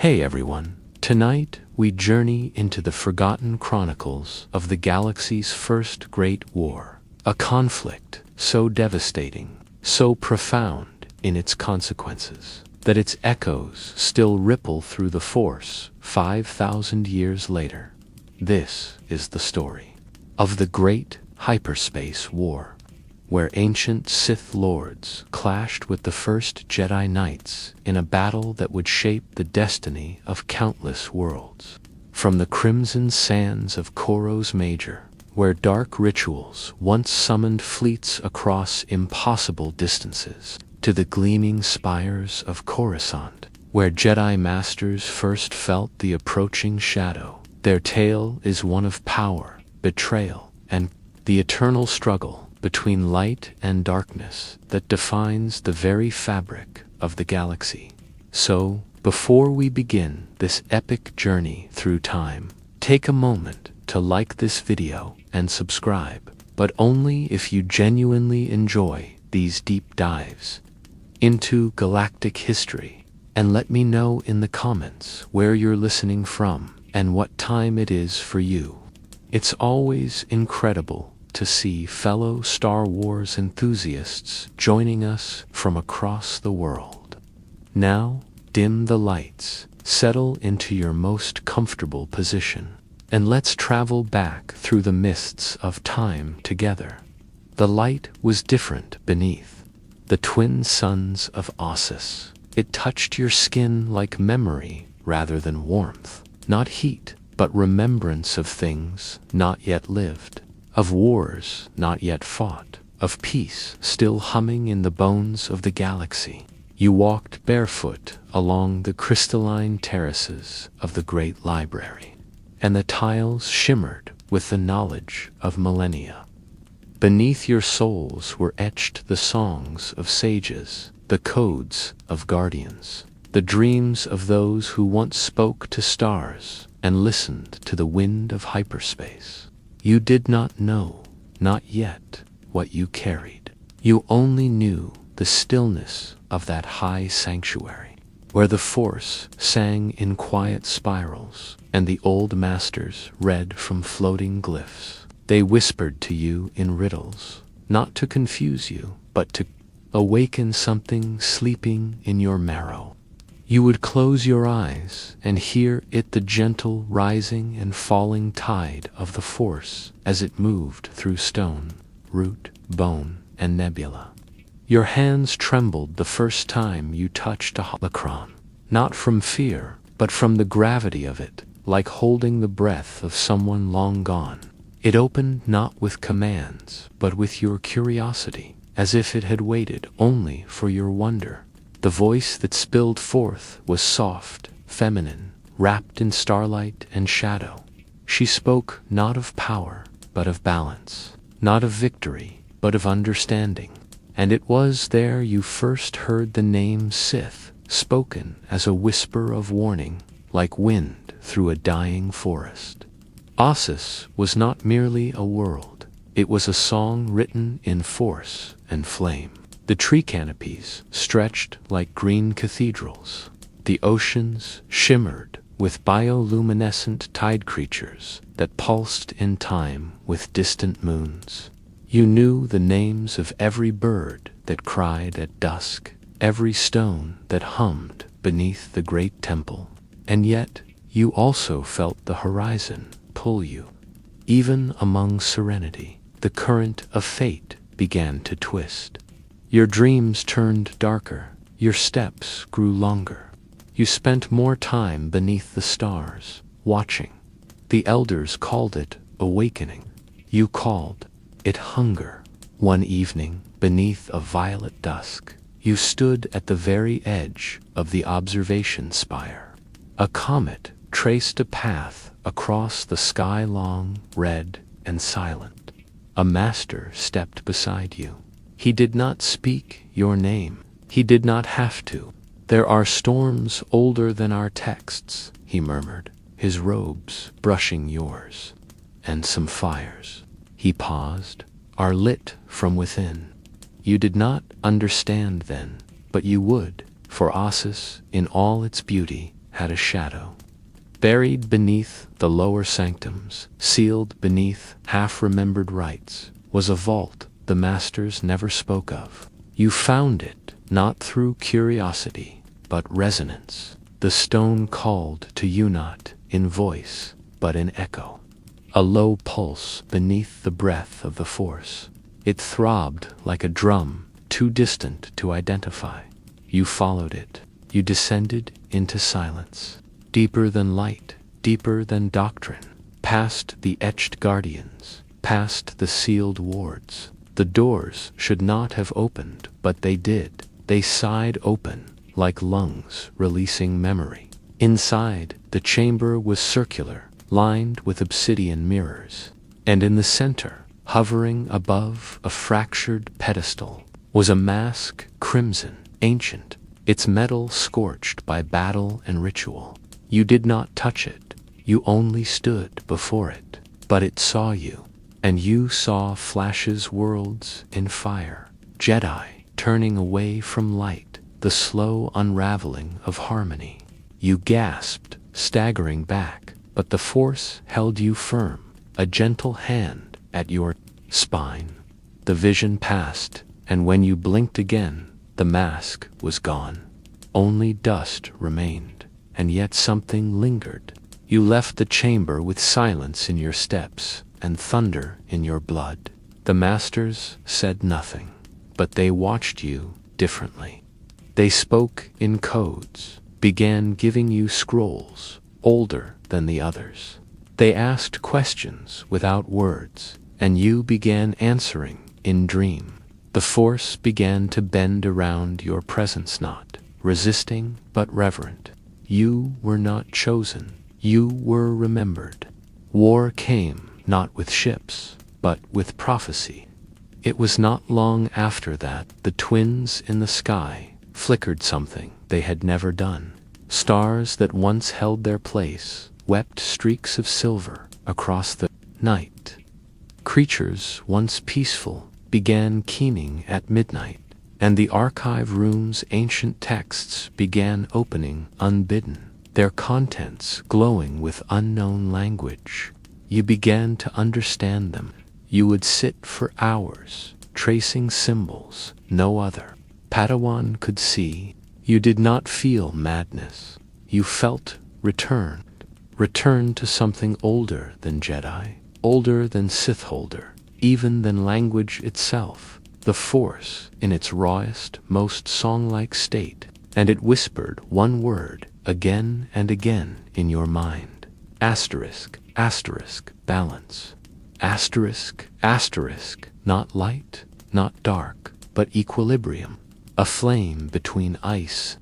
Hey everyone, tonight we journey into the forgotten chronicles of the galaxy's first great war, a conflict so devastating, so profound in its consequences, that its echoes still ripple through the Force 5,000 years later. This is the story of the Great Hyperspace War, where ancient Sith lords clashed with the first Jedi Knights in a battle that would shape the destiny of countless worlds. From the crimson sands of Koros Major, where dark rituals once summoned fleets across impossible distances, to the gleaming spires of Coruscant, where Jedi Masters first felt the approaching shadow, their tale is one of power, betrayal, and the eternal struggle between light and darkness that defines the very fabric of the galaxy. So, before we begin this epic journey through time, take a moment to like this video and subscribe, but only if you genuinely enjoy these deep dives into galactic history, and let me know in the comments where you're listening from and what time it is for you. It's always incredible to see fellow Star Wars enthusiasts joining us from across the world. Now, dim the lights, settle into your most comfortable position, and let's travel back through the mists of time together. The light was different beneath the twin suns of Ossus. It touched your skin like memory rather than warmth, not heat, but remembrance of things not yet lived, of wars not yet fought, of peace still humming in the bones of the galaxy. You walked barefoot along the crystalline terraces of the great library, and the tiles shimmered with the knowledge of millennia. Beneath your soles were etched the songs of sages, the codes of guardians, the dreams of those who once spoke to stars and listened to the wind of hyperspace. You did not know, not yet, what you carried. You only knew the stillness of that high sanctuary, where the Force sang in quiet spirals, and the old masters read from floating glyphs. They whispered to you in riddles, not to confuse you, but to awaken something sleeping in your marrow. You would close your eyes and hear it, the gentle rising and falling tide of the Force as it moved through stone, root, bone, and nebula. Your hands trembled the first time you touched a holocron, not from fear, but from the gravity of it, like holding the breath of someone long gone. It opened not with commands, but with your curiosity, as if it had waited only for your wonder. The voice that spilled forth was soft, feminine, wrapped in starlight and shadow. She spoke not of power, but of balance, not of victory, but of understanding. And it was there you first heard the name Sith, spoken as a whisper of warning, like wind through a dying forest. Ossus was not merely a world, it was a song written in force and flame. The tree canopies stretched like green cathedrals. The oceans shimmered with bioluminescent tide creatures that pulsed in time with distant moons. You knew the names of every bird that cried at dusk, every stone that hummed beneath the great temple. And yet, you also felt the horizon pull you. Even among serenity, the current of fate began to twist. Your dreams turned darker, your steps grew longer. You spent more time beneath the stars, watching. The elders called it awakening. You called it hunger. One evening, beneath a violet dusk, you stood at the very edge of the observation spire. A comet traced a path across the sky, long, red, and silent. A master stepped beside you. He did not speak your name. He did not have to. There are storms older than our texts, he murmured, his robes brushing yours. And some fires, he paused, are lit from within. You did not understand then, but you would, for Ossus, in all its beauty, had a shadow. Buried beneath the lower sanctums, sealed beneath half-remembered rites, was a vault the masters never spoke of. You found it, not through curiosity, but resonance. The stone called to you not in voice, but in echo. A low pulse beneath the breath of the Force. It throbbed like a drum, too distant to identify. You followed it. You descended into silence. Deeper than light, deeper than doctrine. Past the etched guardians, past the sealed wards. The doors should not have opened, but they did. They sighed open, like lungs releasing memory. Inside, the chamber was circular, lined with obsidian mirrors. And in the center, hovering above a fractured pedestal, was a mask crimson, ancient, its metal scorched by battle and ritual. You did not touch it, you only stood before it, but it saw you, and you saw flashes worlds in fire, Jedi turning away from light, the slow unraveling of harmony. You gasped, staggering back, but the Force held you firm, a gentle hand at your spine. The vision passed, and when you blinked again, the mask was gone. Only dust remained, and yet something lingered. You left the chamber with silence in your steps and thunder in your blood. The masters said nothing, but they watched you differently. They spoke in codes, began giving you scrolls, older than the others. They asked questions without words, and you began answering in dream. The Force began to bend around your presence, not resisting but reverent. You were not chosen, you were remembered. War came not with ships, but with prophecy. It was not long after that the twins in the sky flickered something they had never done. Stars that once held their place wept streaks of silver across the night. Creatures once peaceful began keening at midnight, and the archive room's ancient texts began opening unbidden, their contents glowing with unknown language. You began to understand them. You would sit for hours, tracing symbols no other Padawan could see. You did not feel madness. You felt return. Return to something older than Jedi, older than Sith holder, even than language itself. The Force in its rawest, most song-like state, and it whispered one word again and again in your mind. Asterisk, asterisk, balance. Asterisk, asterisk, not light, not dark, but equilibrium. A flame between ice.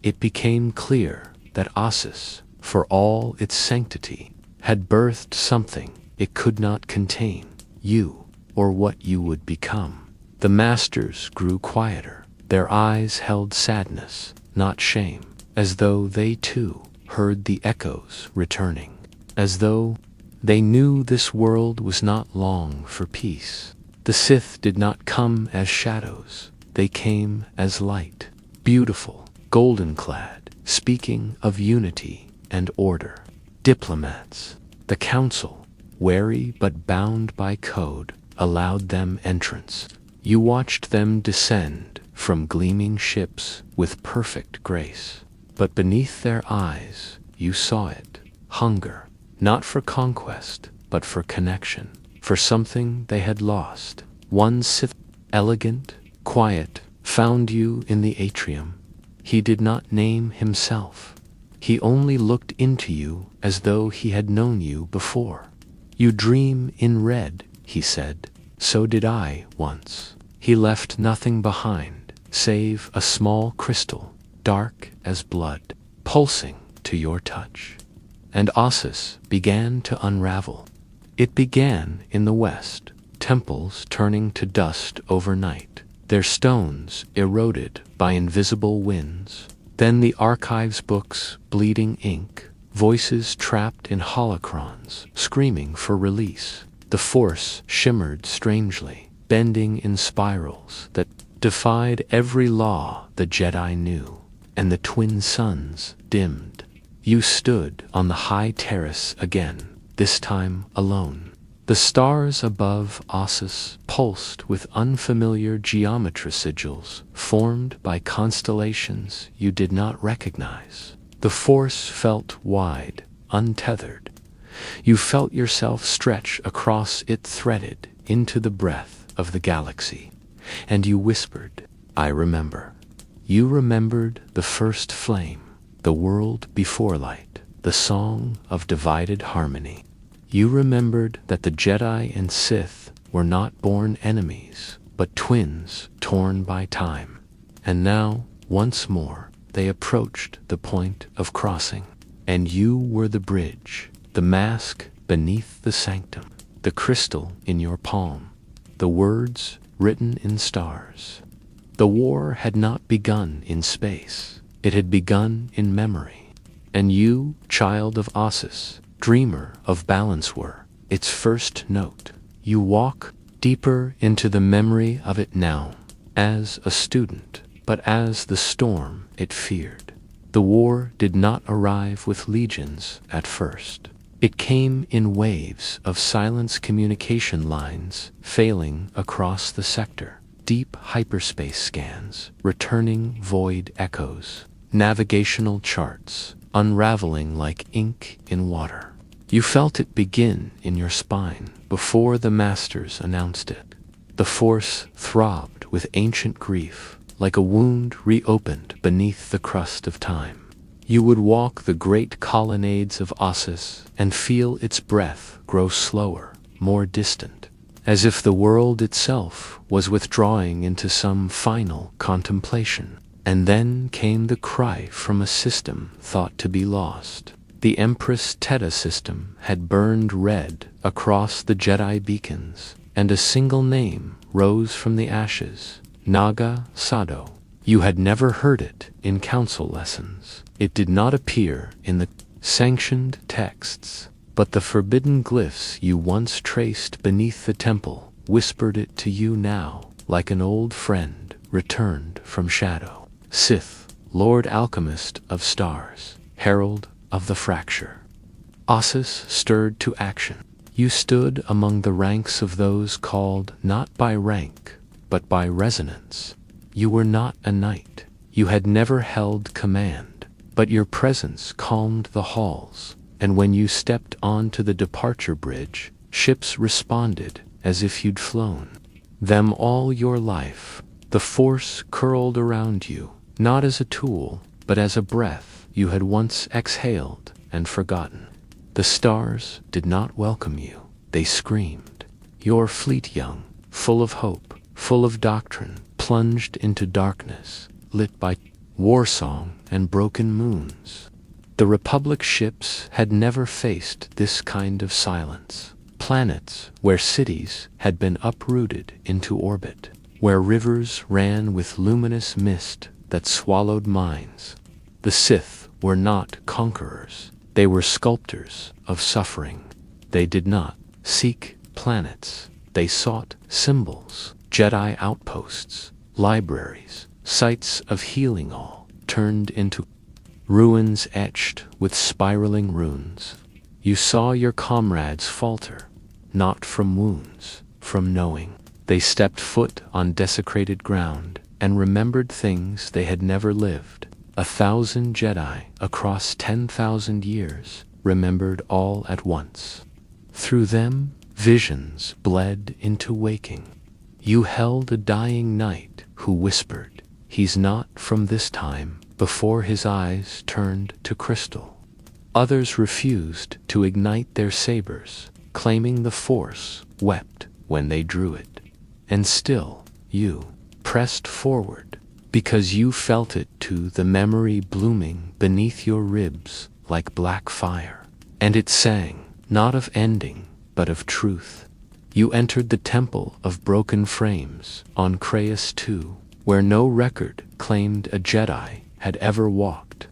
It became clear that Ossus, for all its sanctity, had birthed something it could not contain, you, or what you would become. The masters grew quieter. Their eyes held sadness, not shame, as though they too heard the echoes returning, as though they knew this world was not long for peace. The Sith did not come as shadows. They came as light, beautiful, golden-clad, speaking of unity and order. Diplomats, the council, wary but bound by code, allowed them entrance. You watched them descend from gleaming ships with perfect grace. But beneath their eyes, you saw it. Hunger, not for conquest, but for connection, for something they had lost. One Sith, elegant, quiet, found you in the atrium. He did not name himself. He only looked into you as though he had known you before. You dream in red, he said. So did I once. He left nothing behind, save a small crystal, dark as blood, pulsing to your touch. And Ossus began to unravel. It began in the west, temples turning to dust overnight, their stones eroded by invisible winds. Then the archives books bleeding ink, voices trapped in holocrons, screaming for release. The Force shimmered strangely, bending in spirals that defied every law the Jedi knew, and the twin suns dimmed. You stood on the high terrace again, this time alone. The stars above Ossus pulsed with unfamiliar geometry sigils formed by constellations you did not recognize. The force felt wide, untethered. You felt yourself stretch across it, threaded into the breath of the galaxy. And you whispered, "I remember." You remembered the first flame, the world before light, the song of divided harmony. You remembered that the Jedi and Sith were not born enemies, but twins torn by time. And now, once more, they approached the point of crossing. And you were the bridge, the mask beneath the sanctum, the crystal in your palm, the words written in stars. The war had not begun in space. It had begun in memory. And you, child of Ossus, dreamer of balance, were its first note. You walk deeper into the memory of it now, as a student, but as the storm it feared. The war did not arrive with legions at first. It came in waves of silence, communication lines failing across the sector, deep hyperspace scans, returning void echoes, navigational charts unraveling like ink in water. You felt it begin in your spine before the masters announced it. The force throbbed with ancient grief, like a wound reopened beneath the crust of time. You would walk the great colonnades of Ossus and feel its breath grow slower, more distant, as if the world itself was withdrawing into some final contemplation. And then came the cry from a system thought to be lost. The Empress Teta system had burned red across the Jedi beacons, and a single name rose from the ashes: Naga Sado. You had never heard it in council lessons. It did not appear in the sanctioned texts, but the forbidden glyphs you once traced beneath the temple whispered it to you now, like an old friend returned from shadow. Sith, Lord Alchemist of Stars, Herald of the Fracture. Ossus stirred to action. You stood among the ranks of those called not by rank, but by resonance. You were not a knight. You had never held command, but your presence calmed the halls, and when you stepped onto the departure bridge, ships responded as if you'd flown them all your life. The force curled around you, not as a tool, but as a breath you had once exhaled and forgotten. The stars did not welcome you. They screamed. Your fleet young, full of hope, full of doctrine, plunged into darkness, lit by war song and broken moons. The Republic ships had never faced this kind of silence. Planets where cities had been uprooted into orbit, where rivers ran with luminous mist that swallowed minds. The Sith were not conquerors. They were sculptors of suffering. They did not seek planets. They sought symbols, Jedi outposts, libraries, sites of healing, all turned into ruins etched with spiraling runes. You saw your comrades falter, not from wounds, from knowing. They stepped foot on desecrated ground and remembered things they had never lived. 1,000 Jedi across 10,000 years remembered all at once. Through them, visions bled into waking. You held a dying knight who whispered, "He's not from this time," before his eyes turned to crystal. Others refused to ignite their sabers, claiming the Force wept when they drew it. And still, you pressed forward, because you felt it too, the memory blooming beneath your ribs like black fire. And it sang, not of ending, but of truth. You entered the Temple of Broken Frames on Craius II, where no record claimed a Jedi had ever walked.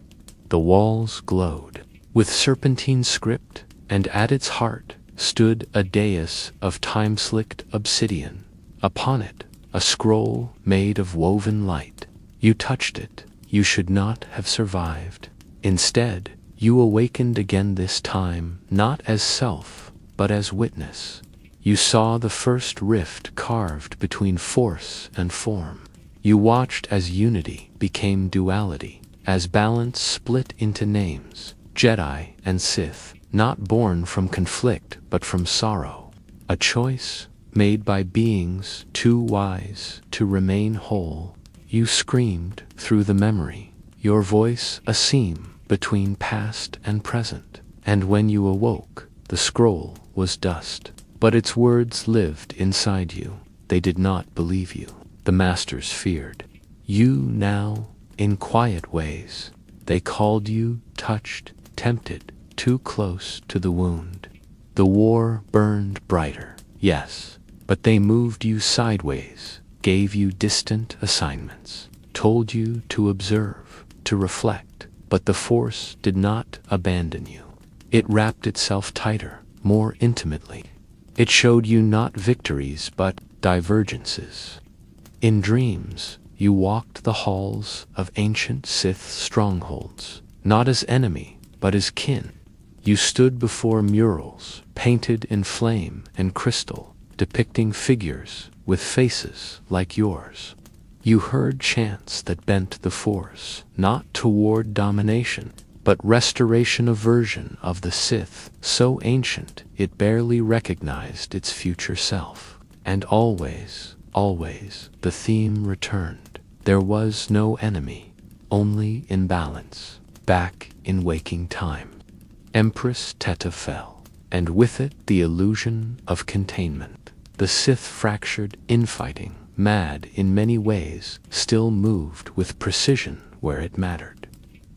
The walls glowed with serpentine script, and at its heart stood a dais of time-slicked obsidian. Upon it, a scroll made of woven light. You touched it. You should not have survived. Instead, You awakened again, this time not as self, but as witness. You saw the first rift carved between force and form. You watched as unity became duality, as balance split into names, Jedi and Sith, not born from conflict but from sorrow. A choice made by beings too wise to remain whole. You screamed through the memory, your voice a seam between past and present. And when you awoke, the scroll was dust, but its words lived inside you. They did not believe you. The masters feared you now in quiet ways. They called you touched, tempted, too close to the wound. The war burned brighter, yes, but they moved you sideways, gave you distant assignments, told you to observe, to reflect, but the Force did not abandon you. It wrapped itself tighter, more intimately. It showed you not victories but divergences. In dreams, you walked the halls of ancient Sith strongholds, not as enemy, but as kin. You stood before murals, painted in flame and crystal, depicting figures with faces like yours. You heard chants that bent the Force, not toward domination, but restoration, a version of the Sith so ancient it barely recognized its future self. And always, always, the theme returned. There was no enemy, only imbalance, back in waking time. Empress Teta fell, and with it the illusion of containment. The Sith, fractured, infighting, mad in many ways, still moved with precision where it mattered.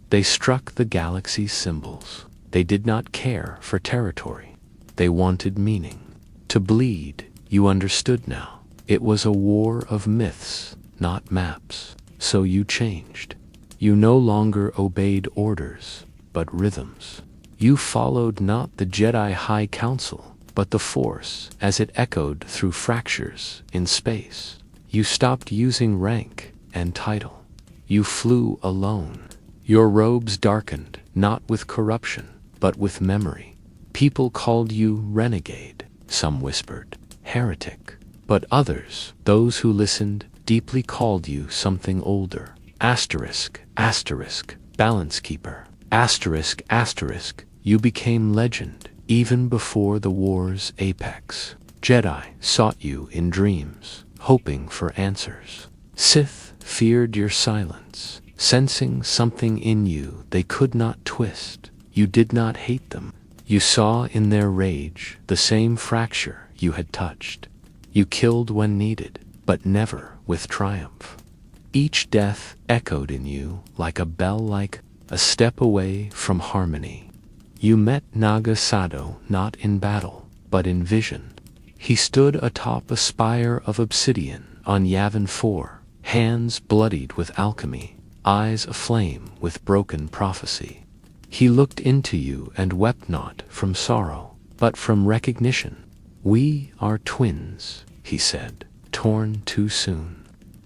They struck the galaxy's symbols. They did not care for territory. They wanted meaning. To bleed, you understood now. It was a war of myths, not maps. So you changed. You no longer obeyed orders, but rhythms. You followed not the Jedi High Council, but the Force as it echoed through fractures in space. You stopped using rank and title. You flew alone. Your robes darkened, not with corruption, but with memory. People called you renegade. Some whispered, heretic. But others, those who listened, deeply called you something older. Asterisk, asterisk, balance keeper. Asterisk, asterisk, you became legend, even before the war's apex. Jedi sought you in dreams, hoping for answers. Sith feared your silence, sensing something in you they could not twist. You did not hate them. You saw in their rage the same fracture you had touched. You killed when needed, but never with triumph. Each death echoed in you like a bell, like a step away from harmony. You met Naga Sado not in battle, but in vision. He stood atop a spire of obsidian on Yavin 4, hands bloodied with alchemy, eyes aflame with broken prophecy. He looked into you and wept not from sorrow, but from recognition. "We are twins," he said, "torn too soon."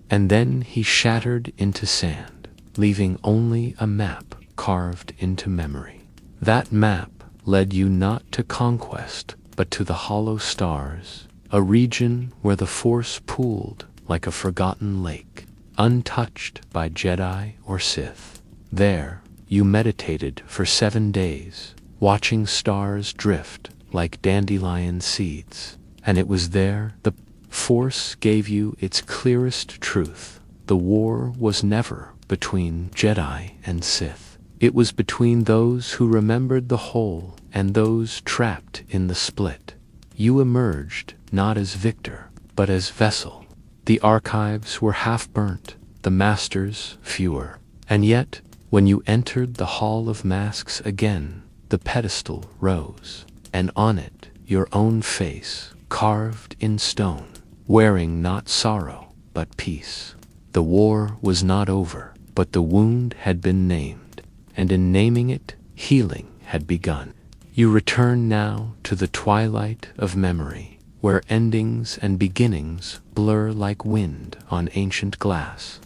And then he shattered into sand, leaving only a map carved into memory. That map led you not to conquest, but to the hollow stars, a region where the Force pooled like a forgotten lake, untouched by Jedi or Sith. There, you meditated for 7 days, watching stars drift like dandelion seeds. And it was there the Force gave you its clearest truth. The war was never between Jedi and Sith. It was between those who remembered the whole and those trapped in the split. You emerged not as victor, but as vessel. The archives were half burnt, the masters fewer. And yet, when you entered the Hall of Masks again, the pedestal rose, and on it your own face, carved in stone, wearing not sorrow, but peace. The war was not over, but the wound had been named, and in naming it, healing had begun. You return now to the twilight of memory, where endings and beginnings blur like wind on ancient glass.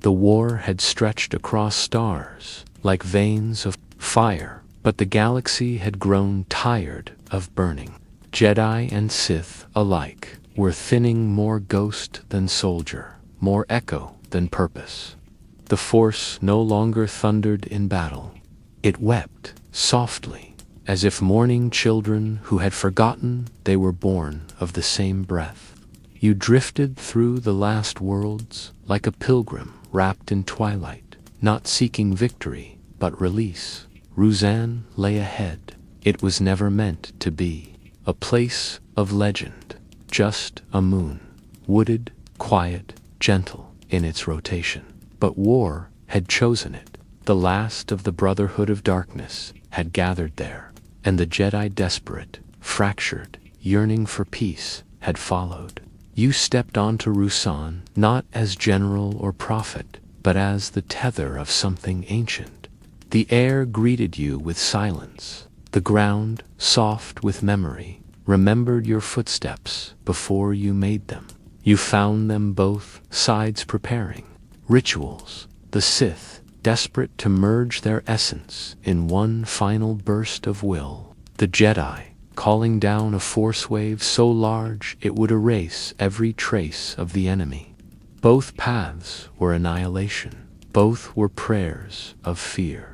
The war had stretched across stars, like veins of fire But the galaxy had grown tired of burning. Jedi and Sith alike were thinning, more ghost than soldier, more echo than purpose. The Force no longer thundered in battle. It wept softly, as if mourning children who had forgotten they were born of the same breath. You drifted through the last worlds like a pilgrim wrapped in twilight, not seeking victory, but release. Ruzan lay ahead. It was never meant to be. A place of legend, just a moon, wooded, quiet, gentle in its rotation. But war had chosen it. The last of the Brotherhood of Darkness had gathered there, and the Jedi, desperate, fractured, yearning for peace, had followed. You stepped onto Rusan not as general or prophet, but as the tether of something ancient. The air greeted you with silence. The ground, soft with memory, remembered your footsteps before you made them. You found them both sides preparing. Rituals, the Sith, desperate to merge their essence in one final burst of will. The Jedi, calling down a force wave so large it would erase every trace of the enemy. Both paths were annihilation. Both were prayers of fear.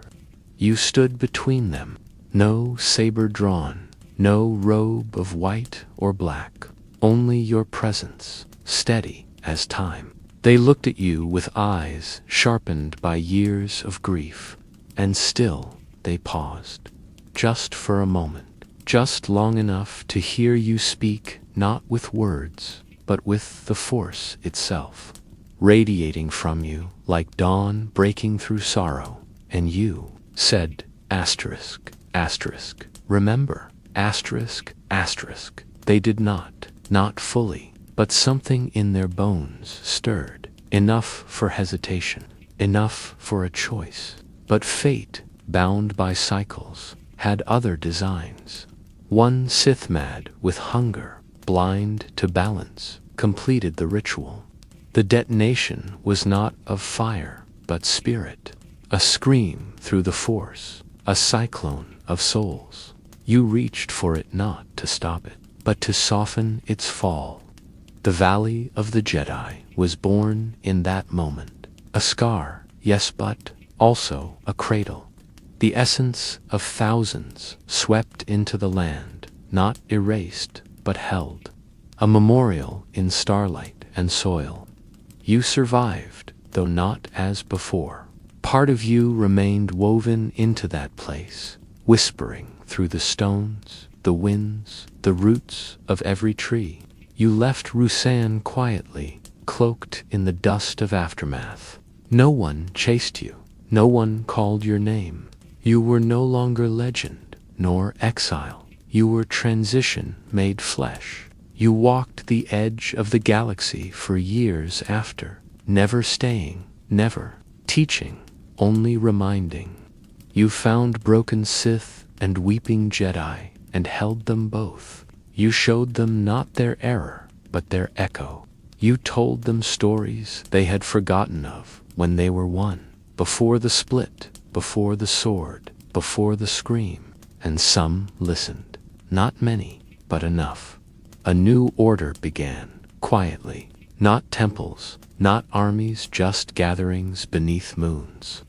You stood between them. No saber drawn, no robe of white or black, only your presence, steady as time. They looked at you with eyes sharpened by years of grief, and still they paused, just for a moment, just long enough to hear you speak, not with words, but with the Force itself, radiating from you like dawn breaking through sorrow. And you said, asterisk, asterisk, remember, asterisk, asterisk. They did not fully, but something in their bones stirred, enough for hesitation, enough for a choice. But fate, bound by cycles, had other designs. One Sith, mad with hunger, blind to balance, completed the ritual. The detonation was not of fire, but spirit. A scream through the Force, a cyclone of souls. You reached for it not to stop it, but to soften its fall. The Valley of the Jedi was born in that moment. A scar, yes, but also a cradle. The essence of thousands swept into the land, not erased, but held. A memorial in starlight and soil. You survived, though not as before. Part of you remained woven into that place, whispering through the stones, the winds, the roots of every tree. You left Rusan quietly, cloaked in the dust of aftermath. No one chased you. No one called your name. You were no longer legend, nor exile. You were transition made flesh. You walked the edge of the galaxy for years after, never staying, never teaching, only reminding. You found broken Sith and weeping Jedi, and held them both. You showed them not their error, but their echo. You told them stories they had forgotten of when they were one, before the split, before the sword, before the scream, and some listened. Not many, but enough. A new order began, quietly. Not temples, not armies, just gatherings beneath moons.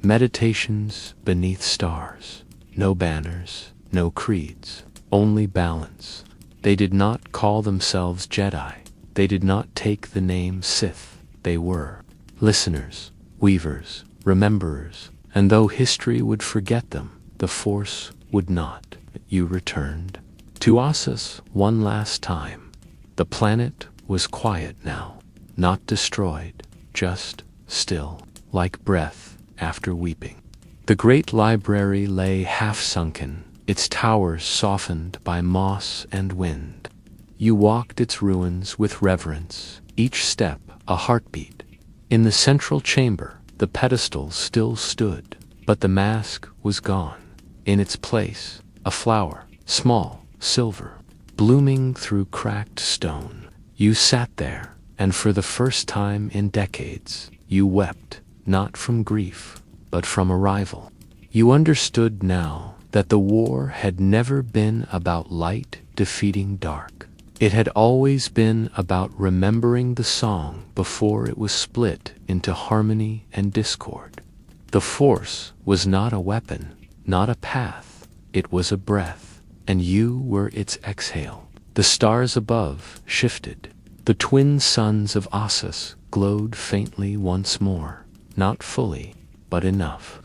Meditations beneath stars. No banners, no creeds, only balance. They did not call themselves Jedi. They did not take the name Sith. They were listeners, weavers, rememberers, and though history would forget them, the Force would not. You returned to Ossus one last time. The planet was quiet now, not destroyed, just still, like breath after weeping. The great library lay half-sunken, its towers softened by moss and wind. You walked its ruins with reverence, each step a heartbeat. In the central chamber, the pedestal still stood, but the mask was gone. In its place, a flower, small, silver, blooming through cracked stone. You sat there, and for the first time in decades, you wept, not from grief, but from arrival. You understood now that the war had never been about light defeating dark. It had always been about remembering the song before it was split into harmony and discord. The Force was not a weapon, not a path, it was a breath, and you were its exhale. The stars above shifted. The twin suns of Ossus glowed faintly once more, not fully, but enough.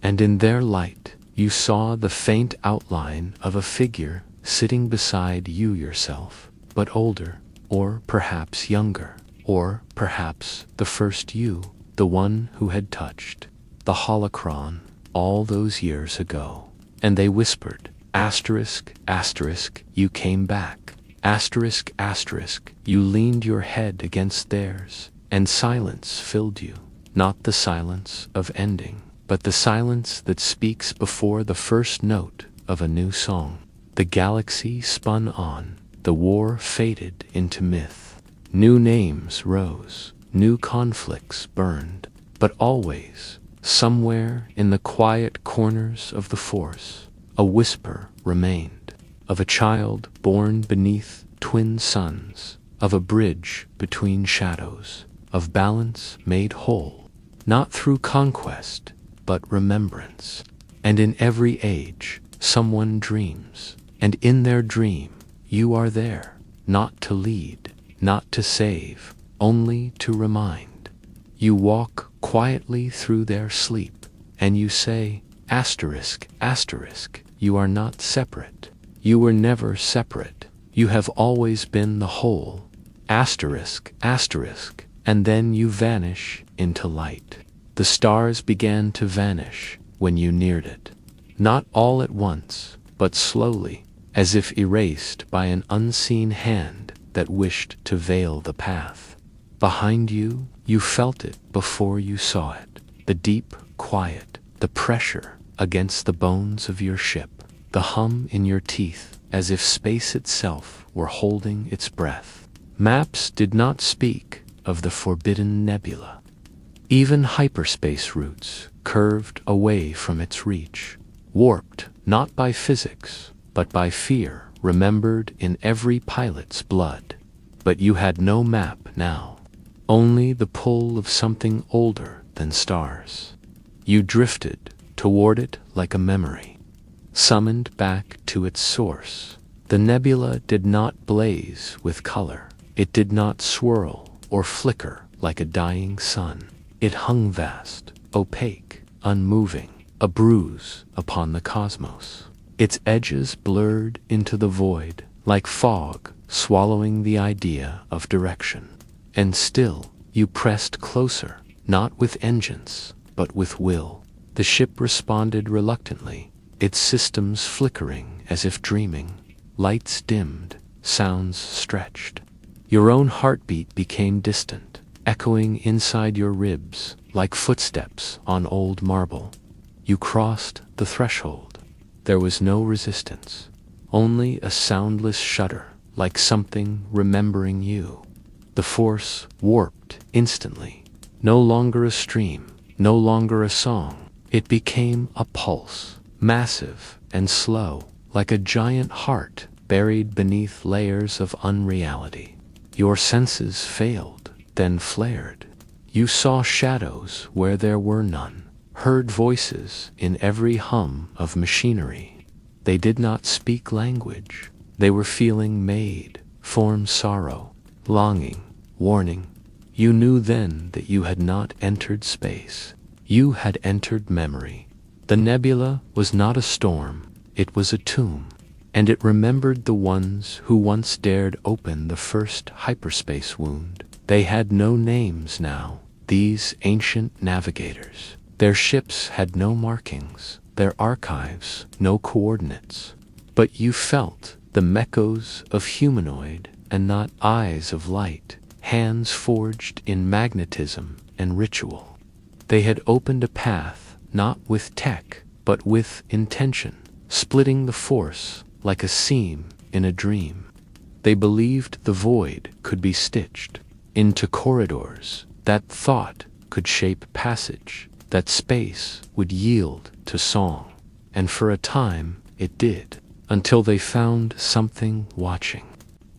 And in their light, you saw the faint outline of a figure sitting beside you yourself, but older, or perhaps younger, or perhaps the first you, the one who had touched the holocron all those years ago. And they whispered, asterisk, asterisk, you came back. Asterisk, asterisk, you leaned your head against theirs, and silence filled you. Not the silence of ending, but the silence that speaks before the first note of a new song. The galaxy spun on, the war faded into myth. New names rose, new conflicts burned, but always, somewhere in the quiet corners of the Force, a whisper remained, of a child born beneath twin suns, of a bridge between shadows, of balance made whole, not through conquest, but remembrance. And in every age, someone dreams, and in their dream, you are there, not to lead, not to save, only to remind. You walk quietly through their sleep, and you say, asterisk, asterisk, you are not separate. You were never separate. You have always been the whole. Asterisk, asterisk, and then you vanish into light. The stars began to vanish when you neared it. Not all at once, but slowly, as if erased by an unseen hand that wished to veil the path. Behind you, you felt it before you saw it. The deep quiet, the pressure against the bones of your ship, the hum in your teeth as if space itself were holding its breath. Maps did not speak of the forbidden nebula. Even hyperspace routes curved away from its reach, warped not by physics, but by fear remembered in every pilot's blood. But you had no map now, only the pull of something older than stars. You drifted toward it like a memory, summoned back to its source. The nebula did not blaze with color. It did not swirl or flicker like a dying sun. It hung vast, opaque, unmoving, a bruise upon the cosmos. Its edges blurred into the void, like fog swallowing the idea of direction. And still, you pressed closer, not with engines, but with will. The ship responded reluctantly, its systems flickering as if dreaming. Lights dimmed, sounds stretched. Your own heartbeat became distant, echoing inside your ribs like footsteps on old marble. You crossed the threshold. There was no resistance, only a soundless shudder, like something remembering you. The Force warped instantly. No longer a stream, no longer a song. It became a pulse, massive and slow, like a giant heart buried beneath layers of unreality. Your senses failed, then flared. You saw shadows where there were none, heard voices in every hum of machinery. They did not speak language. They were feeling made, formed sorrow, longing, warning. You knew then that you had not entered space. You had entered memory. The nebula was not a storm, it was a tomb, and it remembered the ones who once dared open the first hyperspace wound. They had no names now, these ancient navigators. Their ships had no markings, their archives no coordinates. But you felt the meccos of humanoid and not eyes of light, hands forged in magnetism and ritual. They had opened a path not with tech, but with intention, splitting the Force like a seam in a dream. They believed the void could be stitched into corridors, that thought could shape passage, that space would yield to song. and for a time it did, until they found something watching.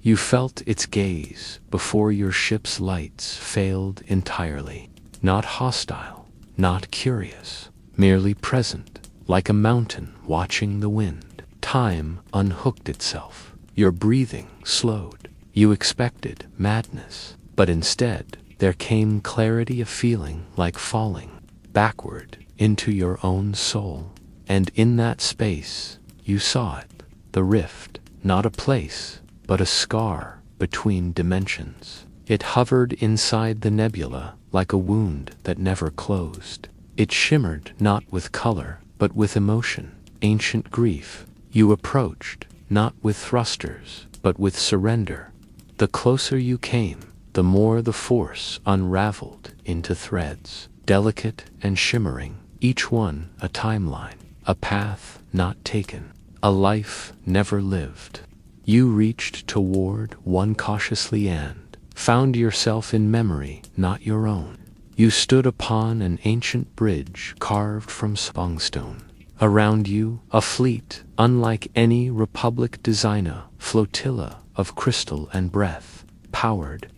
You felt its gaze before your ship's lights failed entirely. Not hostile, not curious, merely present, like a mountain watching the wind. Time unhooked itself. Your breathing slowed. You expected madness, but instead there came clarity of feeling, like falling backward into your own soul. And in that space, you saw it, the rift, not a place, but a scar between dimensions. It hovered inside the nebula like a wound that never closed. It shimmered not with color, but with emotion, ancient grief. You approached, not with thrusters, but with surrender. The closer you came, the more the force unraveled into threads, delicate and shimmering, each one a timeline, a path not taken, a life never lived. You reached toward one cautiously and found yourself in memory not your own. You stood upon an ancient bridge carved from spongstone. Around you, a fleet, unlike any Republic designer, flotilla of crystal and breath, powered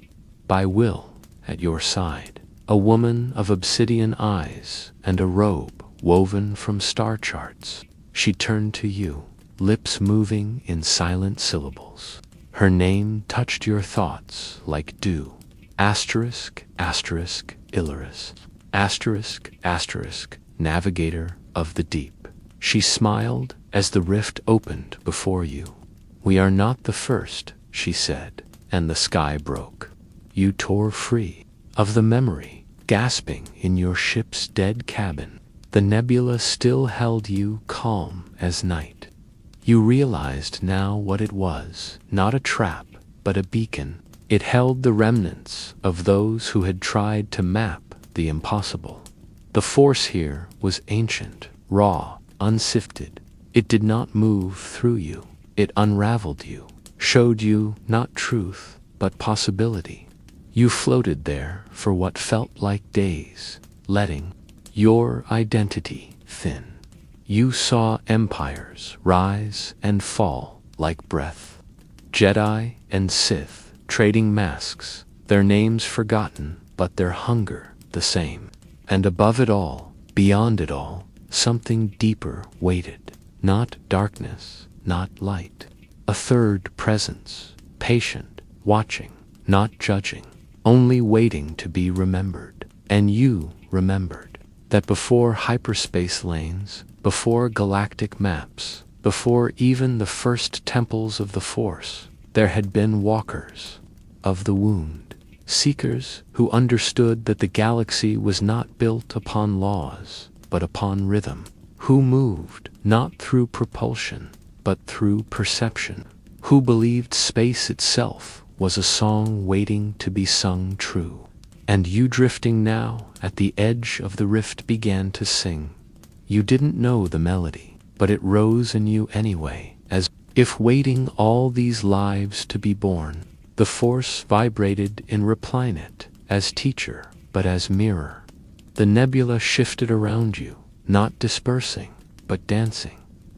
by will. At your side, a woman of obsidian eyes and a robe woven from star charts. She turned to you, lips moving in silent syllables. Her name touched your thoughts like dew. Asterisk, asterisk, Illyris. Asterisk, asterisk, navigator of the deep. She smiled as the rift opened before you. We are not the first, she said, and the sky broke. You tore free of the memory, gasping in your ship's dead cabin. The nebula still held you calm as night. You realized now what it was, not a trap, but a beacon. It held the remnants of those who had tried to map the impossible. The force here was ancient, raw, unsifted. It did not move through you. It unraveled you, showed you not truth, but possibility. You floated there for what felt like days, letting your identity thin. You saw empires rise and fall like breath. Jedi and Sith trading masks, their names forgotten, but their hunger the same. And above it all, beyond it all, something deeper waited. Not darkness, not light. A third presence, patient, watching, not judging, only waiting to be remembered. And you remembered that before hyperspace lanes, before galactic maps, before even the first temples of the Force, there had been walkers of the wound, seekers who understood that the galaxy was not built upon laws, but upon rhythm, who moved not through propulsion, but through perception, who believed space itself was a song waiting to be sung true. And you, drifting now at the edge of the rift, began to sing. You didn't know the melody, but it rose in you anyway, as if waiting all these lives to be born. The Force vibrated in replinate, as teacher, but as mirror. The nebula shifted around you, not dispersing, but dancing.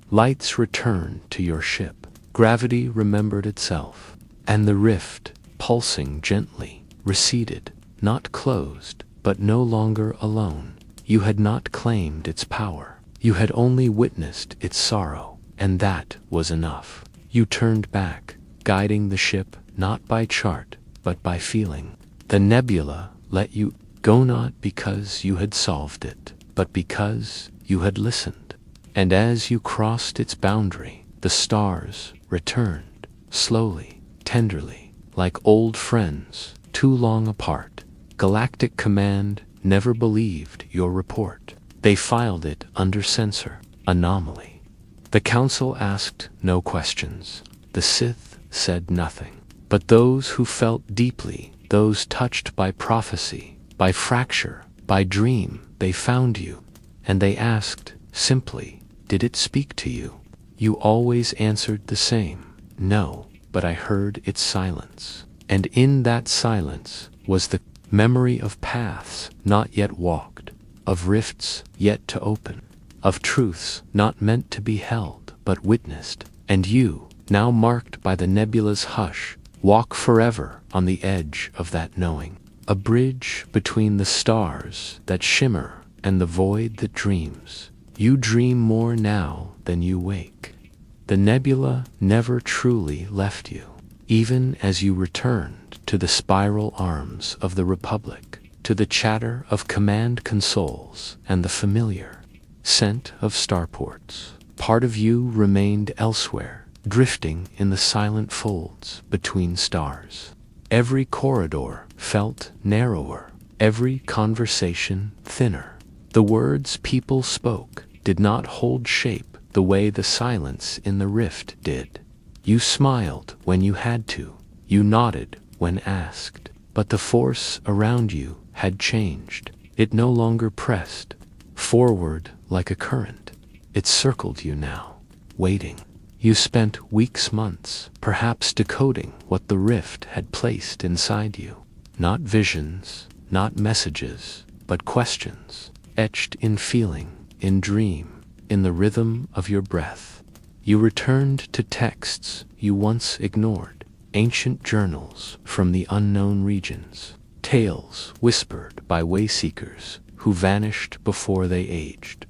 Lights returned to your ship. Gravity remembered itself, and the rift, pulsing gently, receded, not closed, but no longer alone. You had not claimed its power. You had only witnessed its sorrow, and that was enough. You turned back, guiding the ship not by chart, but by feeling. The nebula let you go, not because you had solved it, but because you had listened. And as you crossed its boundary, the stars returned, slowly, tenderly, like old friends, too long apart. Galactic Command never believed your report. They filed it under censor, anomaly. The Council asked no questions. The Sith said nothing. But those who felt deeply, those touched by prophecy, by fracture, by dream, they found you. And they asked, simply, did it speak to you? You always answered the same, no, but I heard its silence. And in that silence was the memory of paths not yet walked, of rifts yet to open, of truths not meant to be held but witnessed, and you, now marked by the nebula's hush, walk forever on the edge of that knowing, a bridge between the stars that shimmer and the void that dreams. You dream more now than you wake. The nebula never truly left you, even as you returned to the spiral arms of the Republic, to the chatter of command consoles and the familiar scent of starports. Part of you remained elsewhere, drifting in the silent folds between stars. Every corridor felt narrower, every conversation thinner. The words people spoke did not hold shape the way the silence in the rift did. You smiled when you had to, you nodded when asked, but the force around you had changed. It no longer pressed forward like a current. It circled you now, waiting. You spent weeks, months, perhaps decoding what the rift had placed inside you. Not visions, not messages, but questions, etched in feeling, in dream, in the rhythm of your breath. You returned to texts you once ignored, ancient journals from the unknown regions, tales whispered by wayseekers who vanished before they aged.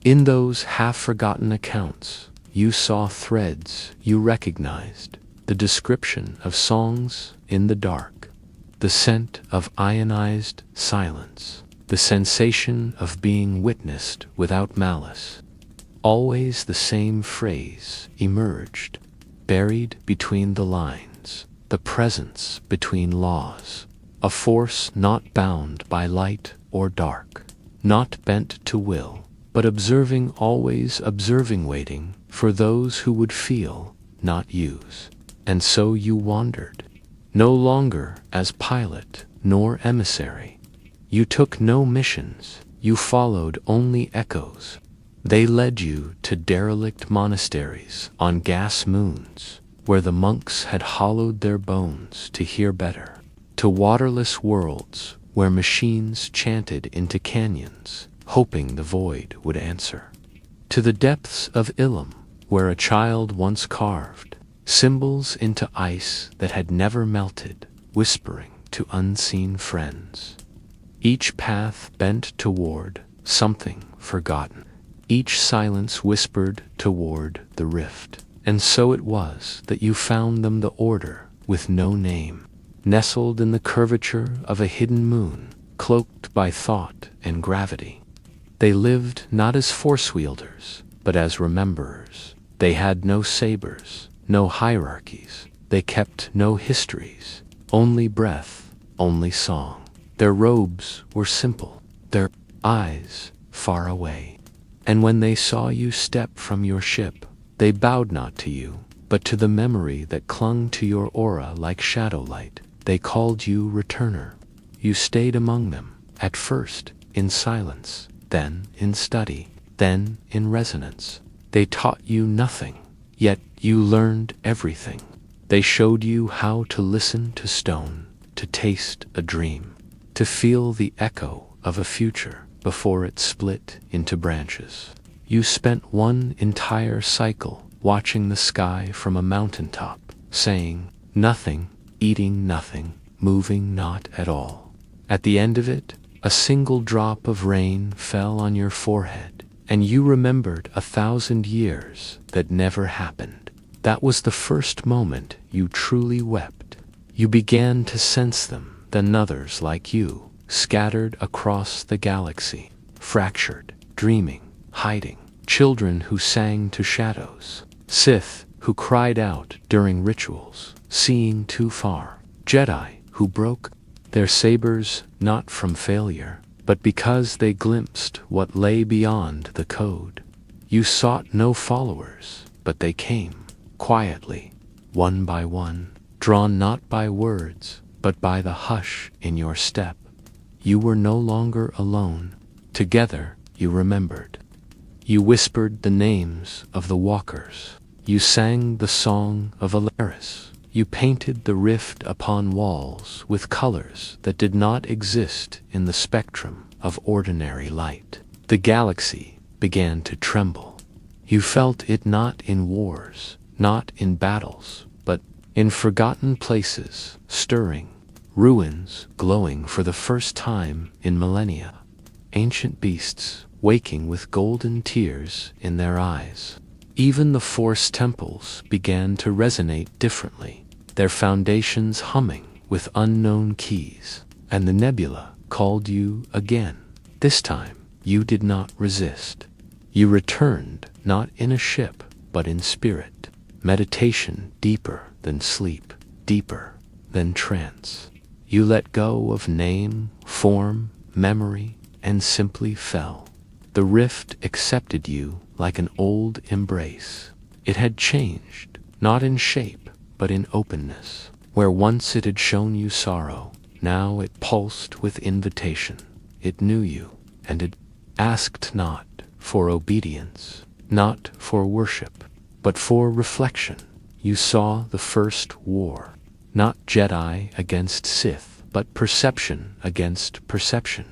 In those half-forgotten accounts, you saw threads you recognized, the description of songs in the dark, the scent of ionized silence, the sensation of being witnessed without malice. Always the same phrase emerged, buried between the lines, the presence between laws, a force not bound by light or dark, not bent to will, but observing, always observing, waiting for those who would feel, not use. And so you wandered, no longer as pilot nor emissary. You took no missions, you followed only echoes. They led you to derelict monasteries on gas moons, where the monks had hollowed their bones to hear better, to waterless worlds where machines chanted into canyons, hoping the void would answer, to the depths of Ilum, where a child once carved symbols into ice that had never melted, whispering to unseen friends. Each path bent toward something forgotten. Each silence whispered toward the rift. And so it was that you found them, the order with no name, nestled in the curvature of a hidden moon, cloaked by thought and gravity. They lived not as force wielders, but as rememberers. They had no sabers, no hierarchies. They kept no histories, only breath, only song. Their robes were simple, their eyes far away. And when they saw you step from your ship, they bowed not to you, but to the memory that clung to your aura like shadow light. They called you returner. You stayed among them, at first in silence, then in study, then in resonance. They taught you nothing, yet you learned everything. They showed you how to listen to stone, to taste a dream, to feel the echo of a future before it split into branches. You spent one entire cycle watching the sky from a mountaintop, saying nothing, eating nothing, moving not at all. At the end of it, a single drop of rain fell on your forehead, and you remembered 1,000 years that never happened. That was the first moment you truly wept. You began to sense them, then others like you, scattered across the galaxy, fractured, dreaming, hiding. Children who sang to shadows, Sith who cried out during rituals, seeing too far, Jedi who broke their sabers not from failure, but because they glimpsed what lay beyond the code. You sought no followers, but they came, quietly, one by one, drawn not by words, but by the hush in your step. You were no longer alone. Together you remembered. You whispered the names of the walkers. You sang the song of Alaris. You painted the rift upon walls with colors that did not exist in the spectrum of ordinary light. The galaxy began to tremble. You felt it not in wars, not in battles, but in forgotten places, stirring, ruins glowing for the first time in millennia, ancient beasts waking with golden tears in their eyes. Even the Force temples began to resonate differently, their foundations humming with unknown keys, and the nebula called you again. This time, you did not resist. You returned not in a ship, but in spirit. Meditation deeper than sleep, deeper than trance. You let go of name, form, memory, and simply fell. The rift accepted you like an old embrace. It had changed, not in shape, but in openness. Where once it had shown you sorrow, now it pulsed with invitation. It knew you, and it asked not for obedience, not for worship, but for reflection. You saw the first war, not Jedi against Sith, but perception against perception.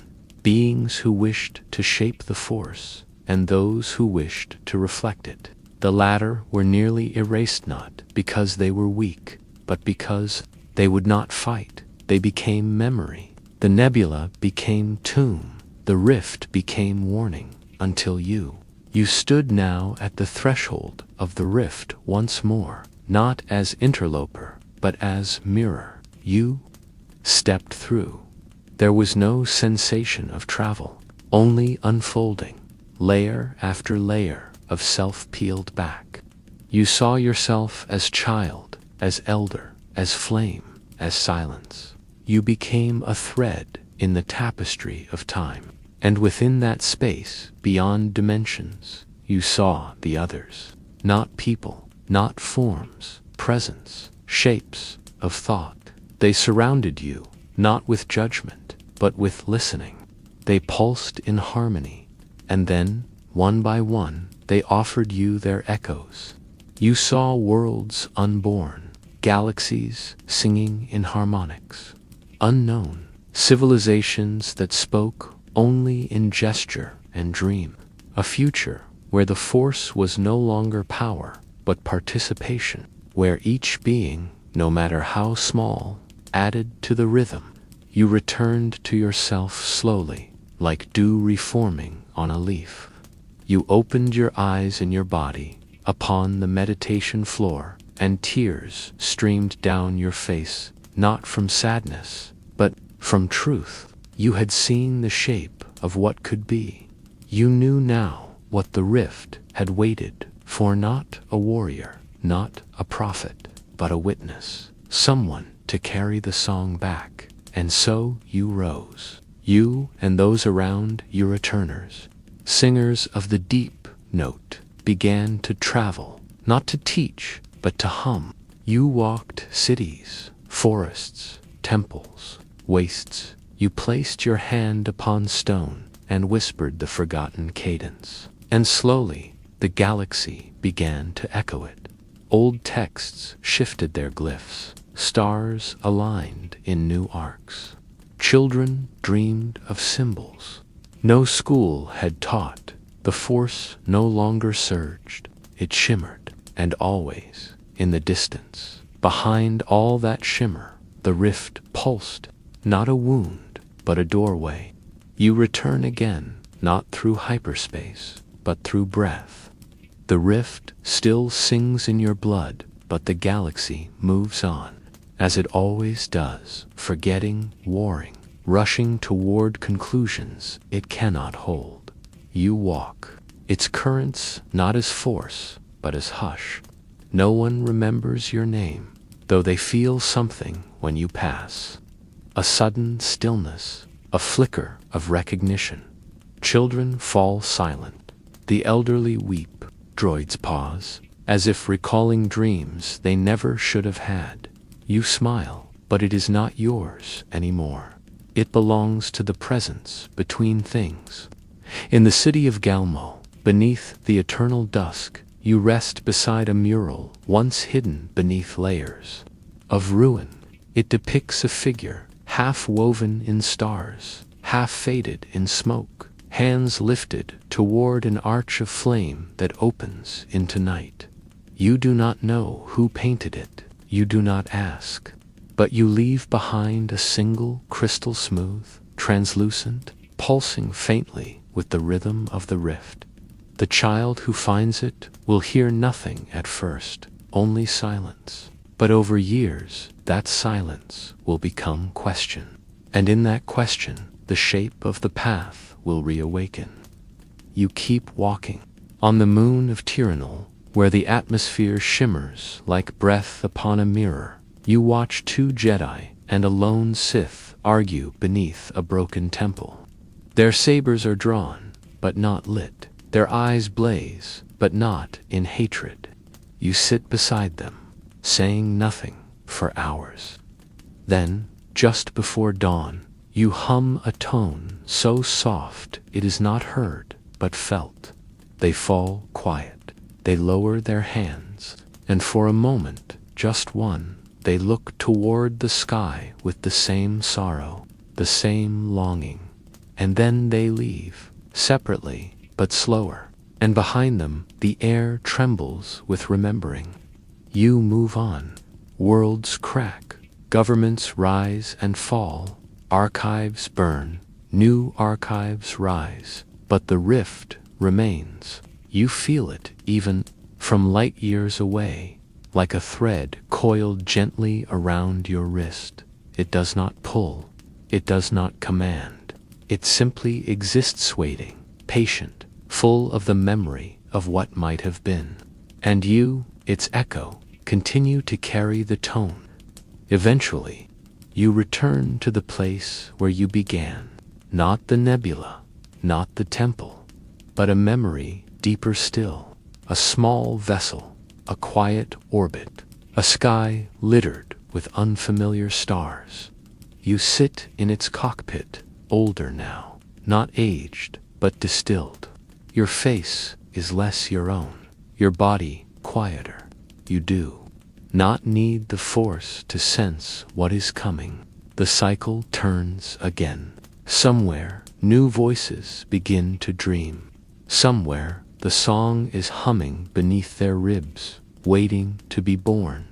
Beings who wished to shape the Force, and those who wished to reflect it. The latter were nearly erased not because they were weak, but because they would not fight. They became memory. The nebula became tomb. The rift became warning, until you stood now at the threshold of the rift once more, not as interloper, but as mirror. You stepped through. There was no sensation of travel, only unfolding, layer after layer of self peeled back. You saw yourself as child, as elder, as flame, as silence. You became a thread in the tapestry of time, and within that space, beyond dimensions, you saw the others. Not people, not forms, presence, shapes of thought. They surrounded you, not with judgment, but with listening. They pulsed in harmony, and then, one by one, they offered you their echoes. You saw worlds unborn, galaxies singing in harmonics, unknown, civilizations that spoke only in gesture and dream, a future where the Force was no longer power, but participation, where each being, no matter how small, added to the rhythm. You returned to yourself slowly, like dew reforming on a leaf. You opened your eyes and your body upon the meditation floor, and tears streamed down your face, not from sadness, but from truth. You had seen the shape of what could be. You knew now what the rift had waited for, not a warrior, not a prophet, but a witness, someone to carry the song back. And so you rose, you and those around you returners, singers of the deep note, began to travel, not to teach, but to hum. You walked cities, forests, temples, wastes. You placed your hand upon stone and whispered the forgotten cadence. And slowly, the galaxy began to echo it. Old texts shifted their glyphs. Stars aligned in new arcs. Children dreamed of symbols no school had taught. The Force no longer surged. It shimmered, and always, in the distance, behind all that shimmer, the rift pulsed, not a wound, but a doorway. You return again, not through hyperspace, but through breath. The rift still sings in your blood, but the galaxy moves on, as it always does, forgetting, warring, rushing toward conclusions it cannot hold. You walk, its currents not as force, but as hush. No one remembers your name, though they feel something when you pass. A sudden stillness, a flicker of recognition. Children fall silent. The elderly weep. Droids pause, as if recalling dreams they never should have had. You smile, but it is not yours anymore. It belongs to the presence between things. In the city of Galmo, beneath the eternal dusk, you rest beside a mural once hidden beneath layers of ruin. It depicts a figure, half woven in stars, half faded in smoke, hands lifted toward an arch of flame that opens into night. You do not know who painted it, you do not ask, but you leave behind a single crystal smooth, translucent, pulsing faintly with the rhythm of the rift. The child who finds it will hear nothing at first, only silence. But over years, that silence will become question. And in that question, the shape of the path will reawaken. You keep walking. On the moon of Tyrannel, where the atmosphere shimmers like breath upon a mirror, you watch two Jedi and a lone Sith argue beneath a broken temple. Their sabers are drawn, but not lit. Their eyes blaze, but not in hatred. You sit beside them, saying nothing for hours. Then, just before dawn, you hum a tone so soft it is not heard but felt. They fall quiet. They lower their hands, and for a moment, just one, they look toward the sky with the same sorrow, the same longing. And then they leave, separately but slower, and behind them the air trembles with remembering. You move on. Worlds crack, governments rise and fall, archives burn, new archives rise, but the rift remains. You feel it even from light years away, like a thread coiled gently around your wrist. It does not pull, it does not command. It simply exists waiting, patient, full of the memory of what might have been. And you, its echo, continue to carry the tone. Eventually, you return to the place where you began. Not the nebula, not the temple, but a memory deeper still. A small vessel, a quiet orbit, a sky littered with unfamiliar stars. You sit in its cockpit, older now, not aged, but distilled. Your face is less your own, your body quieter. You do not need the force to sense what is coming. The cycle turns again. Somewhere, new voices begin to dream. Somewhere, the song is humming beneath their ribs, waiting to be born.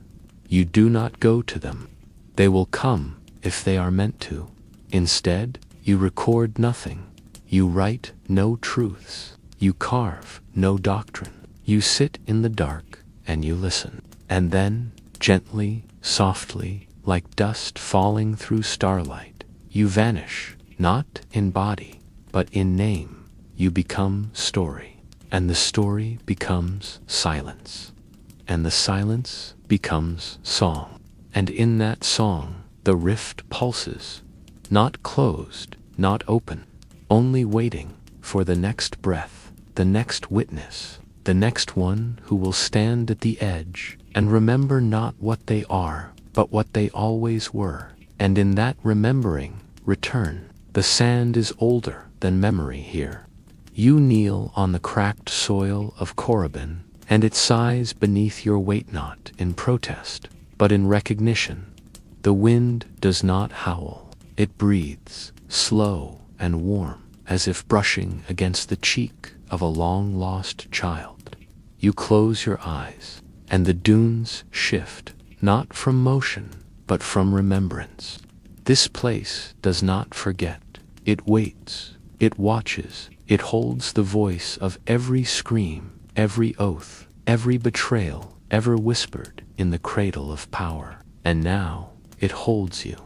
You do not go to them. They will come if they are meant to. Instead, you record nothing. You write no truths. You carve no doctrine. You sit in the dark and you listen. And then, gently, softly, like dust falling through starlight, you vanish, not in body, but in name. You become story, and the story becomes silence, and the silence becomes song. And in that song, the rift pulses, not closed, not open, only waiting for the next breath, the next witness, the next one who will stand at the edge and remember not what they are, but what they always were. And in that remembering, return. The sand is older than memory here. You kneel on the cracked soil of Korriban, and it sighs beneath your weight not in protest, but in recognition. The wind does not howl. It breathes, slow and warm, as if brushing against the cheek of a long-lost child. You close your eyes, and the dunes shift, not from motion, but from remembrance. This place does not forget. It waits, it watches, it holds the voice of every scream, every oath, every betrayal ever whispered in the cradle of power. And now it holds you.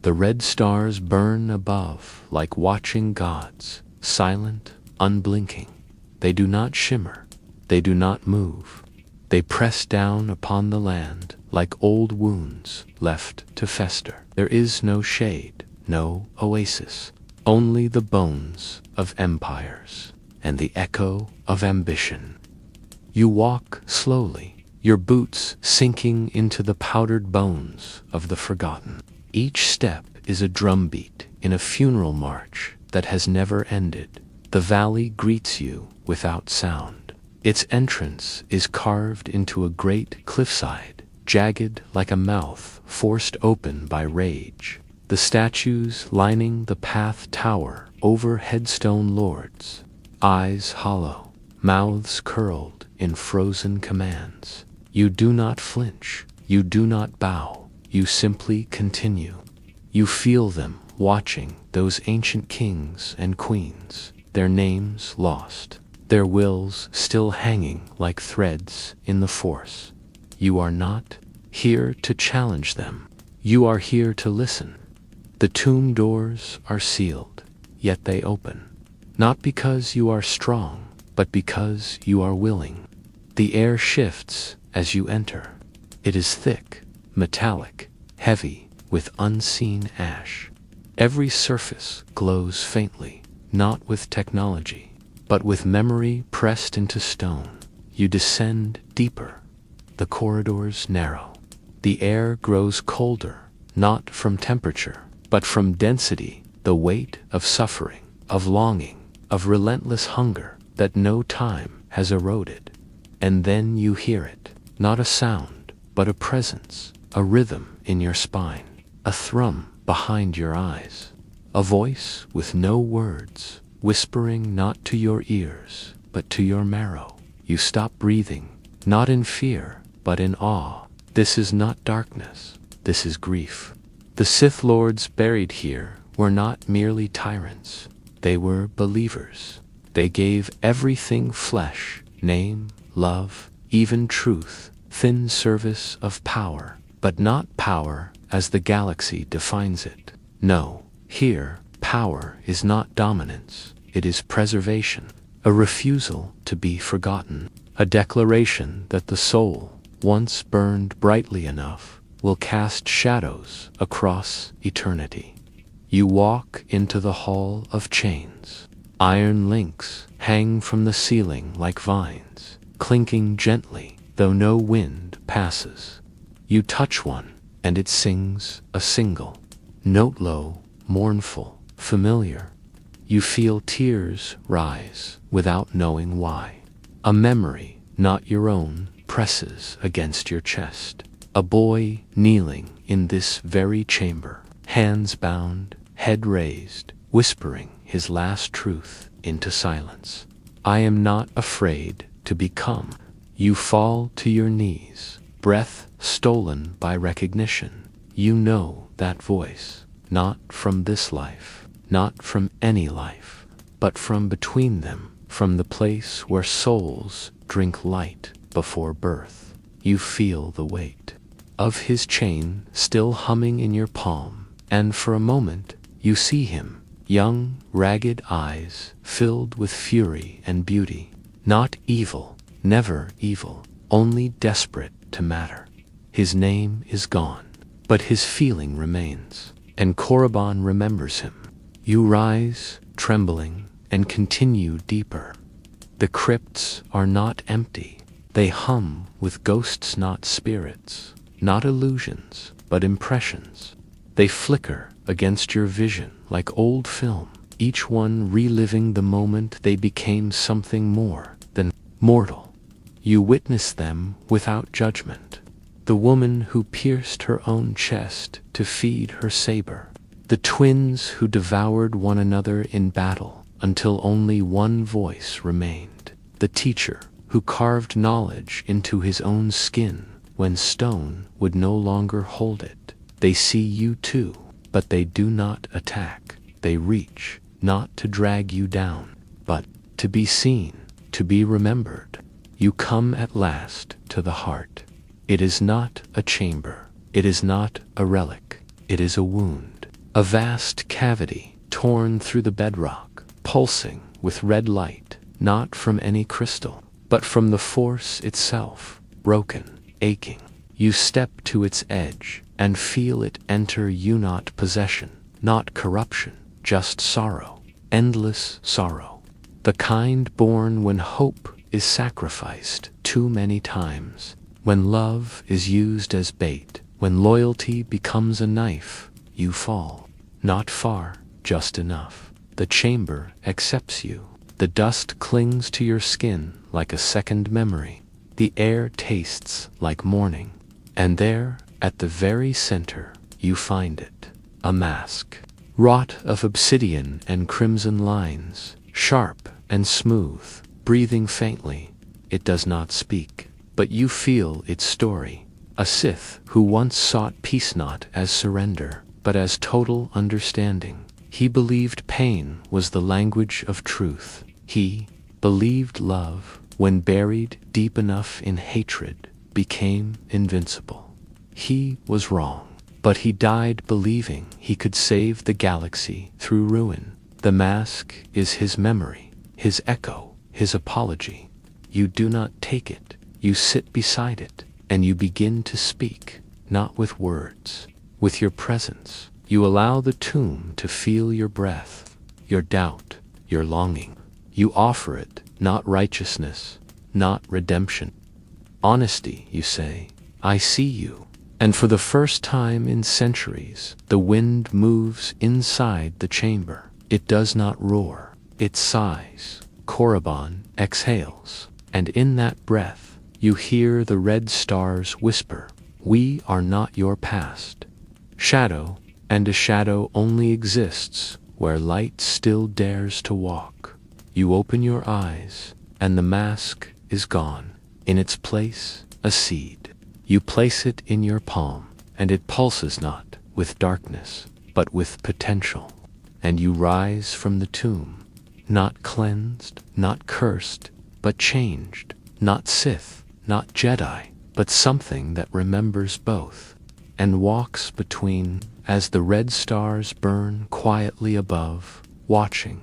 The red stars burn above like watching gods, silent, unblinking. They do not shimmer, they do not move. They press down upon the land like old wounds left to fester. There is no shade, no oasis, only the bones of empires and the echo of ambition. You walk slowly, your boots sinking into the powdered bones of the forgotten. Each step is a drumbeat in a funeral march that has never ended. The valley greets you without sound. Its entrance is carved into a great cliffside, jagged like a mouth forced open by rage. The statues lining the path tower over headstone lords, eyes hollow, mouths curled in frozen commands. You do not flinch, you do not bow, you simply continue. You feel them watching those ancient kings and queens, their names lost, their wills still hanging like threads in the Force. You are not here to challenge them. You are here to listen. The tomb doors are sealed, yet they open. Not because you are strong, but because you are willing. The air shifts as you enter. It is thick, metallic, heavy, with unseen ash. Every surface glows faintly, not with technology, but with memory pressed into stone. You descend deeper. The corridors narrow. The air grows colder, not from temperature, but from density, the weight of suffering, of longing, of relentless hunger that no time has eroded. And then you hear it, not a sound, but a presence, a rhythm in your spine, a thrum behind your eyes, a voice with no words, whispering not to your ears, but to your marrow. You stop breathing, not in fear, but in awe. This is not darkness, this is grief. The Sith Lords buried here were not merely tyrants, they were believers. They gave everything flesh, name, love, even truth, thin service of power, but not power as the galaxy defines it. No, here, power is not dominance, it is preservation, a refusal to be forgotten, a declaration that the soul, once burned brightly enough, will cast shadows across eternity. You walk into the Hall of Chains. Iron links hang from the ceiling like vines, clinking gently, though no wind passes. You touch one, and it sings a single note, low, mournful, familiar. You feel tears rise without knowing why. A memory, not your own, presses against your chest. A boy kneeling in this very chamber, hands bound, head raised, whispering his last truth into silence. I am not afraid to become. You fall to your knees, breath stolen by recognition. You know that voice, not from this life, not from any life, but from between them, from the place where souls drink light before birth. You feel the weight of his chain still humming in your palm, and for a moment you see him, young, ragged eyes filled with fury and beauty. Not evil, never evil, only desperate to matter. His name is gone, but his feeling remains, and Korriban remembers him. You rise, trembling, and continue deeper. The crypts are not empty. They hum with ghosts, not spirits, not illusions, but impressions. They flicker against your vision like old film, each one reliving the moment they became something more than mortal. You witness them without judgment. The woman who pierced her own chest to feed her saber. The twins who devoured one another in battle until only one voice remained. The teacher who carved knowledge into his own skin when stone would no longer hold it. They see you too, but they do not attack. They reach, not to drag you down, but to be seen, to be remembered. You come at last to the heart. It is not a chamber. It is not a relic. It is a wound. A vast cavity torn through the bedrock, pulsing with red light, not from any crystal, but from the Force itself, broken, aching. You step to its edge and feel it enter you, not possession, not corruption, just sorrow, endless sorrow. The kind born when hope is sacrificed too many times, when love is used as bait, when loyalty becomes a knife. You fall, not far, just enough. The chamber accepts you. The dust clings to your skin like a second memory. The air tastes like morning. And there, at the very center, you find it. A mask. wrought of obsidian and crimson lines, sharp and smooth, breathing faintly. It does not speak, but you feel its story. A Sith who once sought peace not as surrender, but as total understanding. He believed pain was the language of truth. He believed love, when buried deep enough in hatred, became invincible. He was wrong, but he died believing he could save the galaxy through ruin. The mask is his memory, his echo, his apology. You do not take it, you sit beside it, and you begin to speak, not with words, with your presence. You allow the tomb to feel your breath, your doubt, your longing. You offer it, not righteousness, not redemption. Honesty, you say. I see you. And for the first time in centuries, the wind moves inside the chamber. It does not roar, it sighs. Korriban exhales, and in that breath, you hear the red stars whisper, "We are not your past." Shadow, and a shadow only exists where light still dares to walk. You open your eyes, and the mask is gone. In its place, a seed. You place it in your palm, and it pulses not with darkness, but with potential. And you rise from the tomb, not cleansed, not cursed, but changed. Not Sith, not Jedi, but something that remembers both, and walks between as the red stars burn quietly above, watching.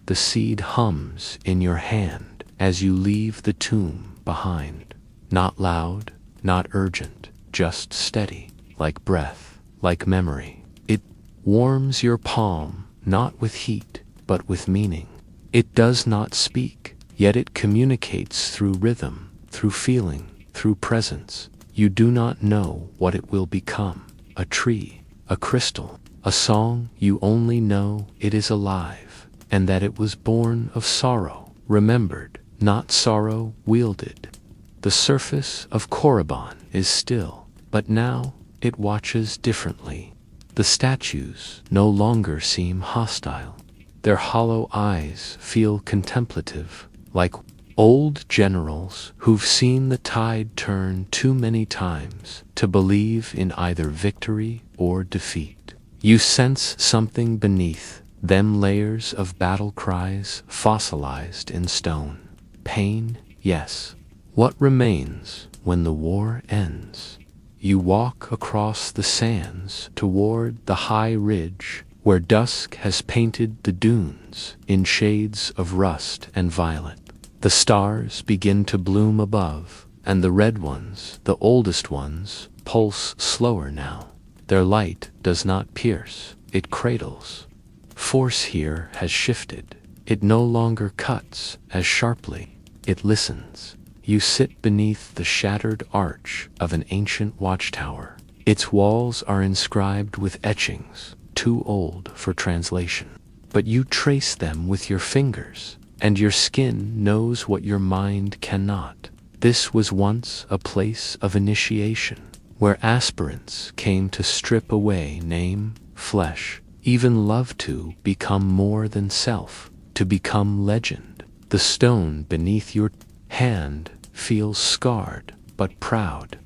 The seed hums in your hand as you leave the tomb behind. Not loud, not urgent, just steady, like breath, like memory. It warms your palm, not with heat, but with meaning. It does not speak, yet it communicates through rhythm, through feeling, through presence. You do not know what it will become. A tree, a crystal, a song. You only know it is alive, and that it was born of sorrow, remembered, not sorrow wielded. The surface of Korriban is still, but now it watches differently. The statues no longer seem hostile. Their hollow eyes feel contemplative, like old generals who've seen the tide turn too many times to believe in either victory or defeat. You sense something beneath them, layers of battle cries fossilized in stone. Pain, yes. What remains when the war ends? You walk across the sands toward the high ridge where dusk has painted the dunes in shades of rust and violet. The stars begin to bloom above, and the red ones, the oldest ones, pulse slower now. Their light does not pierce, it cradles. Force here has shifted. It no longer cuts as sharply, it listens. You sit beneath the shattered arch of an ancient watchtower. Its walls are inscribed with etchings, too old for translation. But you trace them with your fingers, and your skin knows what your mind cannot. This was once a place of initiation, where aspirants came to strip away name, flesh, even love, to become more than self, to become legend. The stone beneath your hand feels scarred but proud.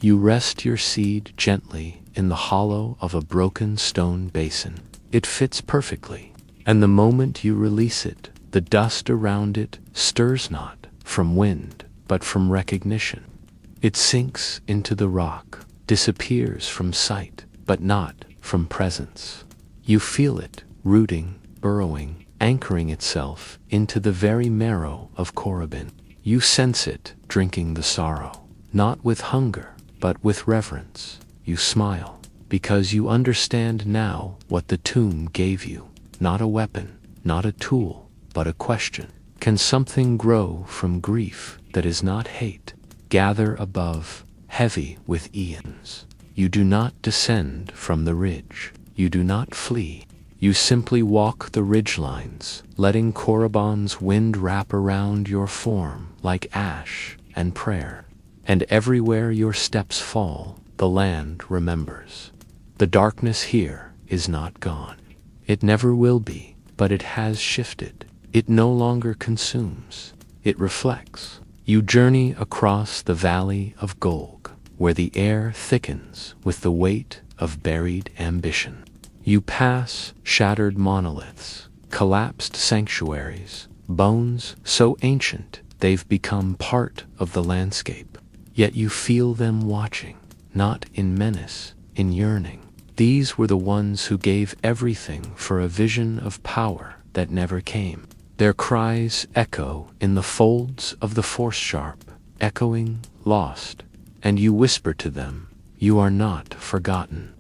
You rest your seed gently in the hollow of a broken stone basin. It fits perfectly, and the moment you release it, the dust around it stirs not from wind, but from recognition. It sinks into the rock, disappears from sight, but not from presence. You feel it, rooting, burrowing, anchoring itself into the very marrow of Korriban. You sense it, drinking the sorrow, not with hunger, but with reverence. You smile, because you understand now what the tomb gave you. Not a weapon, not a tool, but a question. Can something grow from grief that is not hate? Gather above, heavy with eons. You do not descend from the ridge. You do not flee. You simply walk the ridgelines, letting Korriban's wind wrap around your form like ash and prayer. And everywhere your steps fall, the land remembers. The darkness here is not gone. It never will be, but it has shifted. It no longer consumes. It reflects. You journey across the valley of Golg, where the air thickens with the weight of buried ambition. You pass shattered monoliths, collapsed sanctuaries, bones so ancient they've become part of the landscape. Yet you feel them watching, not in menace, in yearning. These were the ones who gave everything for a vision of power that never came. Their cries echo in the folds of the Force Sharp, echoing, lost, and you whisper to them, "You are not forgotten."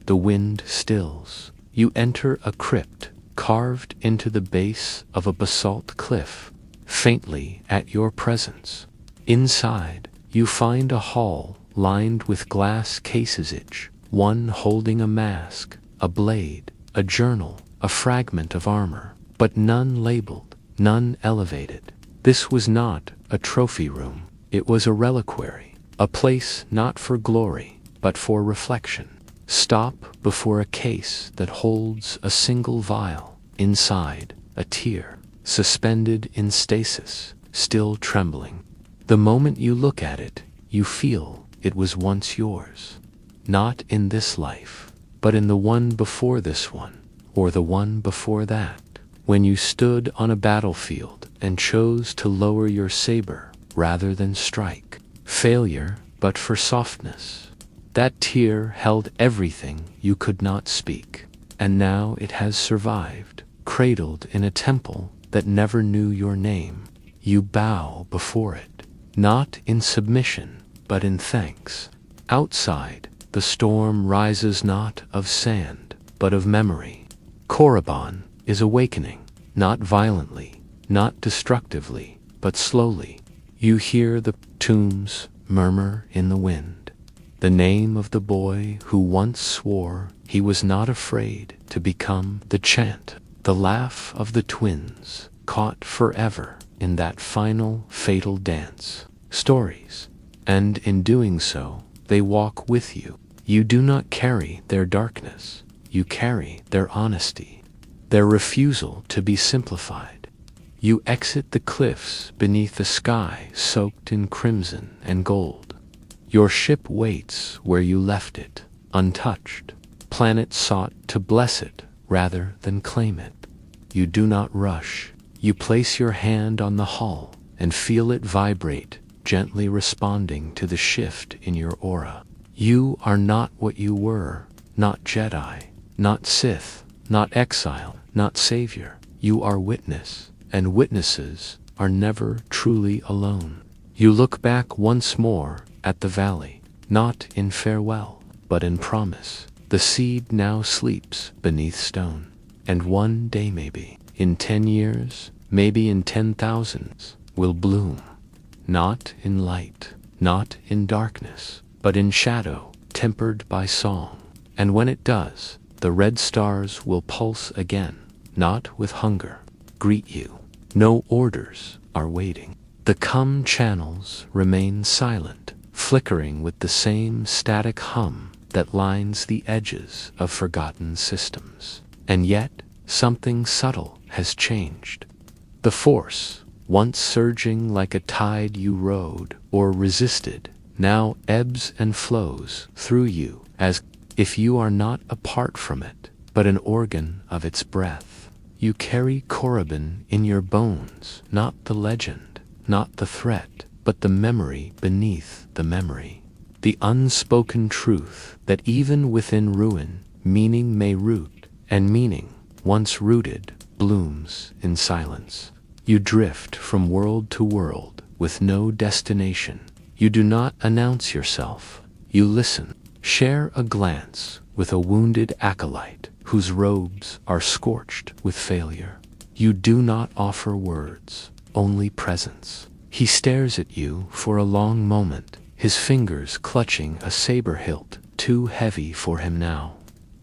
The wind stills. You enter a crypt carved into the base of a basalt cliff, faintly at your presence. Inside, you find a hall lined with glass cases, each one holding a mask, a blade, a journal, a fragment of armor, but none labeled, none elevated. This was not a trophy room. It was a reliquary, a place not for glory, but for reflection. Stop before a case that holds a single vial. Inside, a tear, suspended in stasis, still trembling. The moment you look at it, you feel it was once yours. Not in this life, but in the one before this one, or the one before that, when you stood on a battlefield and chose to lower your saber rather than strike. Failure, but for softness. That tear held everything you could not speak, and now it has survived, cradled in a temple that never knew your name. You bow before it, not in submission, but in thanks. Outside, the storm rises not of sand, but of memory. Korriban is awakening, not violently, not destructively, but slowly. You hear the tombs murmur in the wind. The name of the boy who once swore he was not afraid to become the chant, the laugh of the twins, caught forever in that final fatal dance. Stories. And in doing so, they walk with you. You do not carry their darkness. You carry their honesty, their refusal to be simplified. You exit the cliffs beneath a sky soaked in crimson and gold. Your ship waits where you left it, untouched. Planet sought to bless it rather than claim it. You do not rush. You place your hand on the hull and feel it vibrate, gently responding to the shift in your aura. You are not what you were, not Jedi, not Sith, not exile, not savior. You are witness, and witnesses are never truly alone. You look back once more at the valley, not in farewell, but in promise. The seed now sleeps beneath stone, and one day maybe, in 10 years, maybe in 10,000s, will bloom. Not in light, not in darkness, but in shadow, tempered by song. And when it does, the red stars will pulse again, not with hunger. Greet you. No orders are waiting. The come channels remain silent, flickering with the same static hum that lines the edges of forgotten systems. And yet, something subtle has changed. The Force, once surging like a tide you rode or resisted, now ebbs and flows through you as if you are not apart from it, but an organ of its breath. You carry Korriban in your bones, not the legend, not the threat, but the memory beneath the memory. The unspoken truth that even within ruin, meaning may root, and meaning, once rooted, blooms in silence. You drift from world to world with no destination. You do not announce yourself. You listen. Share a glance with a wounded acolyte whose robes are scorched with failure. You do not offer words, only presence. He stares at you for a long moment, his fingers clutching a saber hilt too heavy for him now.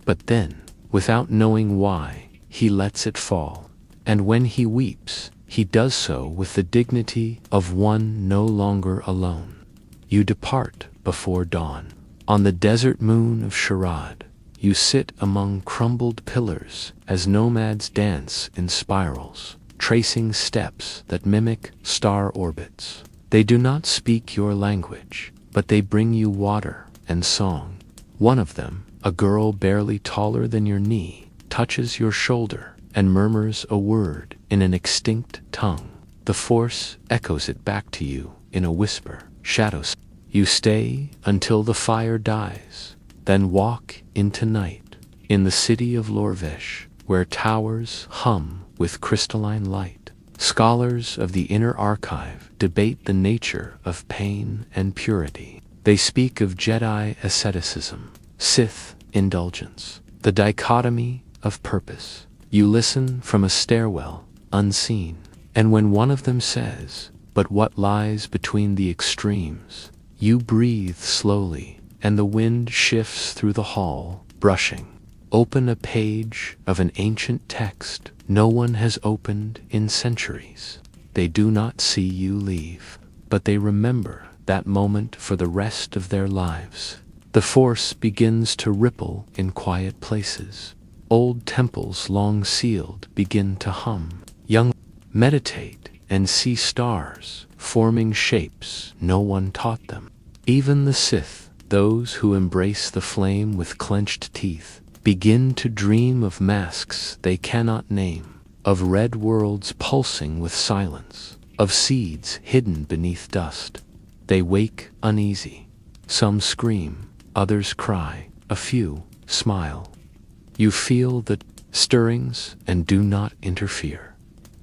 But then, without knowing why, he lets it fall. And when he weeps, he does so with the dignity of one no longer alone. You depart before dawn. On the desert moon of Sharad, You sit among crumbled pillars as nomads dance in spirals, tracing steps that mimic star orbits. They do not speak your language, but they bring you water and song. One of them, a girl barely taller than your knee, touches your shoulder and murmurs a word in an extinct tongue. The Force echoes it back to you in a whisper. Shadows. You stay until the fire dies, then walk into night, in the city of Lorvish, where towers hum with crystalline light. Scholars of the Inner Archive debate the nature of pain and purity. They speak of Jedi asceticism, Sith indulgence, the dichotomy of purpose. You listen from a stairwell, unseen, and when one of them says, "But what lies between the extremes?" you breathe slowly, and the wind shifts through the hall, brushing open a page of an ancient text no one has opened in centuries. They do not see you leave, but they remember that moment for the rest of their lives. The Force begins to ripple in quiet places. Old temples long sealed begin to hum. Young meditate and see stars forming shapes no one taught them. Even the Sith, those who embrace the flame with clenched teeth, begin to dream of masks they cannot name, of red worlds pulsing with silence, of seeds hidden beneath dust. They wake uneasy. Some scream, others cry, a few smile. You feel the stirrings and do not interfere.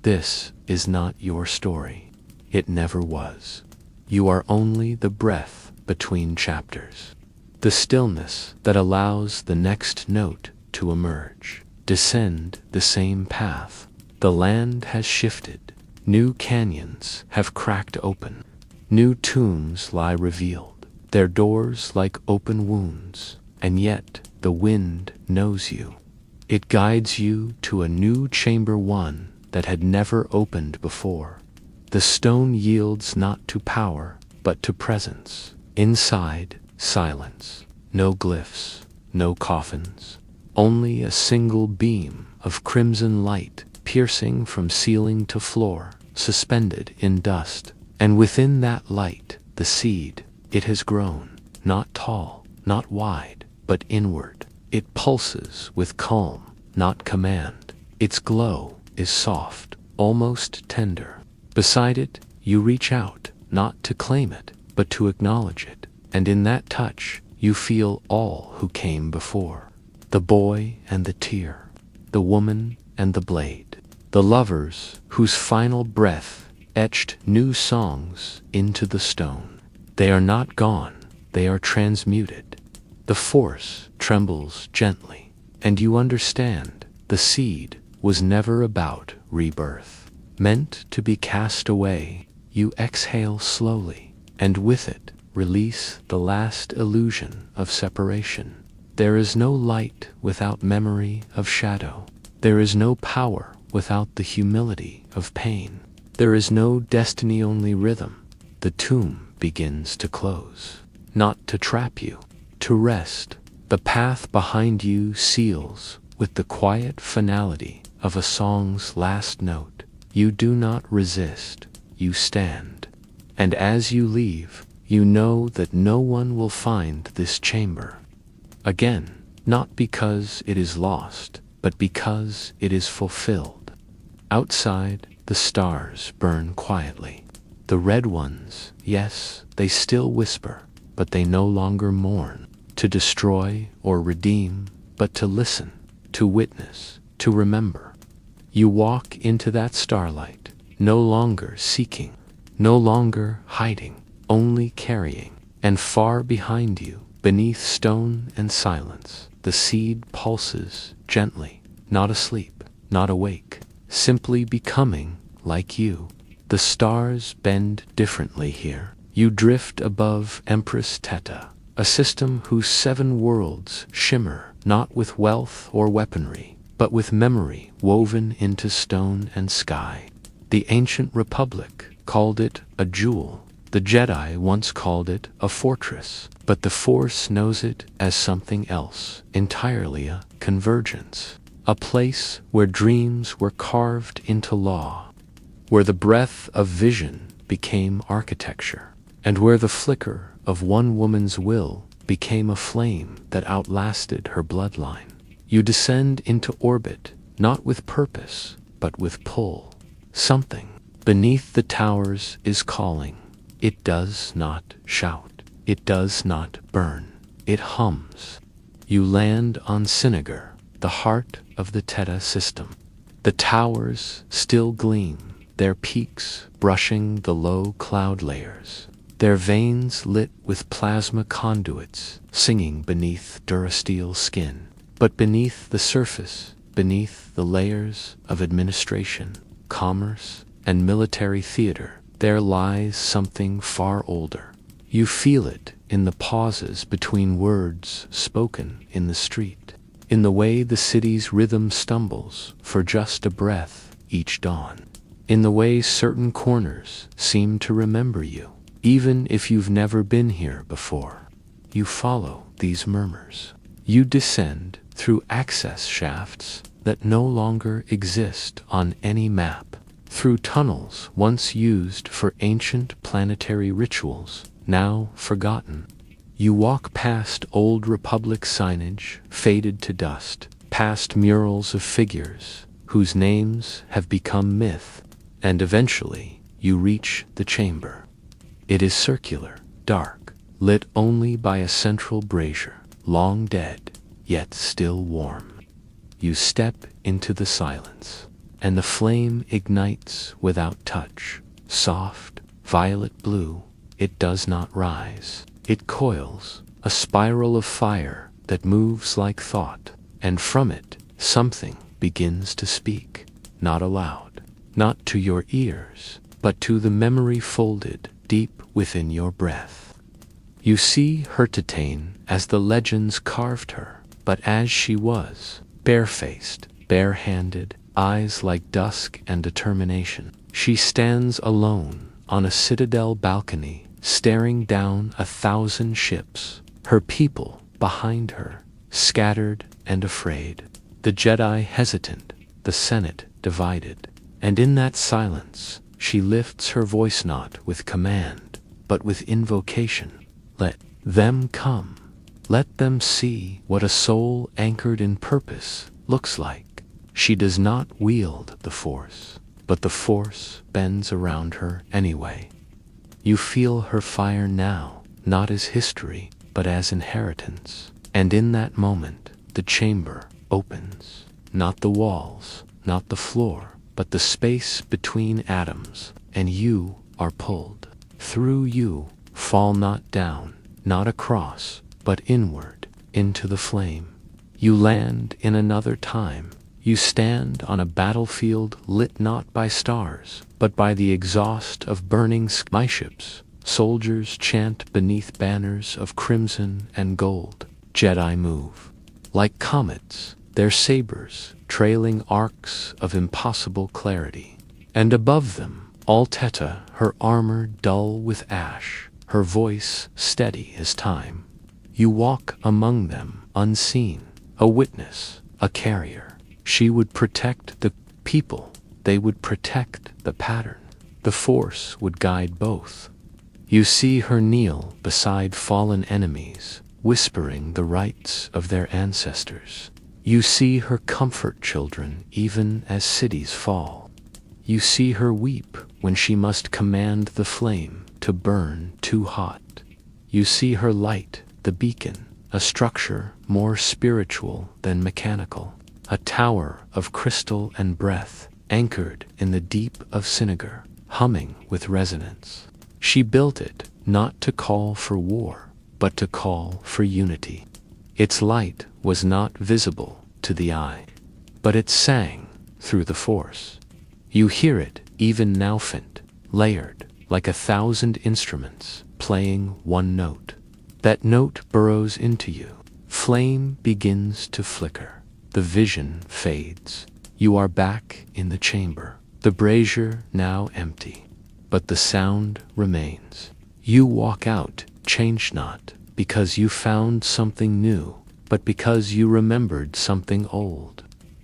This is not your story. It never was. You are only the breath between chapters, the stillness that allows the next note to emerge. Descend the same path. The land has shifted. New canyons have cracked open. New tombs lie revealed, their doors like open wounds, and yet the wind knows you. It guides you to a new chamber, one that had never opened before. The stone yields not to power, but to presence. Inside, silence. No glyphs, no coffins. Only a single beam of crimson light piercing from ceiling to floor, suspended in dust. And within that light, the seed, it has grown. Not tall, not wide, but inward. It pulses with calm, not command. Its glow is soft, almost tender. Beside it, you reach out, not to claim it, but to acknowledge it. And in that touch, you feel all who came before. The boy and the tear, the woman and the blade, the lovers whose final breath etched new songs into the stone. They are not gone, they are transmuted. The Force trembles gently, and you understand the seed was never about rebirth. Meant to be cast away, you exhale slowly, and with it, release the last illusion of separation. There is no light without memory of shadow. There is no power without the humility of pain. There is no destiny-only rhythm. The tomb begins to close, not to trap you, to rest. The path behind you seals with the quiet finality of a song's last note. You do not resist, you stand. And as you leave, you know that no one will find this chamber again, not because it is lost, but because it is fulfilled. Outside, the stars burn quietly. The red ones, yes, they still whisper, but they no longer mourn. To destroy or redeem, but to listen, to witness, to remember. You walk into that starlight, no longer seeking, no longer hiding, only carrying. And far behind you, beneath stone and silence, the seed pulses gently, not asleep, not awake, simply becoming like you. The stars bend differently here. You drift above Empress Teta, a system whose 7 worlds shimmer not with wealth or weaponry, but with memory woven into stone and sky. The ancient republic called it a jewel. The Jedi once called it a fortress, but but the Force knows it as something else entirely, a convergence, a place where dreams were carved into law, where the breath of vision became architecture, and where the flicker of one woman's will became a flame that outlasted her bloodline. You descend into orbit, not with purpose, but with pull. Something beneath the towers is calling. It does not shout. It does not burn. It hums. You land on Sinagar, the heart of the Theta system. The towers still gleam, their peaks brushing the low cloud layers, their veins lit with plasma conduits singing beneath durasteel skin. But beneath the surface, beneath the layers of administration, commerce, and military theater, there lies something far older. You feel it in the pauses between words spoken in the street, in the way the city's rhythm stumbles for just a breath each dawn, in the way certain corners seem to remember you, even if you've never been here before. You follow these murmurs. You descend through access shafts that no longer exist on any map, through tunnels once used for ancient planetary rituals, now forgotten. You walk past old Republic signage faded to dust, past murals of figures whose names have become myth, and eventually you reach the chamber. It is circular, dark, lit only by a central brazier, long dead, yet still warm. You step into the silence, and the flame ignites without touch. Soft, violet blue, it does not rise. It coils, a spiral of fire that moves like thought, and from it something begins to speak, not aloud, not to your ears, but to the memory folded deep within your breath. You see her Titane as the legends carved her, but as she was, bare-faced, bare-handed, eyes like dusk and determination. She stands alone on a citadel balcony, staring down 1,000 ships, her people behind her, scattered and afraid, the Jedi hesitant, the Senate divided. And in that silence, she lifts her voice not with command, but with invocation. Let them come. Let them see what a soul anchored in purpose looks like. She does not wield the Force, but the Force bends around her anyway. You feel her fire now, not as history, but as inheritance. And in that moment, the chamber opens. Not the walls, not the floor, but the space between atoms, and you are pulled. Through you, fall not down, not across, but inward, into the flame. You land in another time. You stand on a battlefield lit not by stars, but by the exhaust of burning skyships. Soldiers chant beneath banners of crimson and gold. Jedi move. Like comets, their sabers trailing arcs of impossible clarity. And above them, all Theta, her armor dull with ash, her voice steady as time. You walk among them unseen, a witness, a carrier. She would protect the people, they would protect the pattern. The Force would guide both. You see her kneel beside fallen enemies, whispering the rights of their ancestors. You see her comfort children even as cities fall. You see her weep when she must command the flame to burn too hot. You see her light the beacon, a structure more spiritual than mechanical, a tower of crystal and breath, anchored in the deep of Sinagar, humming with resonance. She built it not to call for war, but to call for unity. Its light was not visible to the eye, but it sang through the Force. You hear it even now, faint, layered, like 1,000 instruments playing one note. That note burrows into you. Flame begins to flicker. The vision fades. You are back in the chamber, the brazier now empty, but the sound remains. You walk out, changed not, because you found something new, but because you remembered something old.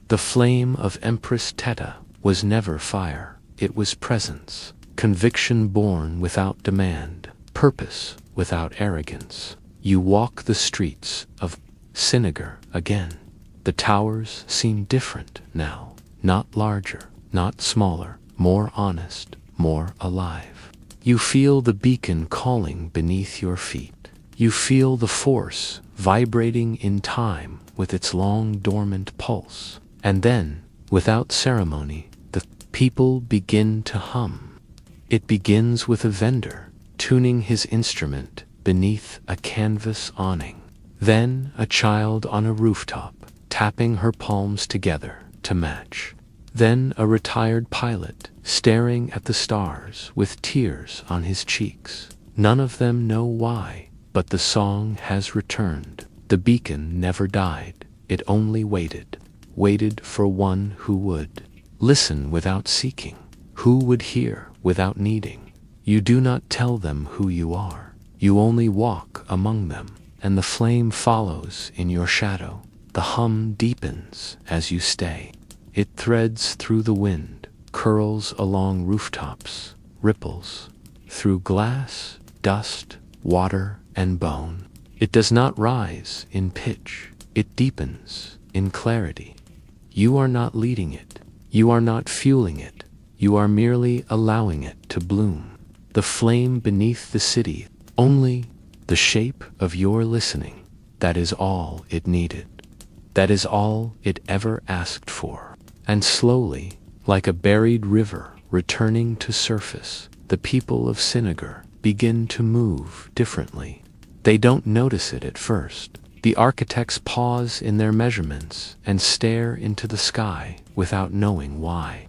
The flame of Empress Teta was never fire, it was presence, conviction born without demand, purpose without arrogance. You walk the streets of Sinagar again. The towers seem different now, not larger, not smaller, more honest, more alive. You feel the beacon calling beneath your feet. You feel the force vibrating in time with its long dormant pulse. And then, without ceremony, the people begin to hum. It begins with a vendor tuning his instrument beneath a canvas awning. Then a child on a rooftop tapping her palms together to match. Then a retired pilot staring at the stars with tears on his cheeks. None of them know why, but the song has returned. The beacon never died, it only waited. Waited for one who would listen without seeking, who would hear without needing. You do not tell them who you are, you only walk among them, and the flame follows in your shadow. The hum deepens as you stay. It threads through the wind, curls along rooftops, ripples through glass, dust, water, and bone. It does not rise in pitch, it deepens in clarity. You are not leading it, you are not fueling it, you are merely allowing it to bloom. The flame beneath the city, only the shape of your listening, that is all it needed. That is all it ever asked for. And slowly, like a buried river returning to surface, the people of Sinagar begin to move differently. They don't notice it at first. The architects pause in their measurements and stare into the sky without knowing why.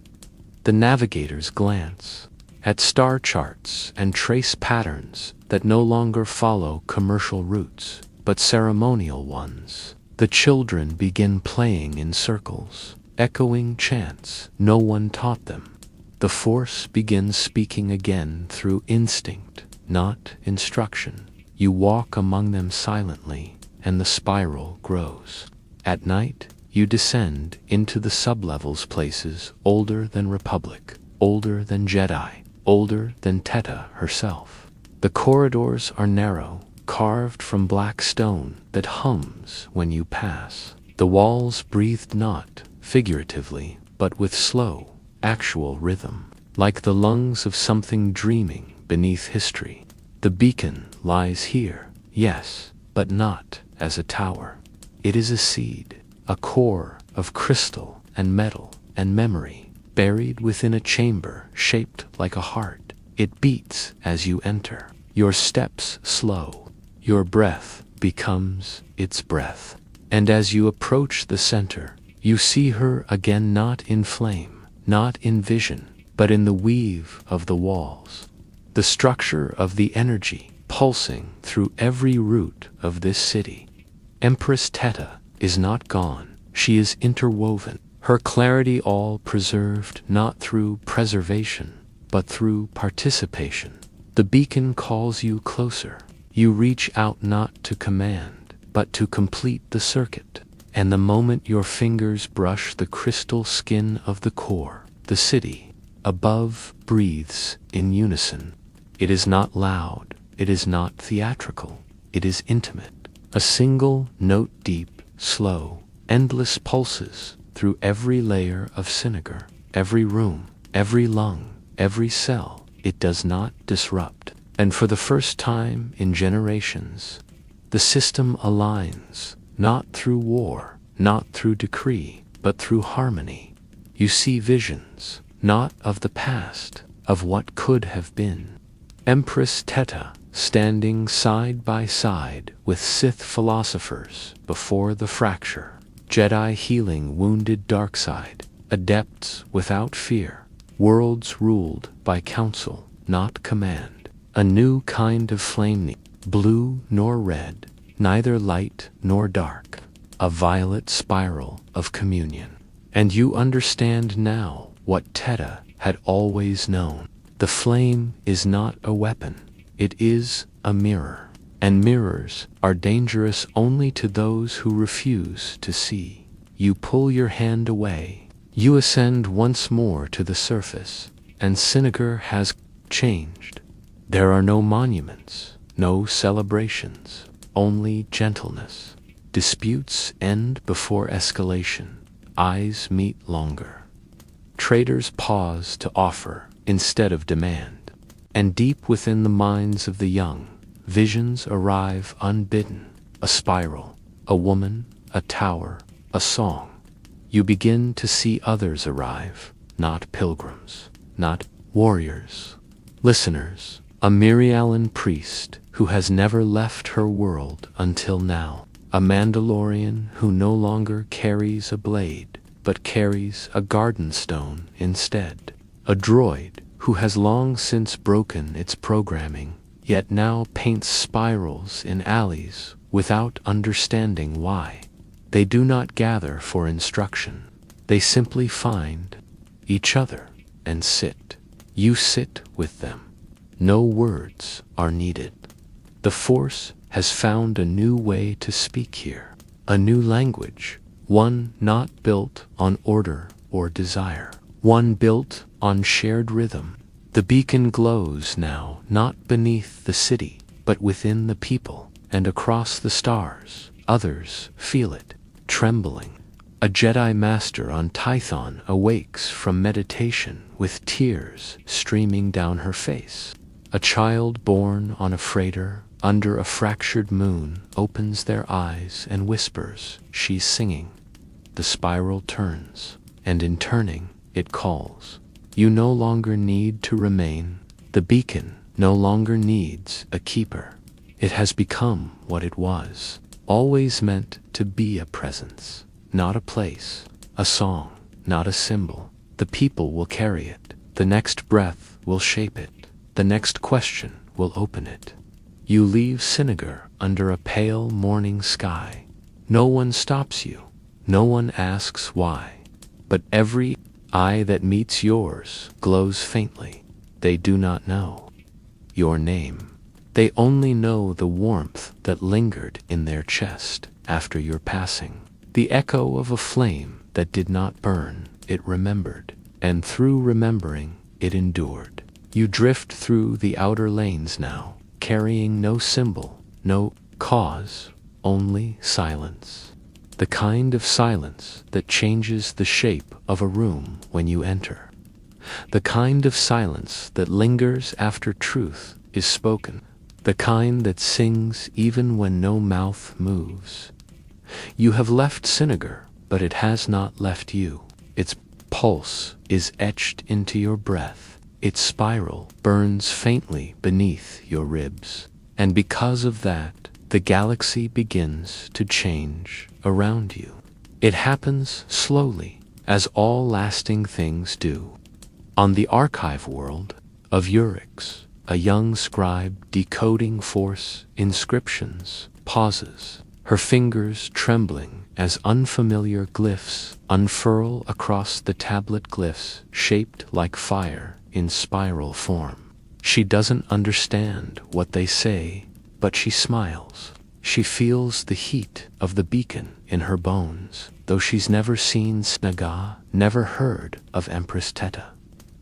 The navigators glance at star charts and trace patterns that no longer follow commercial routes, but ceremonial ones. The children begin playing in circles, echoing chants no one taught them. The Force begins speaking again through instinct, not instruction. You walk among them silently, and the spiral grows. At night, you descend into the sublevels, places older than Republic, older than Jedi, older than Teta herself. The corridors are narrow, carved from black stone that hums when you pass. The walls breathed not figuratively, but with slow, actual rhythm, like the lungs of something dreaming beneath history. The beacon lies here, yes, but not as a tower. It is a seed, a core of crystal and metal and memory, buried within a chamber shaped like a heart. It beats as you enter, your steps slow, your breath becomes its breath. And as you approach the center, you see her again, not in flame, not in vision, but in the weave of the walls. The structure of the energy pulsing through every root of this city. Empress Teta is not gone, she is interwoven, her clarity all preserved not through preservation, but through participation. The beacon calls you closer. You reach out not to command, but to complete the circuit. And the moment your fingers brush the crystal skin of the core, the city above breathes in unison. It is not loud, it is not theatrical, it is intimate. A single note, deep, slow, endless pulses through every layer of Sinagar, every room, every lung, every cell. It does not disrupt. And for the first time in generations, the system aligns, not through war, not through decree, but through harmony. You see visions, not of the past, of what could have been. Empress Teta standing side by side with Sith philosophers before the fracture, Jedi healing wounded darkside, adepts without fear, worlds ruled by counsel, not command. A new kind of flame, blue nor red, neither light nor dark, a violet spiral of communion. And you understand now what Teta had always known. The flame is not a weapon, it is a mirror. And mirrors are dangerous only to those who refuse to see. You pull your hand away. You ascend once more to the surface, and Sinagar has changed. There are no monuments, no celebrations, only gentleness. Disputes end before escalation. Eyes meet longer. Traders pause to offer instead of demand. And deep within the minds of the young, visions arrive unbidden. A spiral, a woman, a tower, a song. You begin to see others arrive, not pilgrims, not warriors, listeners. A Mirialan priest who has never left her world until now. A Mandalorian who no longer carries a blade, but carries a garden stone instead. A droid who has long since broken its programming, yet now paints spirals in alleys without understanding why. They do not gather for instruction. They simply find each other and sit. You sit with them. No words are needed. The Force has found a new way to speak here, a new language, one not built on order or desire, one built on shared rhythm. The beacon glows now not beneath the city, but within the people, and across the stars. Others feel it, trembling. A Jedi Master on Tython awakes from meditation with tears streaming down her face. A child born on a freighter under a fractured moon opens their eyes and whispers, "She's singing." The spiral turns, and in turning, it calls. You no longer need to remain. The beacon no longer needs a keeper. It has become what it was, always meant to be a presence, not a place, a song, not a symbol. The people will carry it. The next breath will shape it. The next question will open it. You leave Sinagar under a pale morning sky. No one stops you. No one asks why. But every eye that meets yours glows faintly. They do not know your name. They only know the warmth that lingered in their chest after your passing. The echo of a flame that did not burn, it remembered. And through remembering, it endured. You drift through the outer lanes now, carrying no symbol, no cause, only silence. The kind of silence that changes the shape of a room when you enter. The kind of silence that lingers after truth is spoken. The kind that sings even when no mouth moves. You have left Sinagar, but it has not left you. Its pulse is etched into your breath. Its spiral burns faintly beneath your ribs. And because of that, the galaxy begins to change around you. It happens slowly, as all lasting things do. On the archive world of Urix, a young scribe decoding Force inscriptions pauses, her fingers trembling as unfamiliar glyphs unfurl across the tablet, glyphs shaped like fire in spiral form. She doesn't understand what they say, but she smiles. She feels the heat of the beacon in her bones, though she's never seen Snaga, never heard of Empress Teta.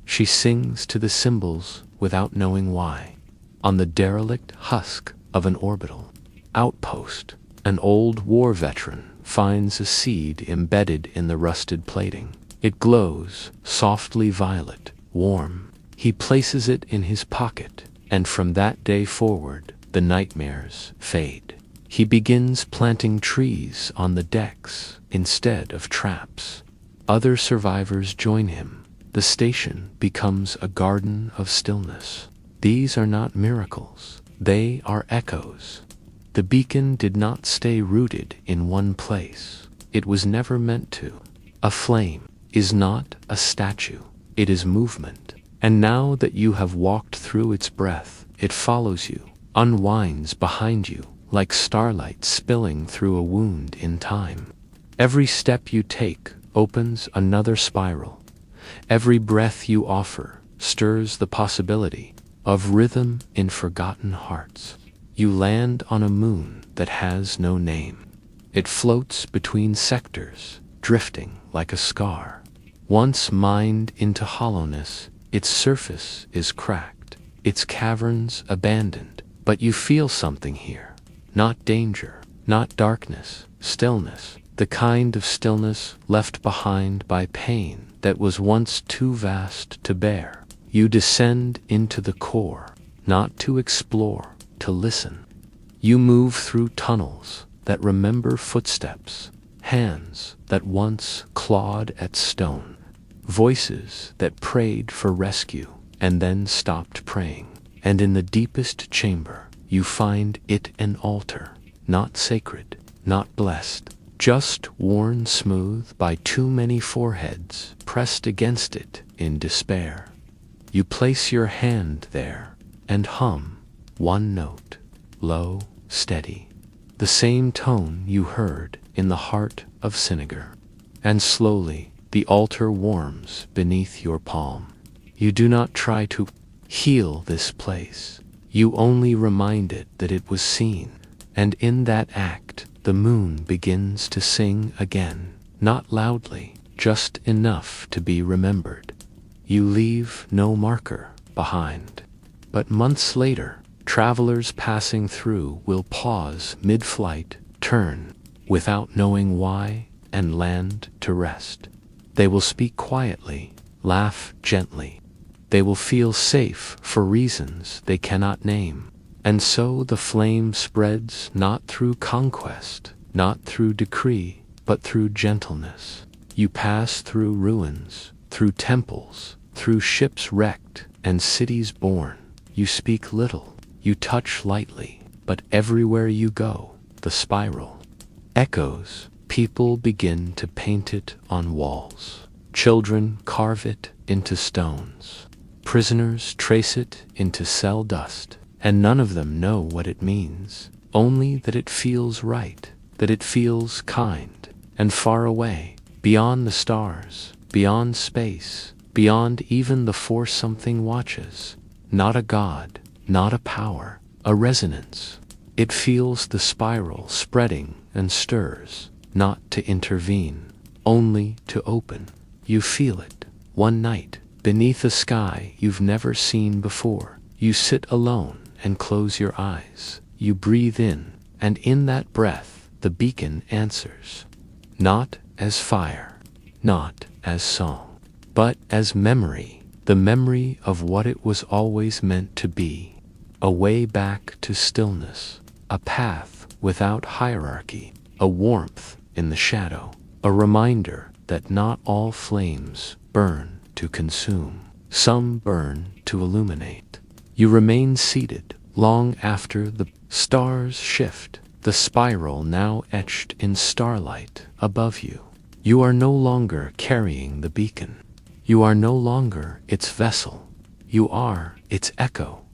She sings to the symbols without knowing why. On the derelict husk of an orbital outpost, an old war veteran finds a seed embedded in the rusted plating. It glows, softly violet, warm. He places it in his pocket, and from that day forward, the nightmares fade. He begins planting trees on the decks instead of traps. Other survivors join him. The station becomes a garden of stillness. These are not miracles. They are echoes. The beacon did not stay rooted in one place. It was never meant to. A flame is not a statue. It is movement. And now that you have walked through its breath, it follows you, unwinds behind you, like starlight spilling through a wound in time. Every step you take opens another spiral. Every breath you offer stirs the possibility of rhythm in forgotten hearts. You land on a moon that has no name. It floats between sectors, drifting like a scar. Once mined into hollowness, its surface is cracked, its caverns abandoned. But you feel something here. Not danger, not darkness, stillness. The kind of stillness left behind by pain that was once too vast to bear. You descend into the core, not to explore, to listen. You move through tunnels that remember footsteps, hands that once clawed at stone, voices that prayed for rescue and then stopped praying. And in the deepest chamber, you find it an altar, not sacred, not blessed, just worn smooth by too many foreheads pressed against it in despair. You place your hand there and hum one note, low, steady, the same tone you heard in the heart of Sinigar. And slowly the altar warms beneath your palm. You do not try to heal this place. You only remind it that it was seen. And in that act, the moon begins to sing again, not loudly, just enough to be remembered. You leave no marker behind. But months later, travelers passing through will pause mid-flight, turn, without knowing why, and land to rest. They will speak quietly, laugh gently. They will feel safe for reasons they cannot name. And so the flame spreads not through conquest, not through decree, but through gentleness. You pass through ruins, through temples, through ships wrecked and cities born. You speak little, you touch lightly, but everywhere you go, the spiral echoes. People begin to paint it on walls. Children carve it into stones. Prisoners trace it into cell dust. And none of them know what it means, only that it feels right, that it feels kind, and far away, beyond the stars, beyond space, beyond even the force something watches. Not a god, not a power, a resonance. It feels the spiral spreading and stirs, not to intervene, only to open. You feel it, one night, beneath a sky you've never seen before. You sit alone and close your eyes. You breathe in, and in that breath, the beacon answers. Not as fire, not as song, but as memory, the memory of what it was always meant to be. A way back to stillness, a path without hierarchy, a warmth in the shadow, a reminder that not all flames burn to consume. Some burn to illuminate. You remain seated long after the stars shift, the spiral now etched in starlight above you. You are no longer carrying the beacon. You are no longer its vessel. You are its echo,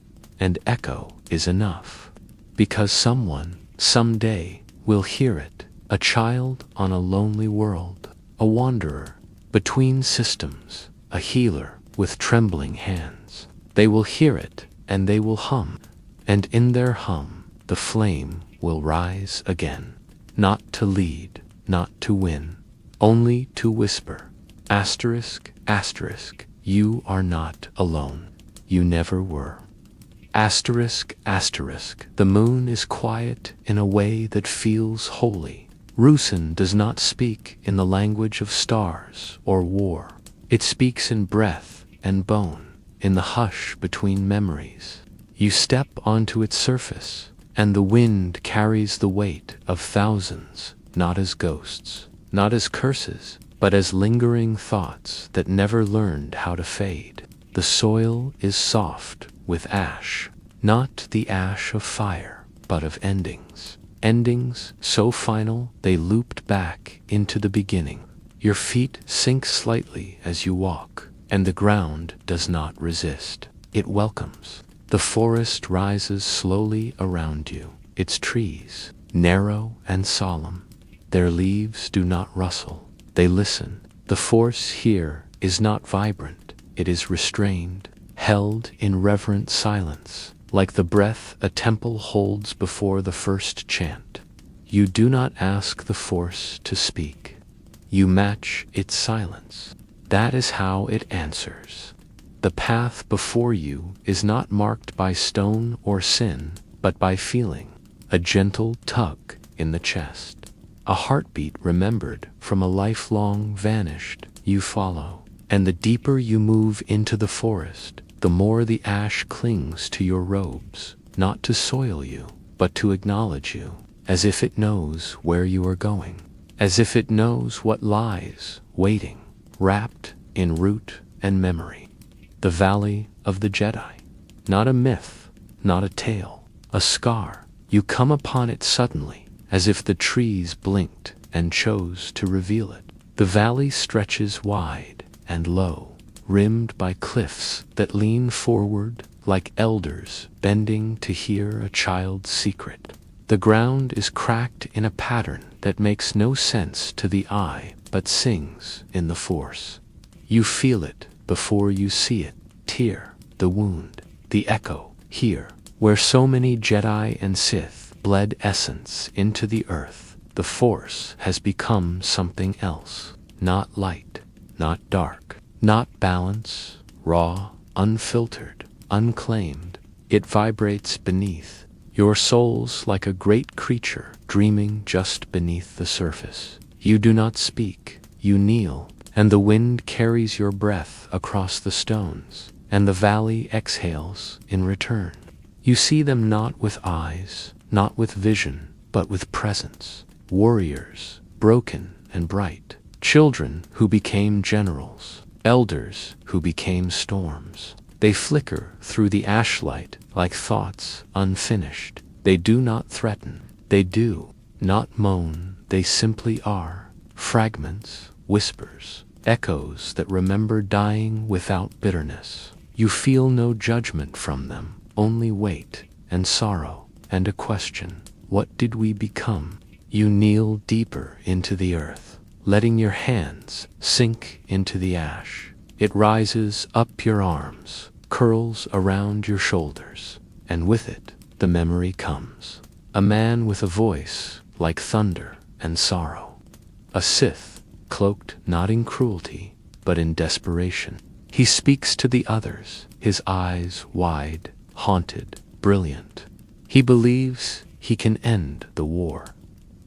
and echo is enough. Because someone, someday, will hear it, a child on a lonely world, a wanderer between systems, a healer with trembling hands. They will hear it, and they will hum, and in their hum, the flame will rise again. Not to lead, not to win, only to whisper. Asterisk, asterisk, you are not alone. You never were. Asterisk, asterisk, the moon is quiet in a way that feels holy. Rusin does not speak in the language of stars or war. It speaks in breath and bone, in the hush between memories. You step onto its surface, and the wind carries the weight of thousands, not as ghosts, not as curses, but as lingering thoughts that never learned how to fade. The soil is soft with ash, not the ash of fire, but of endings. Endings so final they looped back into the beginning. Your feet sink slightly as you walk, and the ground does not resist. It welcomes. The forest rises slowly around you, its trees, narrow and solemn. Their leaves do not rustle, they listen. The force here is not vibrant, it is restrained, held in reverent silence. like the breath a temple holds before the first chant. You do not ask the Force to speak. You match its silence. That is how it answers. The path before you is not marked by stone or sin, but by feeling, a gentle tug in the chest, a heartbeat remembered from a lifelong vanished. You follow, and the deeper you move into the forest, the more the ash clings to your robes, not to soil you, but to acknowledge you, as if it knows where you are going, as if it knows what lies waiting, wrapped in root and memory. The Valley of the Jedi. Not a myth, not a tale, a scar. You come upon it suddenly, as if the trees blinked and chose to reveal it. The valley stretches wide and low, rimmed by cliffs that lean forward like elders bending to hear a child's secret. The ground is cracked in a pattern that makes no sense to the eye but sings in the Force. You feel it before you see it, tear, the wound, the echo, here, where so many Jedi and Sith bled essence into the earth. The Force has become something else, not light, not dark, not balance, raw, unfiltered, unclaimed. It vibrates beneath your souls like a great creature dreaming just beneath the surface. You do not speak, you kneel, and the wind carries your breath across the stones, and the valley exhales in return. You see them not with eyes, not with vision, but with presence. Warriors, broken and bright. Children who became generals. Elders who became storms. They flicker through the ashlight like thoughts unfinished. They do not threaten. They do not moan. They simply are. Fragments, whispers, echoes that remember dying without bitterness. You feel no judgment from them, only weight and sorrow and a question. What did we become? You kneel deeper into the earth, letting your hands sink into the ash. It rises up your arms, curls around your shoulders, and with it, the memory comes. A man with a voice like thunder and sorrow. A Sith, cloaked not in cruelty, but in desperation. He speaks to the others, his eyes wide, haunted, brilliant. He believes he can end the war.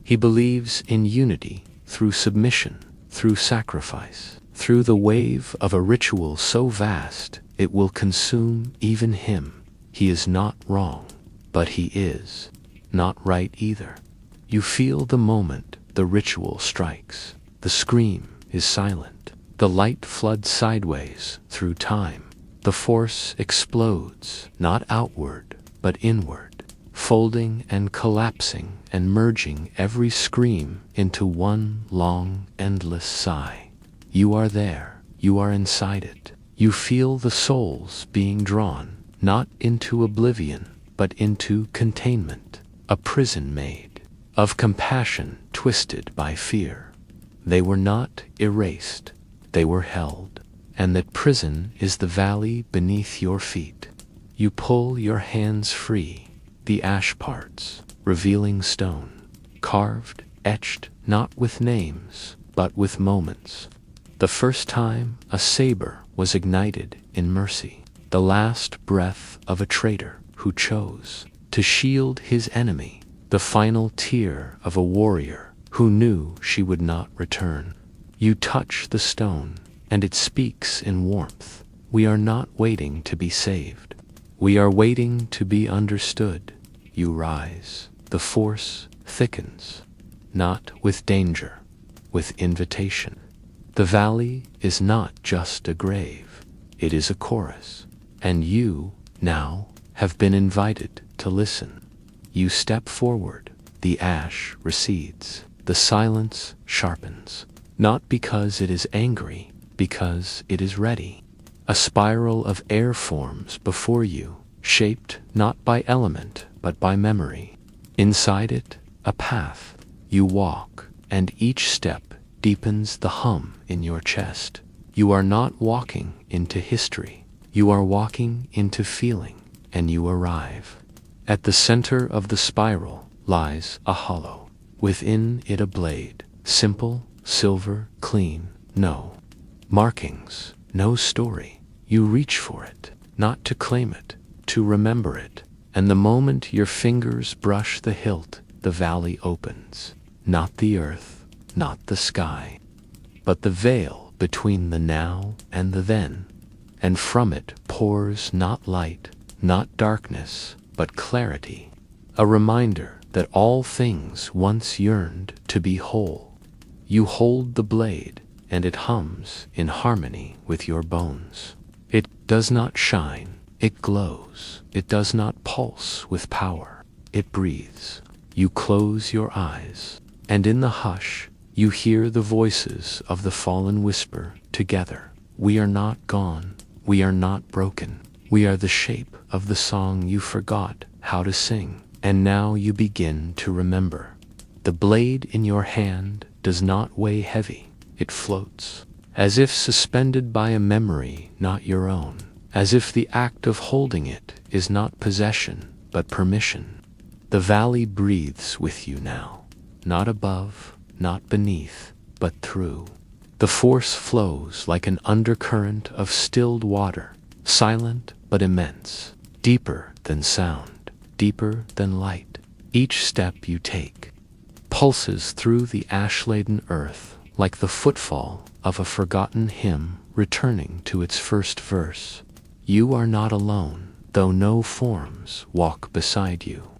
He believes in unity through submission, through sacrifice, through the wave of a ritual so vast it will consume even him. He is not wrong, but he is not right either. You feel the moment the ritual strikes. The scream is silent. The light floods sideways through time. The Force explodes, not outward, but inward, folding and collapsing and merging every scream into one long, endless sigh. You are there. You are inside it. You feel the souls being drawn, not into oblivion, but into containment, a prison made of compassion twisted by fear. They were not erased. They were held. And that prison is the valley beneath your feet. You pull your hands free. The ash parts, revealing stone, carved, etched, not with names, but with moments. The first time a saber was ignited in mercy. The last breath of a traitor who chose to shield his enemy. The final tear of a warrior who knew she would not return. You touch the stone, and it speaks in warmth. We are not waiting to be saved. We are waiting to be understood. You rise. The Force thickens, not with danger, with invitation. The valley is not just a grave. It is a chorus. And you, now, have been invited to listen. You step forward. The ash recedes. The silence sharpens. Not because it is angry, because it is ready. A spiral of air forms before you, shaped not by element, but by memory. Inside it, a path. You walk, and each step deepens the hum in your chest. You are not walking into history. You are walking into feeling, and you arrive. At the center of the spiral lies a hollow. Within it a blade, simple, silver, clean, no markings, no story. You reach for it, not to claim it, to remember it, and the moment your fingers brush the hilt, the valley opens. Not the earth, not the sky, but the veil between the now and the then, and from it pours not light, not darkness, but clarity, a reminder that all things once yearned to be whole. You hold the blade, and it hums in harmony with your bones. It does not shine, it glows. It does not pulse with power, it breathes. You close your eyes, and in the hush, you hear the voices of the fallen whisper together. We are not gone, we are not broken. We are the shape of the song you forgot how to sing, and now you begin to remember. The blade in your hand does not weigh heavy, it floats, as if suspended by a memory not your own, as if the act of holding it is not possession, but permission. The valley breathes with you now, not above, not beneath, but through. The force flows like an undercurrent of stilled water, silent but immense, deeper than sound, deeper than light. Each step you take pulses through the ash-laden earth like the footfall of a forgotten hymn returning to its first verse. You are not alone, though no forms walk beside you.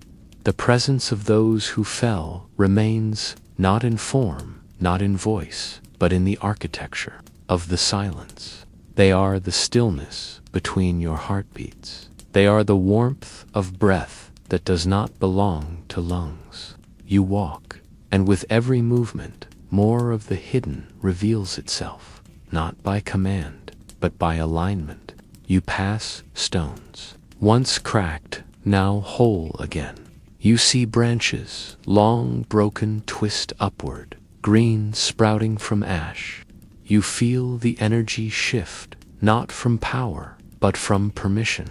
The presence of those who fell remains not in form, not in voice, but in the architecture of the silence. They are the stillness between your heartbeats. They are the warmth of breath that does not belong to lungs. You walk, and with every movement, more of the hidden reveals itself, not by command, but by alignment. You pass stones, once cracked, now whole again. You see branches, long broken, twist upward, green sprouting from ash. You feel the energy shift, not from power, but from permission.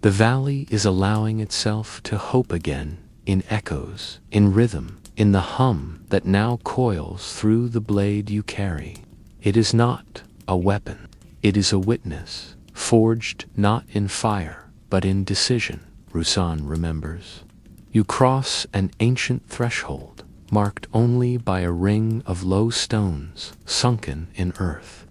The valley is allowing itself to hope again, in echoes, in rhythm, in the hum that now coils through the blade you carry. It is not a weapon, it is a witness, forged not in fire, but in decision, Rusan remembers. You cross an ancient threshold, marked only by a ring of low stones sunken in earth.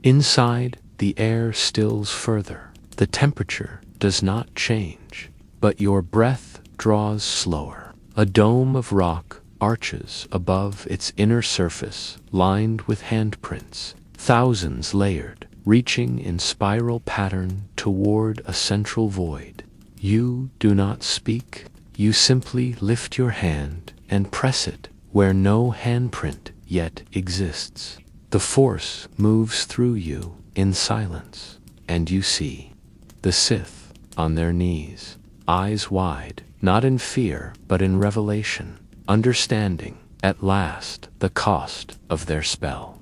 Inside, the air stills further. The temperature does not change, but your breath draws slower. A dome of rock arches above its inner surface, lined with handprints, thousands layered, reaching in spiral pattern toward a central void. You do not speak, you simply lift your hand and press it where no handprint yet exists. The force moves through you in silence, and you see the Sith on their knees, eyes wide, not in fear but in revelation, understanding, at last, the cost of their spell.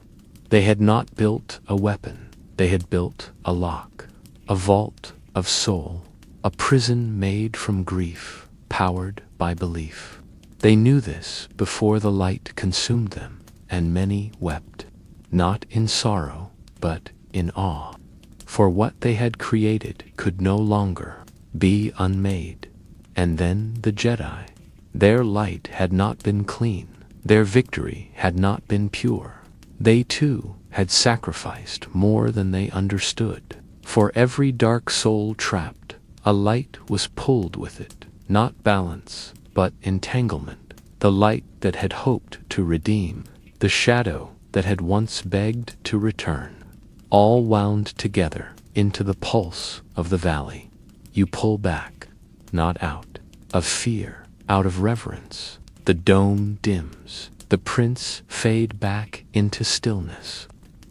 They had not built a weapon, they had built a lock, a vault of soul, a prison made from grief, powered by belief. They knew this before the light consumed them, and many wept, not in sorrow, but in awe. For what they had created could no longer be unmade. And then the Jedi. Their light had not been clean, their victory had not been pure. They too had sacrificed more than they understood. For every dark soul trapped, a light was pulled with it, not balance, but entanglement. The light that had hoped to redeem, the shadow that had once begged to return, all wound together into the pulse of the valley. You pull back, not out of fear, out of reverence. The dome dims, the prints fade back into stillness,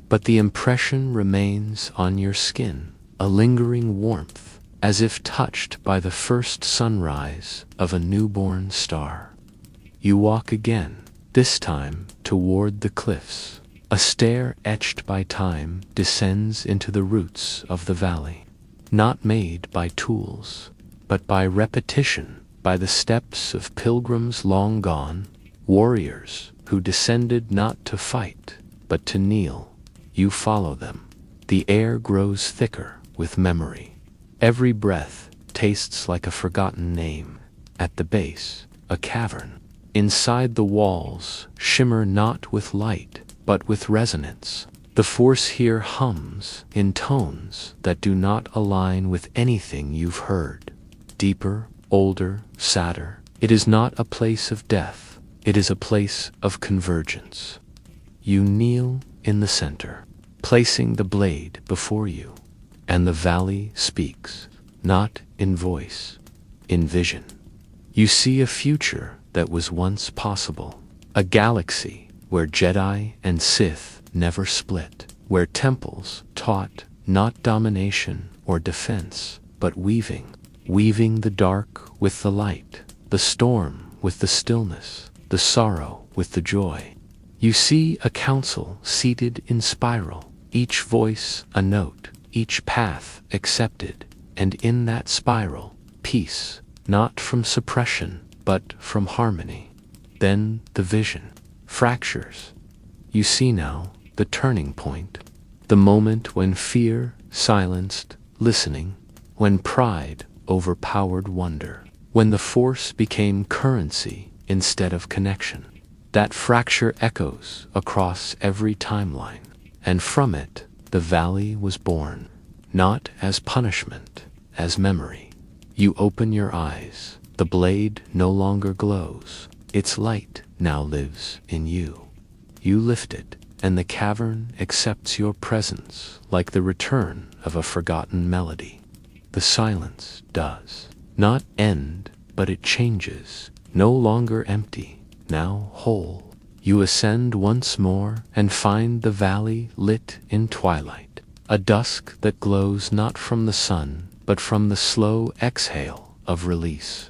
but the impression remains on your skin, a lingering warmth, as if touched by the first sunrise of a newborn star. You walk again, this time toward the cliffs. A stair etched by time descends into the roots of the valley, not made by tools, but by repetition, by the steps of pilgrims long gone, warriors who descended not to fight, but to kneel. You follow them. The air grows thicker with memory. Every breath tastes like a forgotten name. At the base, a cavern. Inside the walls shimmer not with light, but with resonance. The force here hums in tones that do not align with anything you've heard. Deeper, older, sadder. It is not a place of death. It is a place of convergence. You kneel in the center, placing the blade before you, and the valley speaks, not in voice, in vision. You see a future that was once possible, a galaxy where Jedi and Sith never split, where temples taught not domination or defense, but weaving the dark with the light, the storm with the stillness, the sorrow with the joy. You see a council seated in spiral, each voice a note, each path accepted, and in that spiral, peace, not from suppression, but from harmony. Then the vision fractures. You see now the turning point, the moment when fear silenced listening, when pride overpowered wonder, when the force became currency instead of connection. That fracture echoes across every timeline, and from it the valley was born, not as punishment, as memory. You open your eyes. The blade no longer glows. Its light now lives in you. You lift it, and the cavern accepts your presence like the return of a forgotten melody. The silence does not end, but it changes, no longer empty, now whole. You ascend once more and find the valley lit in twilight, a dusk that glows not from the sun, but from the slow exhale of release.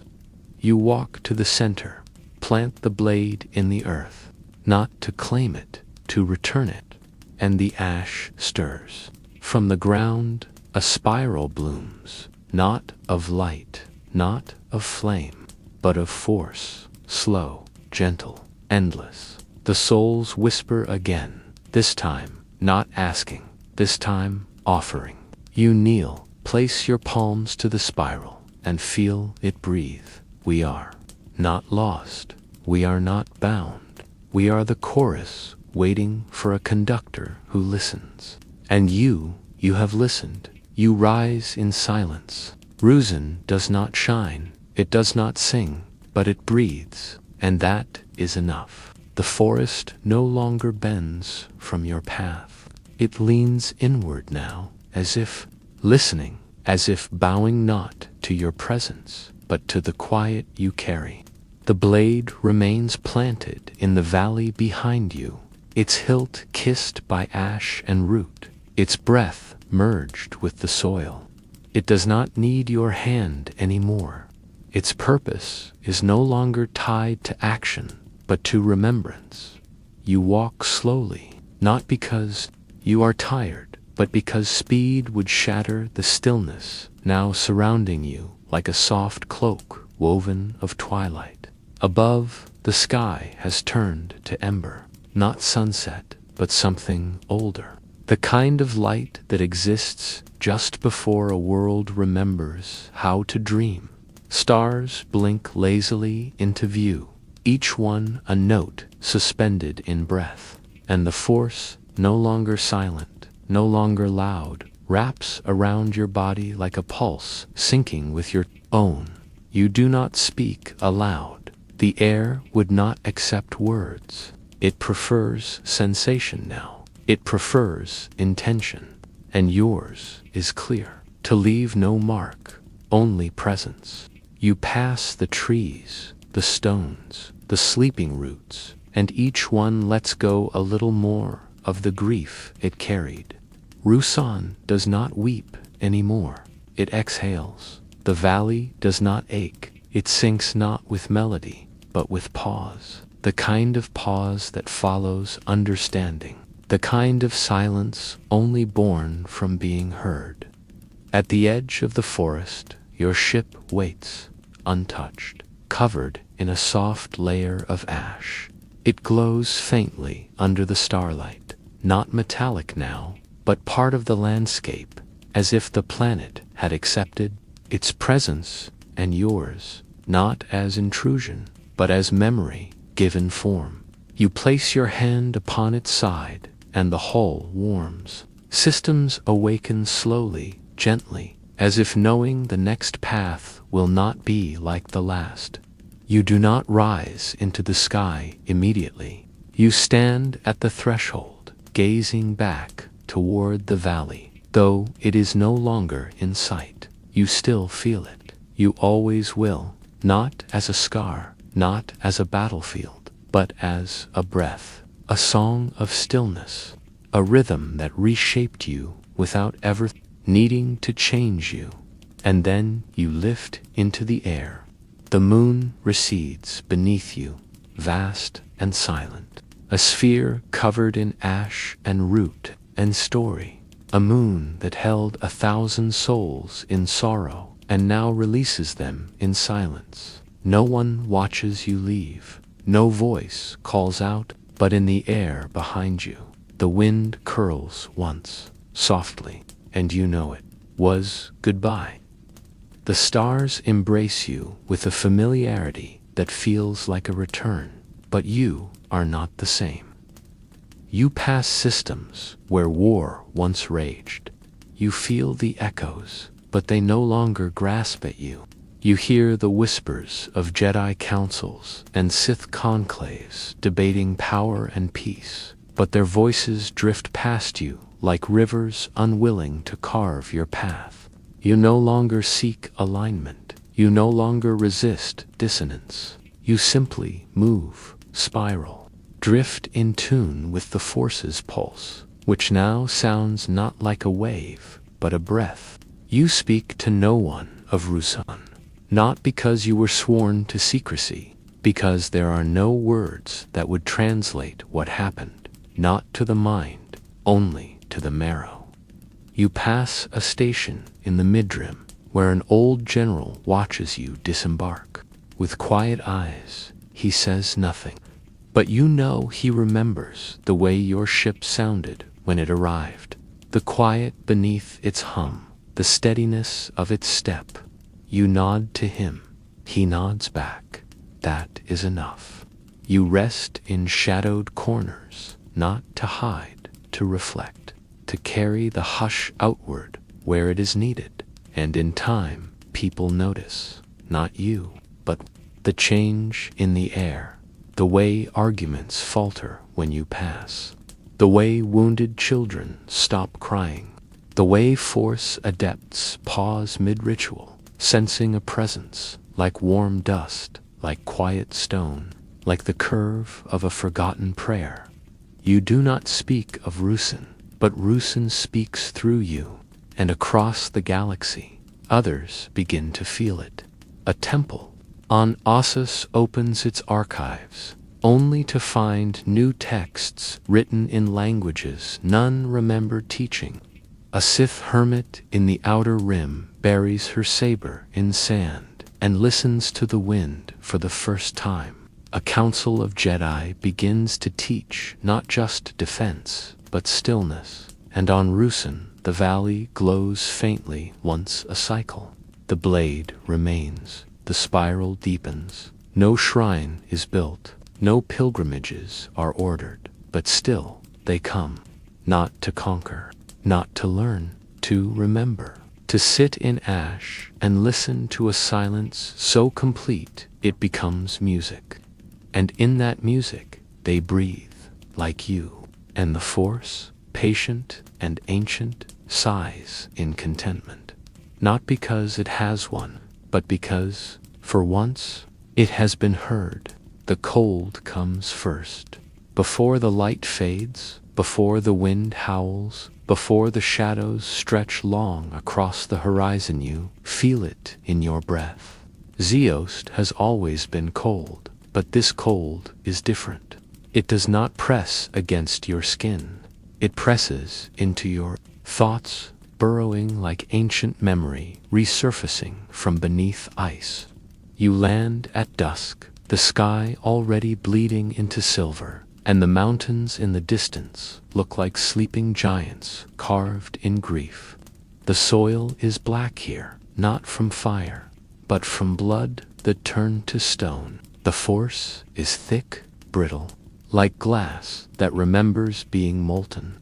You walk to the center, plant the blade in the earth, not to claim it, to return it, and the ash stirs. From the ground, a spiral blooms, not of light, not of flame, but of force, slow, gentle, endless. The souls whisper again, this time not asking, this time offering. You kneel, place your palms to the spiral, and feel it breathe. We are not lost. We are not bound. We are the chorus waiting for a conductor who listens. And you have listened. You rise in silence. Ruzin does not shine. It does not sing, but it breathes, and that is enough. The forest no longer bends from your path. It leans inward now, as if listening, as if bowing not to your presence, but to the quiet you carry. The blade remains planted in the valley behind you, its hilt kissed by ash and root, its breath merged with the soil. It does not need your hand anymore. Its purpose is no longer tied to action, but to remembrance. You walk slowly, not because you are tired, but because speed would shatter the stillness now surrounding you like a soft cloak woven of twilight. Above, the sky has turned to ember, not sunset, but something older. The kind of light that exists just before a world remembers how to dream. Stars blink lazily into view, each one a note suspended in breath, and the force, no longer silent, no longer loud, wraps around your body like a pulse syncing with your own. You do not speak aloud. The air would not accept words. It prefers sensation now. It prefers intention, and yours is clear. To leave no mark, only presence. You pass the trees, the stones, the sleeping roots, and each one lets go a little more of the grief it carried. Rusan does not weep anymore. It exhales. The valley does not ache. It sinks not with melody, but with pause. The kind of pause that follows understanding. The kind of silence only born from being heard. At the edge of the forest, Your ship waits, untouched, covered in a soft layer of ash. It glows faintly under the starlight, not metallic now, but part of the landscape, as if the planet had accepted its presence and yours, not as intrusion, but as memory given form. You place your hand upon its side, and the hull warms. Systems awaken slowly, gently, as if knowing the next path will not be like the last. You do not rise into the sky immediately. You stand at the threshold, gazing back toward the valley. Though it is no longer in sight, you still feel it. You always will, not as a scar, not as a battlefield, but as a breath, a song of stillness, a rhythm that reshaped you without ever needing to change you. And then you lift into the air. The moon recedes beneath you, vast and silent, a sphere covered in ash and root and story, a moon that held 1,000 souls in sorrow and now releases them in silence. No one watches you leave, no voice calls out, but in the air behind you, the wind curls once, softly, and you know it was goodbye. The stars embrace you with a familiarity that feels like a return, but you are not the same. You pass systems where war once raged. You feel the echoes, but they no longer grasp at you. You hear the whispers of Jedi councils and Sith conclaves debating power and peace, but their voices drift past you like rivers unwilling to carve your path. You no longer seek alignment. You no longer resist dissonance. You simply move, spiral, drift in tune with the Force's pulse, which now sounds not like a wave, but a breath. You speak to no one of Rusan, not because you were sworn to secrecy, because there are no words that would translate what happened, not to the mind, only to the marrow. You pass a station in the midrim where an old general watches you disembark. With quiet eyes, he says nothing, but you know he remembers the way your ship sounded when it arrived, the quiet beneath its hum, the steadiness of its step. You nod to him. He nods back. That is enough. You rest in shadowed corners, not to hide, to reflect, to carry the hush outward where it is needed. And in time, people notice, not you, but the change in the air, the way arguments falter when you pass, the way wounded children stop crying, the way Force adepts pause mid-ritual, sensing a presence like warm dust, like quiet stone, like the curve of a forgotten prayer. You do not speak of Rusin, but Rusin speaks through you, and across the galaxy, others begin to feel it. A temple on Ossus opens its archives, only to find new texts written in languages none remember teaching. A Sith hermit in the outer rim buries her saber in sand and listens to the wind for the first time. A council of Jedi begins to teach not just defense, but stillness. And on Rusin, the valley glows faintly once a cycle. The blade remains, the spiral deepens. No shrine is built, no pilgrimages are ordered, but still they come, not to conquer, not to learn, to remember, to sit in ash and listen to a silence so complete it becomes music. And in that music, they breathe, like you, and the Force, patient and ancient, sighs in contentment. Not because it has one, but because, for once, it has been heard. The cold comes first. Before the light fades, before the wind howls, before the shadows stretch long across the horizon, you feel it in your breath. Zeost has always been cold, but this cold is different. It does not press against your skin. It presses into your thoughts, burrowing like ancient memory resurfacing from beneath ice. You land at dusk, the sky already bleeding into silver, and the mountains in the distance look like sleeping giants carved in grief. The soil is black here, not from fire, but from blood that turned to stone. The force is thick, brittle, like glass that remembers being molten.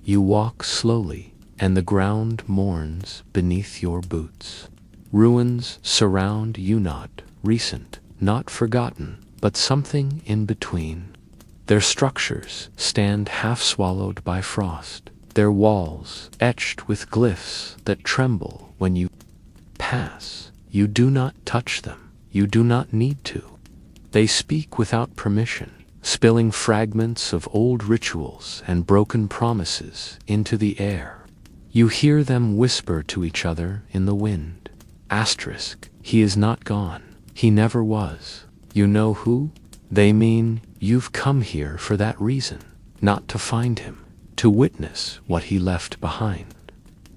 You walk slowly, and the ground mourns beneath your boots. Ruins surround you, not recent, not forgotten, but something in between. Their structures stand half swallowed by frost, their walls etched with glyphs that tremble when you pass. You do not touch them, you do not need to. They speak without permission, spilling fragments of old rituals and broken promises into the air. You hear them whisper to each other in the wind. Asterisk, he is not gone. He never was. You know who? They mean you've come here for that reason, not to find him, to witness what he left behind.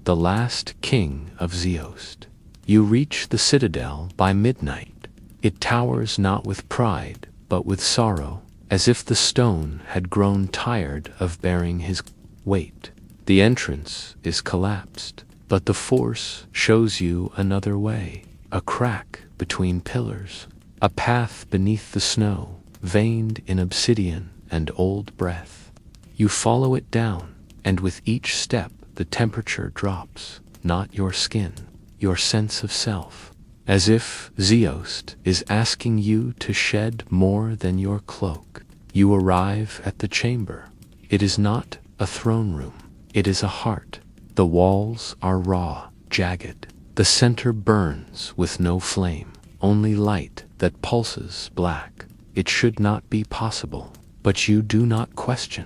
The last king of Zeost. You reach the citadel by midnight. It towers not with pride, but with sorrow, as if the stone had grown tired of bearing his weight. The entrance is collapsed, but the force shows you another way, a crack between pillars, a path beneath the snow, veined in obsidian and old breath. You follow it down, and with each step the temperature drops, not your skin, your sense of self, as if Zeost is asking you to shed more than your cloak. You arrive at the chamber. It is not a throne room, it is a heart. The walls are raw, jagged. The center burns with no flame, only light that pulses black. It should not be possible, but you do not question.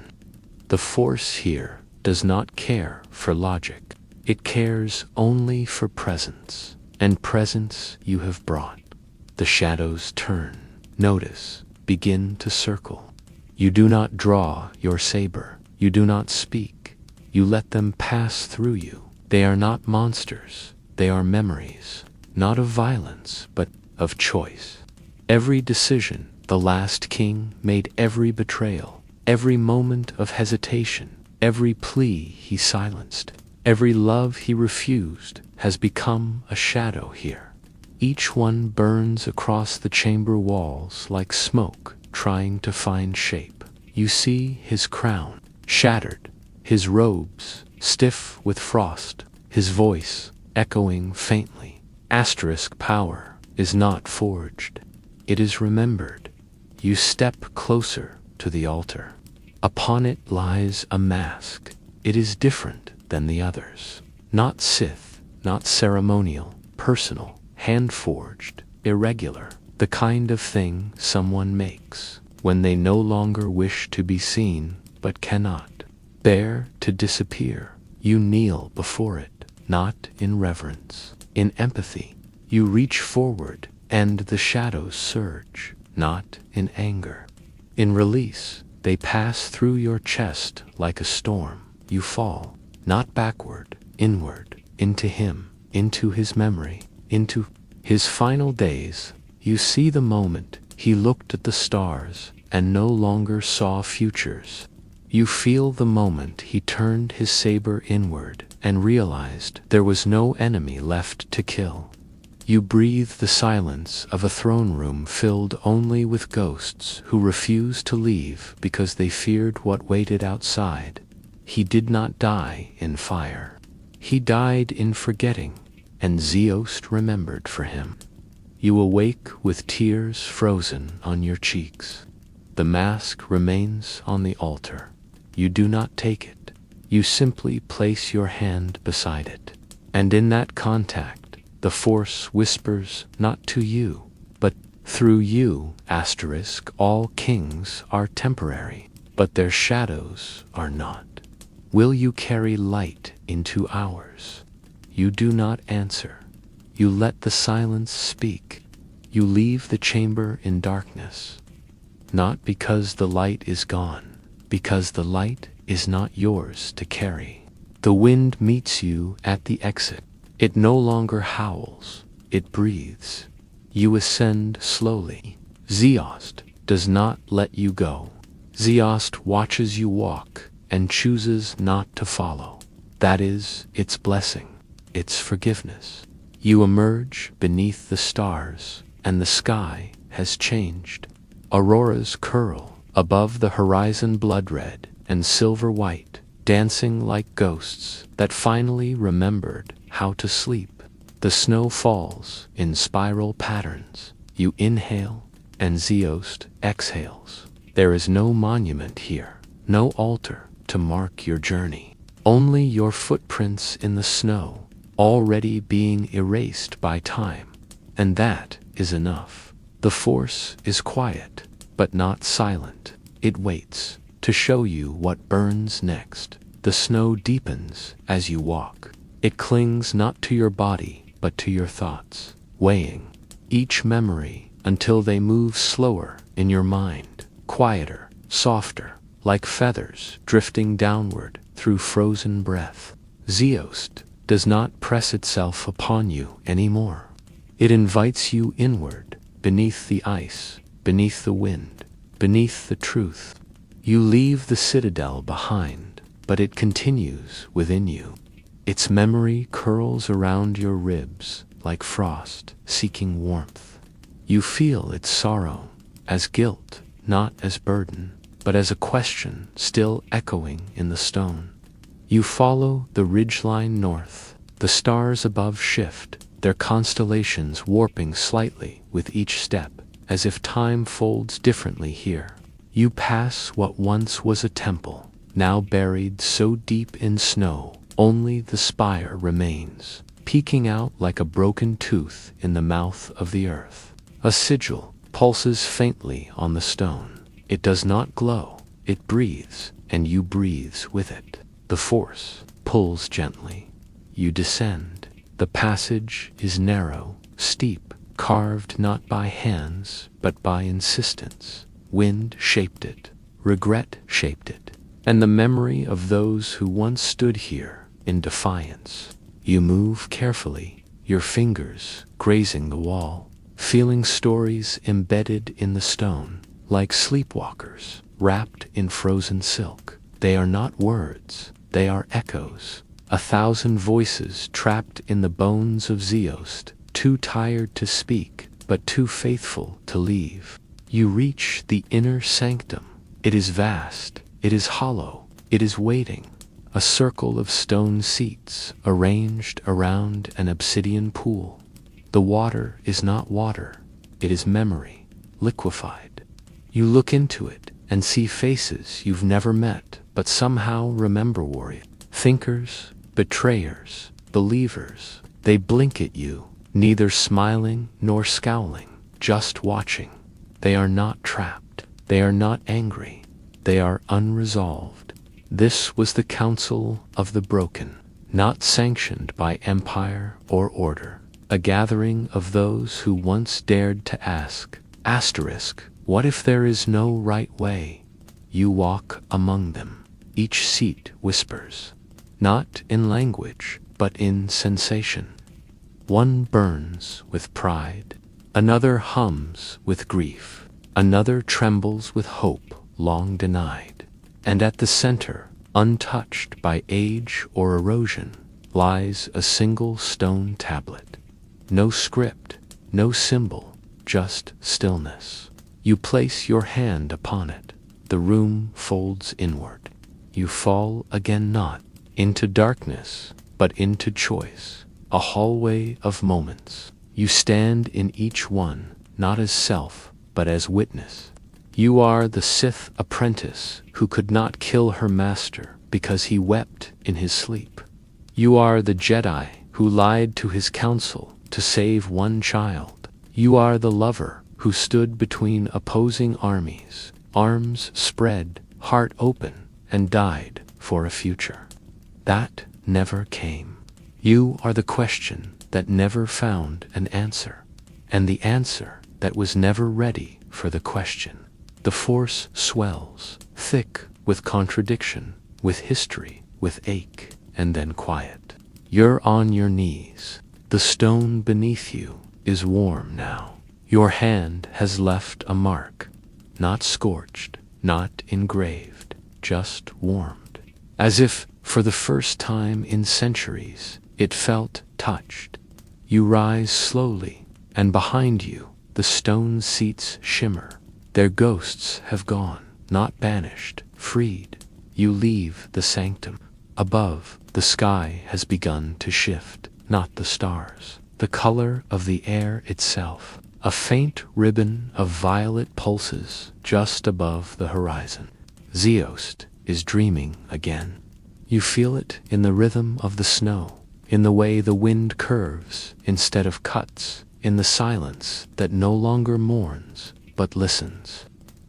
The force here does not care for logic. It cares only for presence, and presence you have brought. The shadows turn, notice, begin to circle. You do not draw your saber. You do not speak. You let them pass through you. They are not monsters. They are memories, not of violence, but of choice. Every decision the last king made, every betrayal, every moment of hesitation, every plea he silenced, every love he refused has become a shadow here. Each one burns across the chamber walls like smoke trying to find shape. You see his crown, shattered, his robes stiff with frost, his voice echoing faintly. Asterisk, power is not forged, it is remembered. You step closer to the altar. Upon it lies a mask. It is different than the others. Not Sith, not ceremonial, personal, hand-forged, irregular. The kind of thing someone makes when they no longer wish to be seen but cannot bear to disappear. You kneel before it, not in reverence, in empathy. You reach forward, and the shadows surge, not in anger. In release, they pass through your chest like a storm. You fall, not backward, inward, into him, into his memory, into his final days. You see the moment he looked at the stars and no longer saw futures. You feel the moment he turned his saber inward and realized there was no enemy left to kill. You breathe the silence of a throne room filled only with ghosts who refused to leave because they feared what waited outside. He did not die in fire. He died in forgetting, and Zeost remembered for him. You awake with tears frozen on your cheeks. The mask remains on the altar. You do not take it. You simply place your hand beside it. And in that contact, the force whispers not to you, but through you. Asterisk, all kings are temporary, but their shadows are not. Will you carry light into ours? You do not answer. You let the silence speak. You leave the chamber in darkness. Not because the light is gone, because the light is not yours to carry. The The wind meets you at the exit. It no longer howls, it breathes. You ascend slowly. Ziost does not let you go. Ziost watches you walk and chooses not to follow. That is its blessing, its forgiveness. You emerge beneath the stars, and the sky has changed. Auroras curl above the horizon, blood red and silver white, dancing like ghosts that finally remembered how to sleep. The snow falls in spiral patterns. You inhale, and Ziost exhales. There is no monument here, no altar to mark your journey. Only your footprints in the snow, already being erased by time. And that is enough. The Force is quiet, but not silent. It waits to show you what burns next. The snow deepens as you walk. It clings not to your body, but to your thoughts, weighing each memory until they move slower in your mind, quieter, softer, like feathers drifting downward through frozen breath. Ziost does not press itself upon you anymore. It invites you inward, beneath the ice, beneath the wind, beneath the truth. You leave the citadel behind, but it continues within you. Its memory curls around your ribs like frost seeking warmth. You feel its sorrow as guilt, not as burden, but as a question still echoing in the stone. You follow the ridgeline north. The stars above shift, their constellations warping slightly with each step, as if time folds differently here. You pass what once was a temple, now buried so deep in snow, only the spire remains, peeking out like a broken tooth in the mouth of the earth. A sigil pulses faintly on the stone. It does not glow, it breathes, and you breathe with it. The Force pulls gently. You descend. The passage is narrow, steep, carved not by hands, but by insistence. Wind shaped it, regret shaped it, and the memory of those who once stood here in defiance. You move carefully, your fingers grazing the wall, feeling stories embedded in the stone, like sleepwalkers wrapped in frozen silk. They are not words, they are echoes. 1,000 voices trapped in the bones of Ziost, too tired to speak, but too faithful to leave. You reach the inner sanctum. It is vast, it is hollow, it is waiting. A circle of stone seats arranged around an obsidian pool. The water is not water, it is memory, liquefied. You look into it and see faces you've never met, but somehow remember, warrior. Thinkers, betrayers, believers. They blink at you, neither smiling nor scowling, just watching. They are not trapped. They are not angry. They are unresolved. This was the Council of the Broken, not sanctioned by empire or order. A gathering of those who once dared to ask, what if there is no right way? You walk among them. Each seat whispers, not in language, but in sensation. One burns with pride, another hums with grief, another trembles with hope long denied. And at the center, untouched by age or erosion, lies a single stone tablet. No script, no symbol, just stillness. You place your hand upon it. The room folds inward. You fall again, not into darkness, but into choice, a hallway of moments. You stand in each one, not as self, but as witness. You are the Sith apprentice who could not kill her master because he wept in his sleep. You are the Jedi who lied to his council to save one child. You are the lover who stood between opposing armies, arms spread, heart open, and died for a future that never came. You are the question that never found an answer, and the answer that was never ready for the question. The Force swells, thick with contradiction, with history, with ache, and then quiet. You're on your knees. The stone beneath you is warm now. Your hand has left a mark, not scorched, not engraved, just warmed. As if, for the first time in centuries, it felt touched. You rise slowly, and behind you, the stone seats shimmer. Their ghosts have gone, not banished, freed. You leave the sanctum. Above, the sky has begun to shift, not the stars. The color of the air itself. A faint ribbon of violet pulses just above the horizon. Ziost is dreaming again. You feel it in the rhythm of the snow, in the way the wind curves instead of cuts, in the silence that no longer mourns but listens.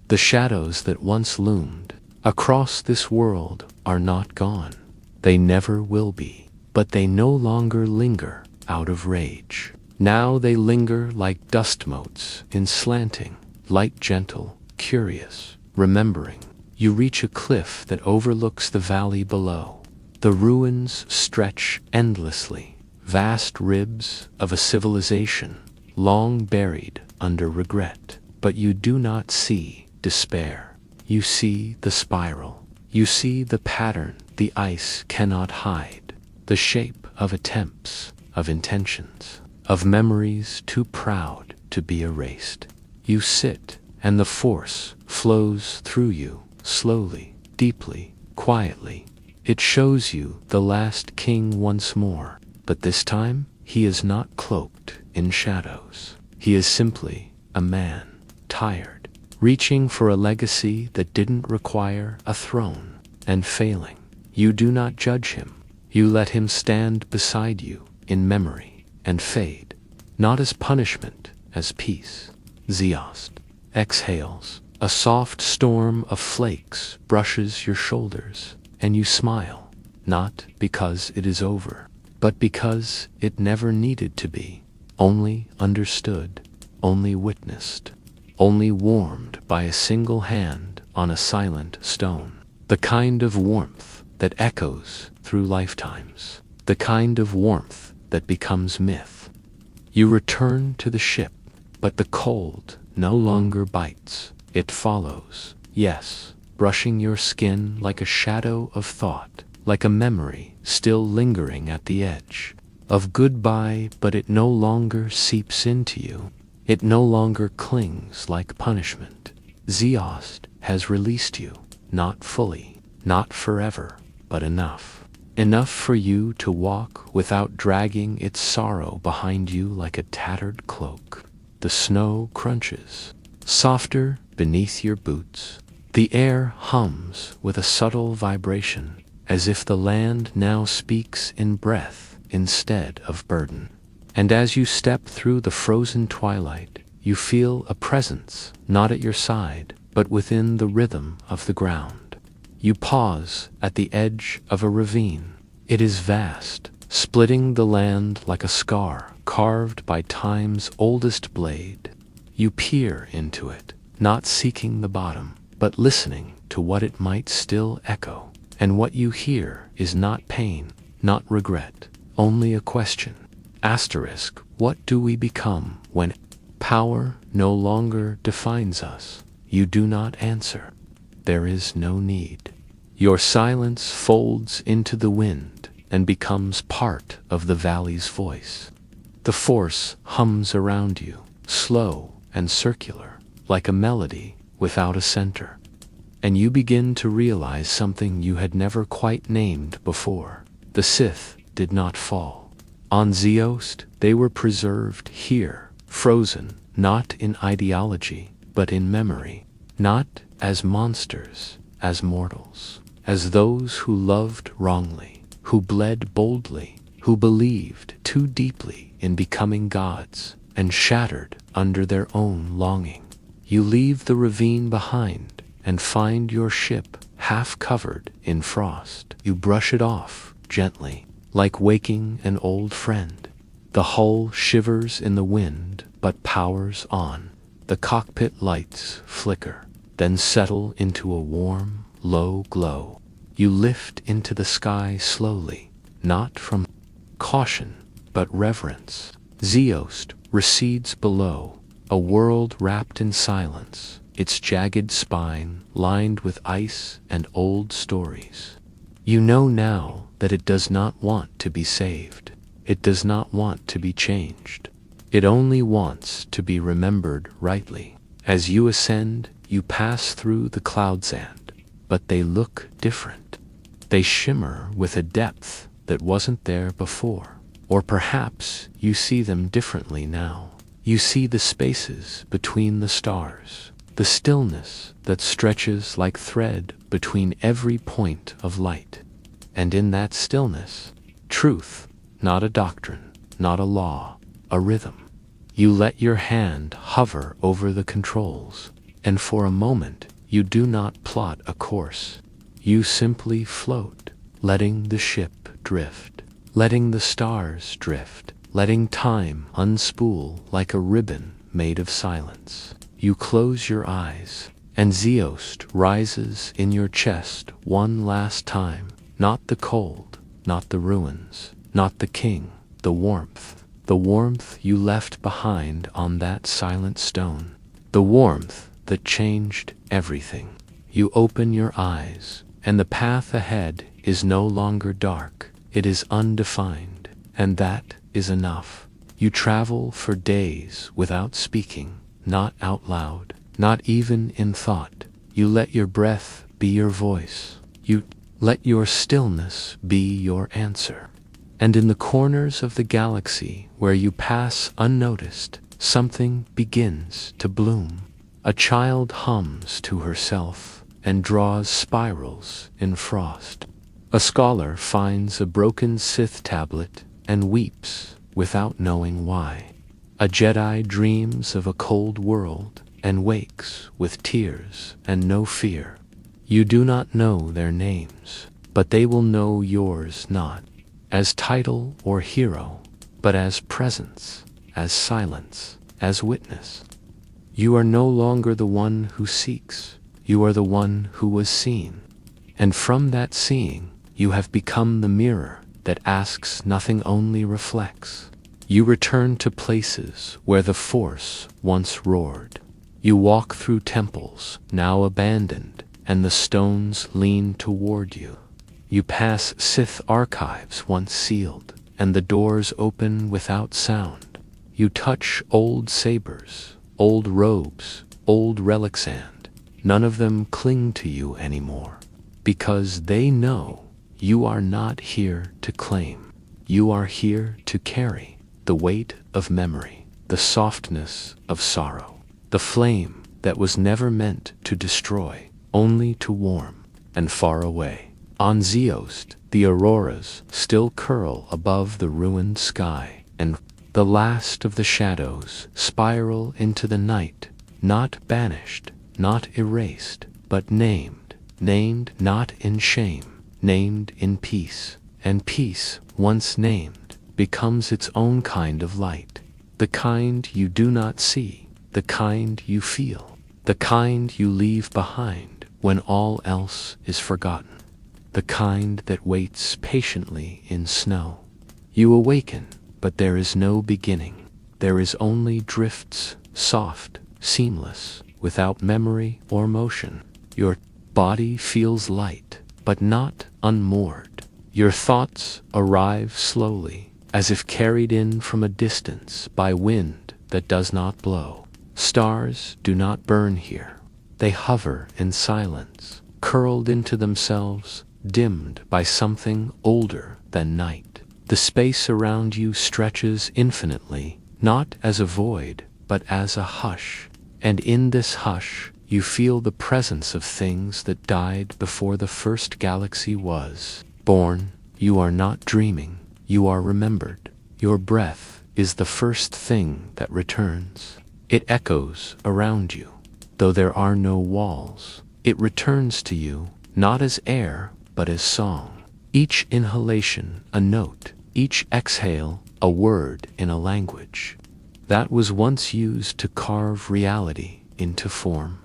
The shadows that once loomed across this world are not gone. They never will be, but they no longer linger out of rage. Now they linger like dust motes in slanting, light, gentle, curious, remembering. You reach a cliff that overlooks the valley below. The ruins stretch endlessly, vast ribs of a civilization long buried under regret. But you do not see despair. You see the spiral. You see the pattern the ice cannot hide, the shape of attempts, of intentions, of memories too proud to be erased. You sit, and the force flows through you, slowly, deeply, quietly. It shows you the last king once more, but this time he is not cloaked in shadows. He is simply a man, tired, reaching for a legacy that didn't require a throne, and failing. You do not judge him. You let him stand beside you in memory and fade, not as punishment, as peace. Ziost exhales. A soft storm of flakes brushes your shoulders, and you smile, not because it is over, but because it never needed to be, only understood, only witnessed, only warmed by a single hand on a silent stone. The kind of warmth that echoes through lifetimes, the kind of warmth that becomes myth. You return to the ship, but the cold no longer bites. It follows, yes, brushing your skin like a shadow of thought, like a memory still lingering at the edge of goodbye, but it no longer seeps into you. It no longer clings like punishment. Ziost has released you, not fully, not forever, but enough. Enough for you to walk without dragging its sorrow behind you like a tattered cloak. The snow crunches, softer beneath your boots. The air hums with a subtle vibration, as if the land now speaks in breath instead of burden. And as you step through the frozen twilight, you feel a presence, not at your side, but within the rhythm of the ground. You pause at the edge of a ravine. It is vast, splitting the land like a scar carved by time's oldest blade. You peer into it, not seeking the bottom, but listening to what it might still echo. And what you hear is not pain, not regret, only a question. Asterisk, what do we become when power no longer defines us? You do not answer. There is no need. Your silence folds into the wind and becomes part of the valley's voice. The force hums around you, slow and circular, like a melody without a center. And you begin to realize something you had never quite named before. The Sith did not fall. On Ziost, they were preserved here, frozen, not in ideology, but in memory. Not as monsters, as mortals, as those who loved wrongly, who bled boldly, who believed too deeply in becoming gods, and shattered under their own longing. You leave the ravine behind and find your ship half covered in frost. You brush it off gently, like waking an old friend. The hull shivers in the wind, but powers on. The cockpit lights flicker, then settle into a warm, low glow. You lift into the sky slowly, not from caution, but reverence. Ziost recedes below, a world wrapped in silence, its jagged spine lined with ice and old stories. You know now that it does not want to be saved. It does not want to be changed. It only wants to be remembered rightly. As you ascend, you pass through the cloud sand, but they look different. They shimmer with a depth that wasn't there before. Or perhaps you see them differently now. You see the spaces between the stars, the stillness that stretches like thread between every point of light. And in that stillness, truth, not a doctrine, not a law, a rhythm. You let your hand hover over the controls, and for a moment you do not plot a course. You simply float, letting the ship drift, letting the stars drift, letting time unspool like a ribbon made of silence. You close your eyes, and Ziost rises in your chest one last time. Not the cold, not the ruins, not the king, the warmth you left behind on that silent stone, the warmth that changed everything. You open your eyes, and the path ahead is no longer dark, it is undefined, and that is enough. You travel for days without speaking, not out loud, not even in thought. You let your breath be your voice. You let your stillness be your answer. And in the corners of the galaxy where you pass unnoticed, something begins to bloom. A child hums to herself and draws spirals in frost. A scholar finds a broken Sith tablet and weeps without knowing why. A Jedi dreams of a cold world and wakes with tears and no fear. You do not know their names, but they will know yours not as title or hero, but as presence, as silence, as witness. You are no longer the one who seeks, you are the one who was seen. And from that seeing, you have become the mirror that asks nothing, only reflects. You return to places where the Force once roared. You walk through temples now abandoned, and the stones lean toward you. You pass Sith archives once sealed, and the doors open without sound. You touch old sabers, old robes, old relics, and none of them cling to you anymore, because they know you are not here to claim. You are here to carry the weight of memory, the softness of sorrow, the flame that was never meant to destroy, only to warm. And far away, on Ziost, the auroras still curl above the ruined sky, and the last of the shadows spiral into the night, not banished, not erased, but named not in shame, named in peace. And peace, once named, becomes its own kind of light, the kind you do not see, the kind you feel, the kind you leave behind when all else is forgotten, the kind that waits patiently in snow. You awaken, but there is no beginning. There is only drifts, soft, seamless, without memory or motion. Your body feels light, but not unmoored. Your thoughts arrive slowly, as if carried in from a distance by wind that does not blow. Stars do not burn here. They hover in silence, curled into themselves, dimmed by something older than night. The space around you stretches infinitely, not as a void, but as a hush. And in this hush, you feel the presence of things that died before the first galaxy was born. You are not dreaming, you are remembered. Your breath is the first thing that returns. It echoes around you, though there are no walls. It returns to you, not as air, but as song. Each inhalation a note, each exhale a word in a language that was once used to carve reality into form.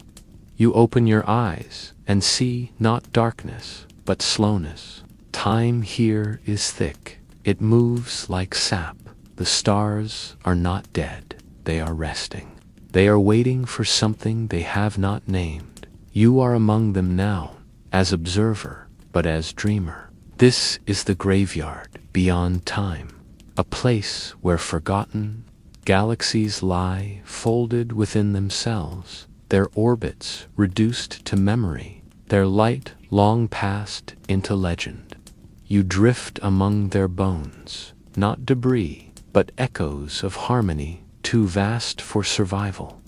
You open your eyes and see not darkness, but slowness. Time here is thick. It moves like sap. The stars are not dead. They are resting. They are waiting for something they have not named. You are among them now, as observer, but as dreamer. This is the graveyard beyond time, a place where forgotten galaxies lie folded within themselves, their orbits reduced to memory, their light long passed into legend. You drift among their bones, not debris, but echoes of harmony too vast for survival.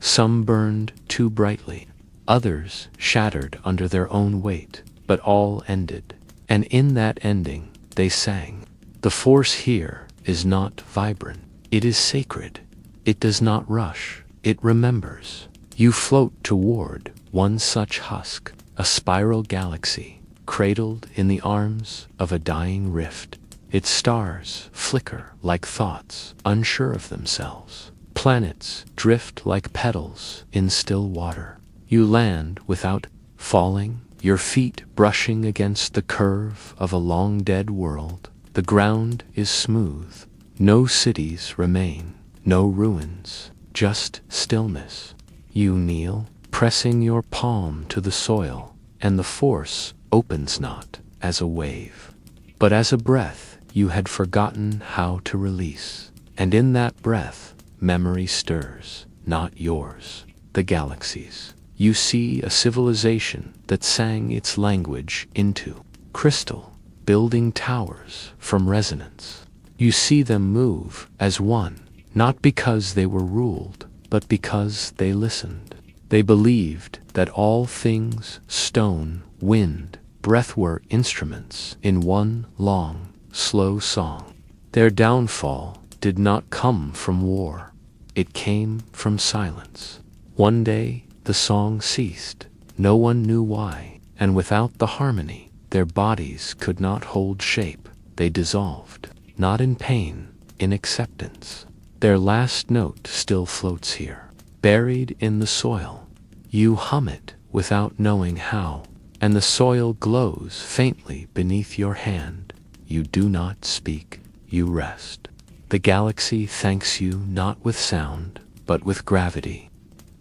Some burned too brightly, others shattered under their own weight, but all ended. And in that ending, they sang. The force here is not vibrant. It is sacred. It does not rush. It remembers. You float toward one such husk, a spiral galaxy, cradled in the arms of a dying rift. Its stars flicker like thoughts, unsure of themselves. Planets drift like petals in still water. You land without falling, your feet brushing against the curve of a long-dead world. The ground is smooth. No cities remain, no ruins, just stillness. You kneel, pressing your palm to the soil, and the force opens not as a wave, but as a breath you had forgotten how to release. And in that breath, memory stirs, not yours, the galaxy's. You see a civilization that sang its language into crystal, building towers from resonance. You see them move as one, not because they were ruled, but because they listened. They believed that all things, stone, wind, breath, were instruments in one long, slow song. Their downfall did not come from war. It came from silence. One day, the song ceased. No one knew why, and without the harmony, their bodies could not hold shape. They dissolved, not in pain, in acceptance. Their last note still floats here, buried in the soil. You hum it without knowing how, and the soil glows faintly beneath your hand. You do not speak, you rest. The galaxy thanks you not with sound, but with gravity.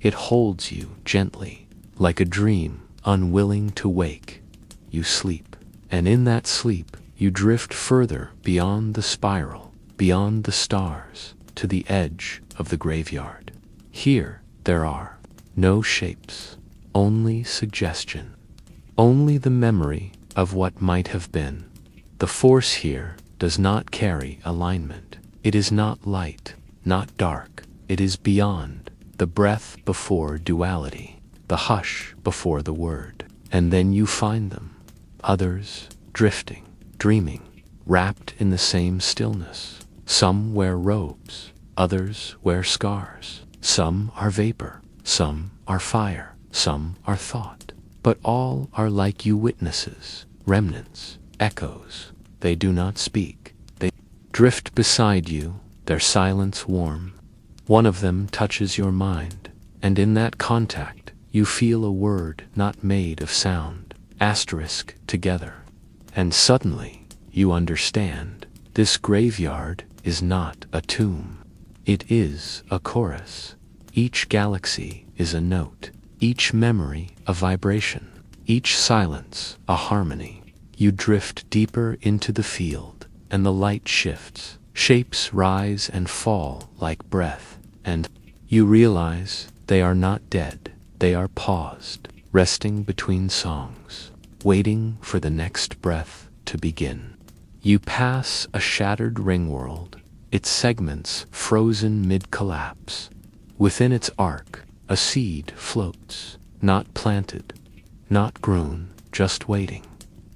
It holds you gently, like a dream, unwilling to wake. You sleep, and in that sleep, you drift further beyond the spiral, beyond the stars, to the edge of the graveyard. Here, there are no shapes, only suggestion, only the memory of what might have been. The force here does not carry alignment. It is not light, not dark. It is beyond, the breath before duality, the hush before the word. And then you find them, others drifting, dreaming, wrapped in the same stillness. Some wear robes, others wear scars. Some are vapor, some are fire, some are thought. But all are like you, witnesses, remnants, echoes. They do not speak. They drift beside you, their silence warm. One of them touches your mind, and in that contact, you feel a word not made of sound, asterisk together. And suddenly, you understand, this graveyard is not a tomb. It is a chorus. Each galaxy is a note, each memory a vibration, each silence a harmony. You drift deeper into the field, and the light shifts. Shapes rise and fall like breath, and you realize they are not dead. They are paused, resting between songs, waiting for the next breath to begin. You pass a shattered ring world, its segments frozen mid-collapse. Within its arc, a seed floats, not planted, not grown, just waiting.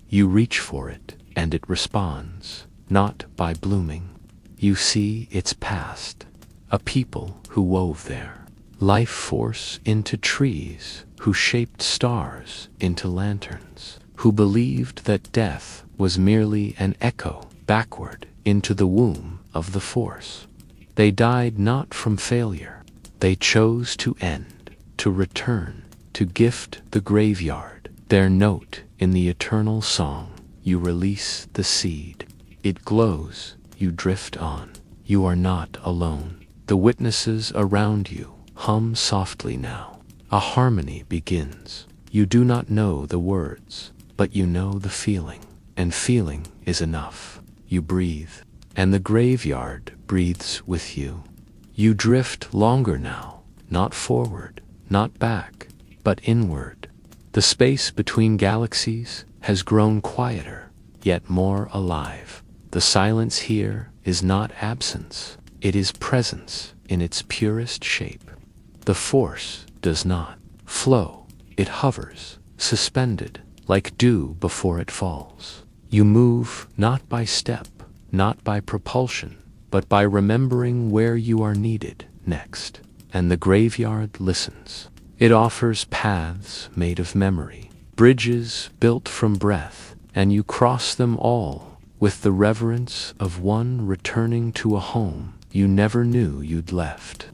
You reach for it, and it responds, not by blooming. You see its past, a people who wove there, life force into trees, who shaped stars into lanterns, who believed that death was merely an echo backward into the womb of the force. They died not from failure. They chose to end, to return, to gift the graveyard their note in the eternal song. you release the seed. It glows, you drift on. You are not alone. The witnesses around you hum softly now. A harmony begins. You do not know the words, but you know the feeling, and feeling is enough. You breathe, and the graveyard breathes with you. You drift longer now, not forward, not back, but inward. The space between galaxies has grown quieter, yet more alive. The silence here is not absence, it is presence in its purest shape. The force does not flow, it hovers, suspended, like dew before it falls. You move not by step, not by propulsion, but by remembering where you are needed next. And the graveyard listens. It offers paths made of memory, bridges built from breath, and you cross them all with the reverence of one returning to a home you never knew you'd left.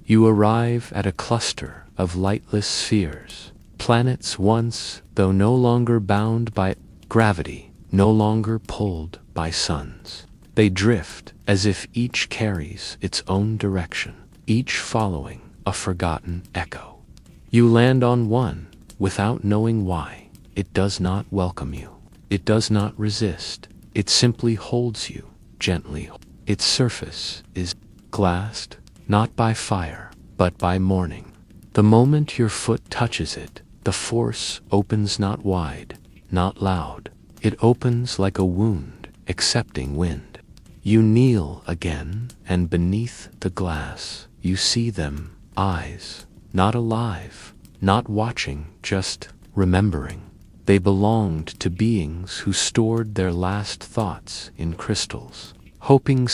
You arrive at a cluster of lightless spheres, planets once, though no longer bound by gravity, no longer pulled by suns. They drift as if each carries its own direction, each following a forgotten echo. You land on one without knowing why. It does not welcome you. It does not resist. It simply holds you gently. Its surface is glassed, not by fire, but by morning. The moment your foot touches it, the force opens not wide, not loud. It opens like a wound, accepting wind. You kneel again, and beneath the glass, you see them, eyes, not alive, not watching, just remembering. They belonged to beings who stored their last thoughts in crystals, hoping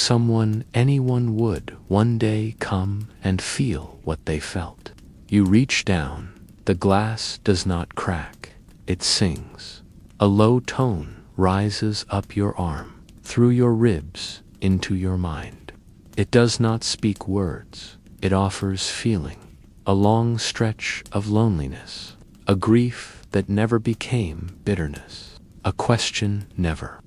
anyone would one day come and feel what they felt. You reach down. The glass does not crack. It sings. A low tone rises up your arm, through your ribs, into your mind. It does not speak words. It offers feeling. A long stretch of loneliness. A grief that never became bitterness. A question never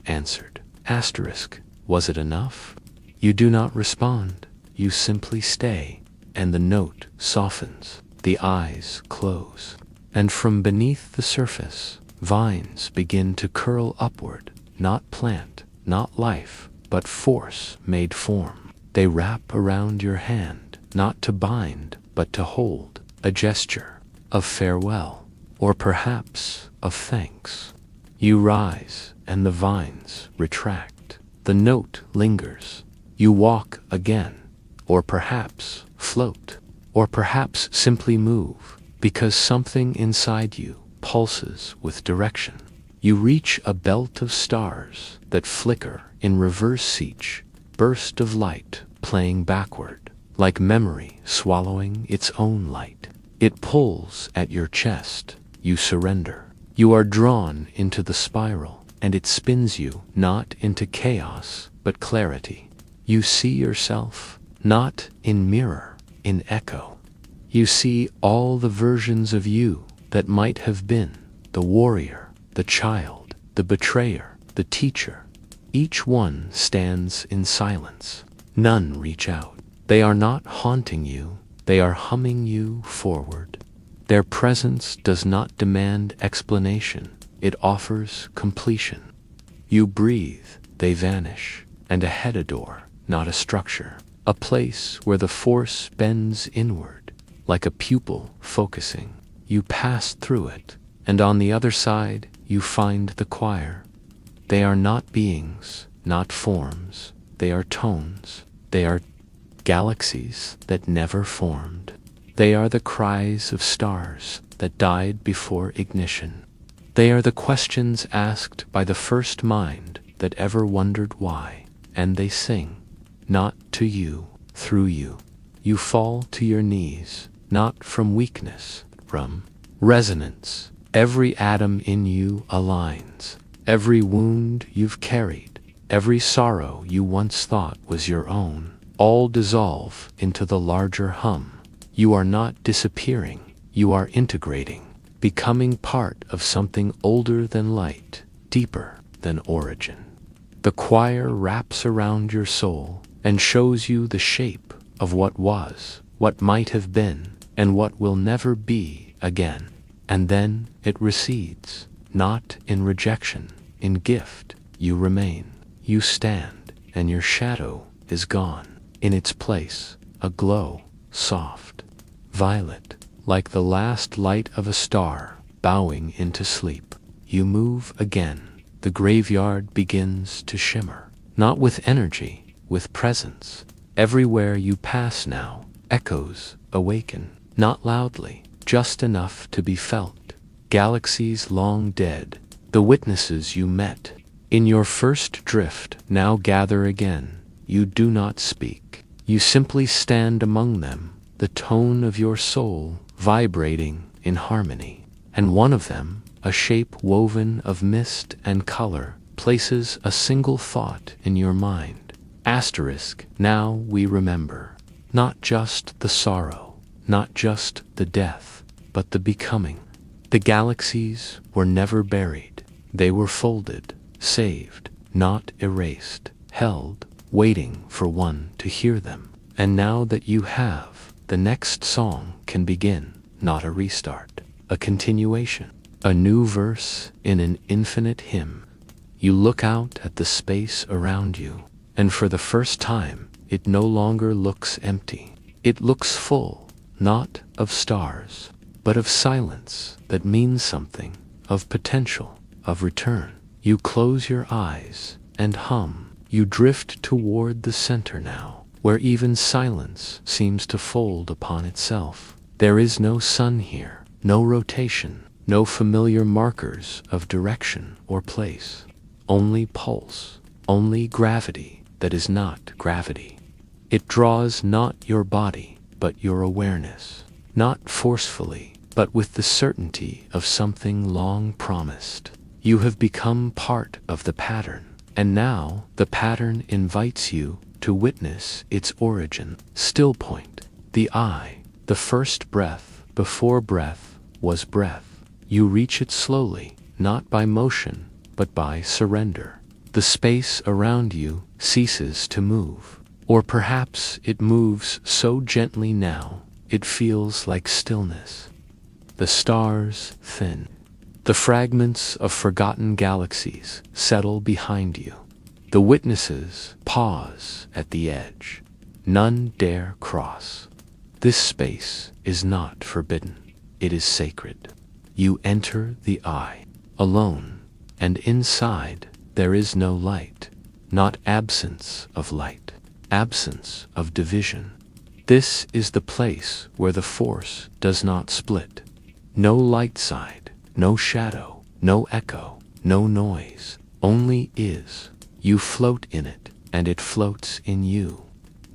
answered. Asterisk. Was it enough? You do not respond. You simply stay, and the note softens. The eyes close, and from beneath the surface, vines begin to curl upward. Not plant, not life, but force made form. They wrap around your hand, not to bind, but to hold. A gesture of farewell, or perhaps of thanks. You rise, and the vines retract. The note lingers. You walk again, or perhaps float, or perhaps simply move, because something inside you pulses with direction. You reach a belt of stars that flicker in reverse each burst of light playing backward, like memory swallowing its own light. It pulls at your chest. You surrender. You are drawn into the spiral, and it spins you not into chaos, but clarity. You see yourself, not in mirror, in echo. You see all the versions of you that might have been: the warrior, the child, the betrayer, the teacher. Each one stands in silence. None reach out. They are not haunting you, they are humming you forward. Their presence does not demand explanation, it offers completion. You breathe, they vanish, and ahead a door, not a structure. A place where the force bends inward, like a pupil focusing. You pass through it, and on the other side you find the choir. They are not beings, not forms. They are tones. They are galaxies that never formed. They are the cries of stars that died before ignition. They are the questions asked by the first mind that ever wondered why. And they sing. Not to you, through you. You fall to your knees, not from weakness, from resonance. Every atom in you aligns. Every wound you've carried, every sorrow you once thought was your own, all dissolve into the larger hum. You are not disappearing, you are integrating, becoming part of something older than light, deeper, than origin. The choir wraps around your soul and shows you the shape of what was, what might have been, and what will never be again. And then it recedes, not in rejection, in gift. You remain, you stand, and your shadow is gone. In its place, a glow, soft, violet, like the last light of a star, bowing into sleep. You move again. The graveyard begins to shimmer, not with energy, with presence. Everywhere you pass now, echoes awaken, not loudly, just enough to be felt. Galaxies long dead, the witnesses you met in your first drift now gather again. You do not speak. You simply stand among them, the tone of your soul vibrating in harmony. And one of them, a shape woven of mist and color, places a single thought in your mind. Asterisk, now we remember. Not just the sorrow, not just the death, but the becoming. The galaxies were never buried. They were folded, saved, not erased, held, waiting for one to hear them. And now that you have, the next song can begin, not a restart, a continuation. A new verse in an infinite hymn. You look out at the space around you, and for the first time, it no longer looks empty. It looks full, not of stars, but of silence that means something, of potential, of return. You close your eyes and hum. You drift toward the center now, where even silence seems to fold upon itself. There is no sun here, no rotation, no familiar markers of direction or place. Only pulse, only gravity that is not gravity. It draws not your body, but your awareness. Not forcefully, but with the certainty of something long promised. You have become part of the pattern, and now the pattern invites you to witness its origin. Still point, the eye, the first breath before breath was breath. You reach it slowly, not by motion, but by surrender. The space around you ceases to move. Or perhaps it moves so gently now, it feels like stillness. The stars thin. The fragments of forgotten galaxies settle behind you. The witnesses pause at the edge. None dare cross. This space is not forbidden. It is sacred. You enter the eye, alone, and inside there is no light, not absence of light, absence of division. This is the place where the force does not split. No light side, no shadow, no echo, no noise, only is. You float in it, and it floats in you.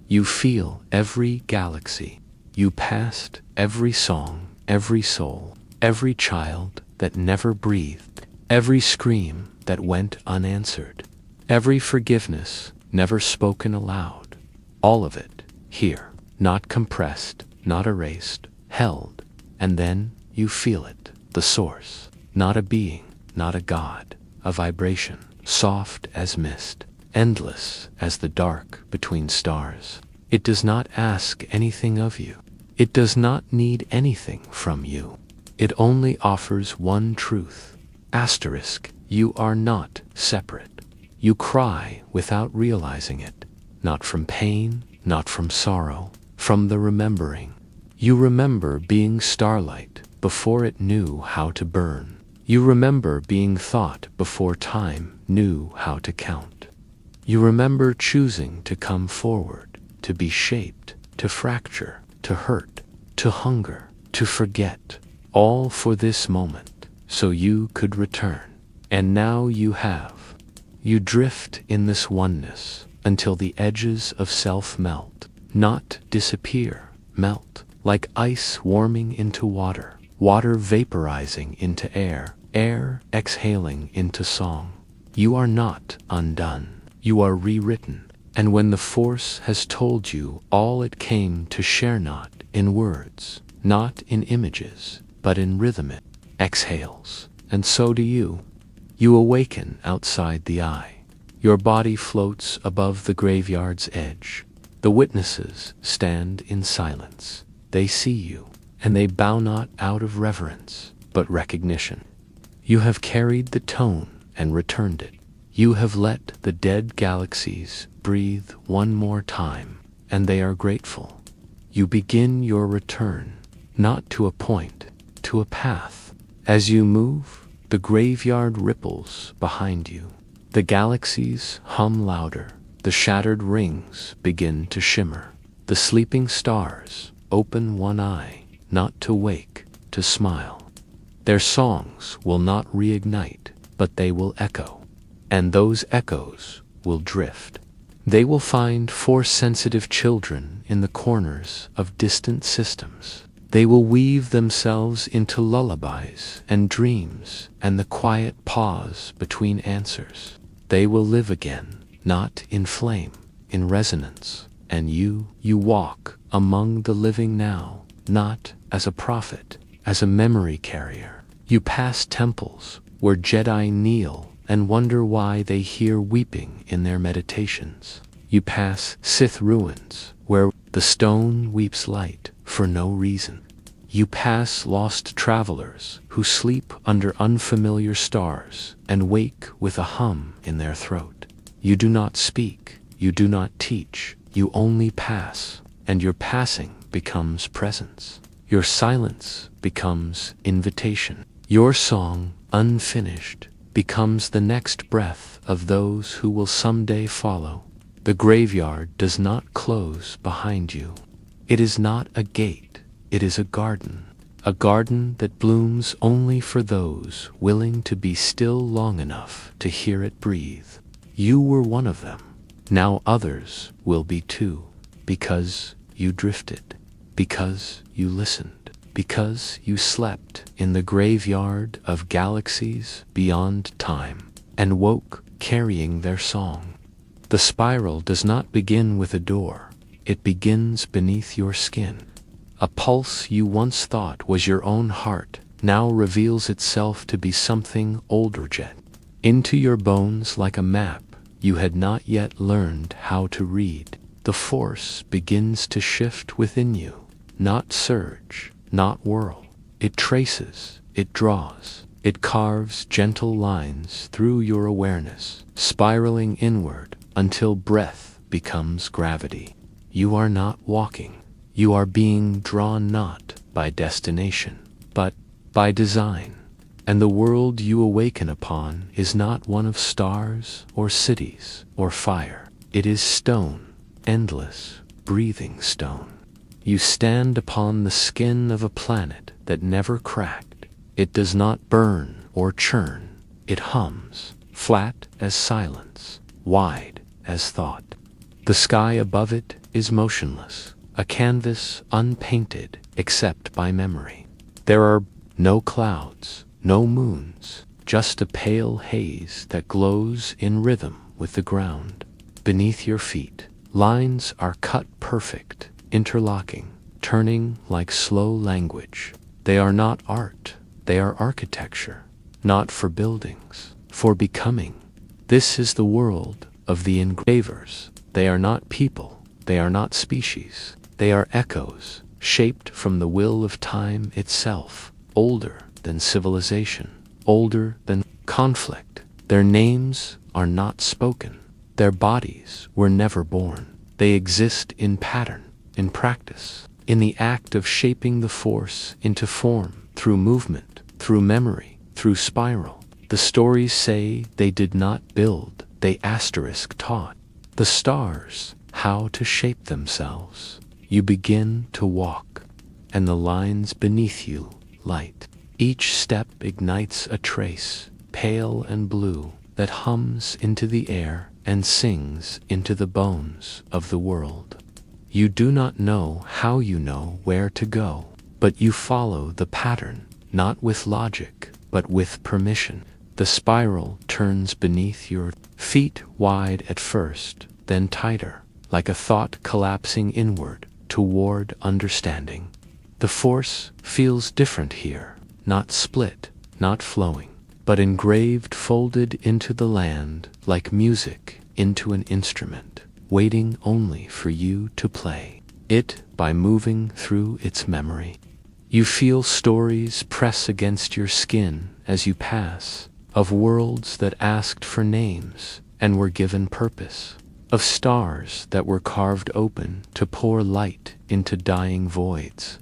You feel every galaxy. You passed every song, every soul, every child that never breathed, every scream that went unanswered, every forgiveness never spoken aloud. All of it, here, not compressed, not erased, held, and then you feel it, the source, not a being, not a god, a vibration, soft as mist, endless as the dark between stars. It does not ask anything of you. It does not need anything from you. It only offers one truth. Asterisk, you are not separate. You cry without realizing it, not from pain, not from sorrow, from the remembering. You remember being starlight before it knew how to burn. You remember being thought before time knew how to count. You remember choosing to come forward, to be shaped, to fracture, to hurt, to hunger, to forget, all for this moment, so you could return. And now you have. You drift in this oneness until the edges of self melt, not disappear, melt, like ice warming into water, water vaporizing into air, air exhaling into song. You are not undone. You are rewritten. And when the Force has told you all it came to share, not in words, not in images, but in rhythm, it exhales. And so do you. You awaken outside the eye. Your body floats above the graveyard's edge. The witnesses stand in silence. They see you, and they bow not out of reverence, but recognition. You have carried the tone and returned it. You have let the dead galaxies breathe one more time, and they are grateful. You begin your return, not to a point, to a path. As you move, the graveyard ripples behind you. The galaxies hum louder. The shattered rings begin to shimmer. The sleeping stars open one eye, not to wake, to smile. Their songs will not reignite, but they will echo. And those echoes will drift. They will find Force-sensitive children in the corners of distant systems. They will weave themselves into lullabies and dreams and the quiet pause between answers. They will live again, not in flame, in resonance. And you walk among the living now, not as a prophet, as a memory carrier. You pass temples where Jedi kneel and wonder why they hear weeping in their meditations. You pass Sith ruins where the stone weeps light for no reason. You pass lost travelers who sleep under unfamiliar stars and wake with a hum in their throat. You do not speak, you do not teach, you only pass, and your passing becomes presence. Your silence becomes invitation. Your song, unfinished, becomes the next breath of those who will someday follow. The graveyard does not close behind you. It is not a gate, it is a garden that blooms only for those willing to be still long enough to hear it breathe. You were one of them. Now others will be too, because you drifted, because you listened, because you slept in the graveyard of galaxies beyond time, and woke carrying their song. The spiral does not begin with a door, it begins beneath your skin. A pulse you once thought was your own heart now reveals itself to be something older yet. Into your bones like a map you had not yet learned how to read. The force begins to shift within you, not surge, not whirl. It traces, it draws, it carves gentle lines through your awareness, spiraling inward until breath becomes gravity. You are not walking. You are being drawn not by destination, but by design. And the world you awaken upon is not one of stars or cities or fire. It is stone, endless, breathing stone. You stand upon the skin of a planet that never cracked. It does not burn or churn. It hums, flat as silence, wide as thought. The sky above it is motionless, a canvas unpainted except by memory. There are no clouds, no moons, just a pale haze that glows in rhythm with the ground. Beneath your feet, lines are cut perfect, interlocking, turning like slow language. They are not art, they are architecture, not for buildings, for becoming. This is the world of the engravers. They are not people, they are not species, they are echoes, shaped from the will of time itself, older than civilization, older than conflict. Their names are not spoken. Their bodies were never born. They exist in pattern, in practice, in the act of shaping the force into form, through movement, through memory, through spiral. The stories say they did not build, they asterisk taught the stars how to shape themselves. You begin to walk, and the lines beneath you light. Each step ignites a trace, pale and blue, that hums into the air and sings into the bones of the world. You do not know how you know where to go, but you follow the pattern, not with logic, but with permission. The spiral turns beneath your feet, wide at first, then tighter, like a thought collapsing inward toward understanding. The force feels different here, not split, not flowing, but engraved folded into the land like music into an instrument, waiting only for you to play it by moving through its memory. You feel stories press against your skin as you pass, of worlds that asked for names and were given purpose, of stars that were carved open to pour light into dying voids,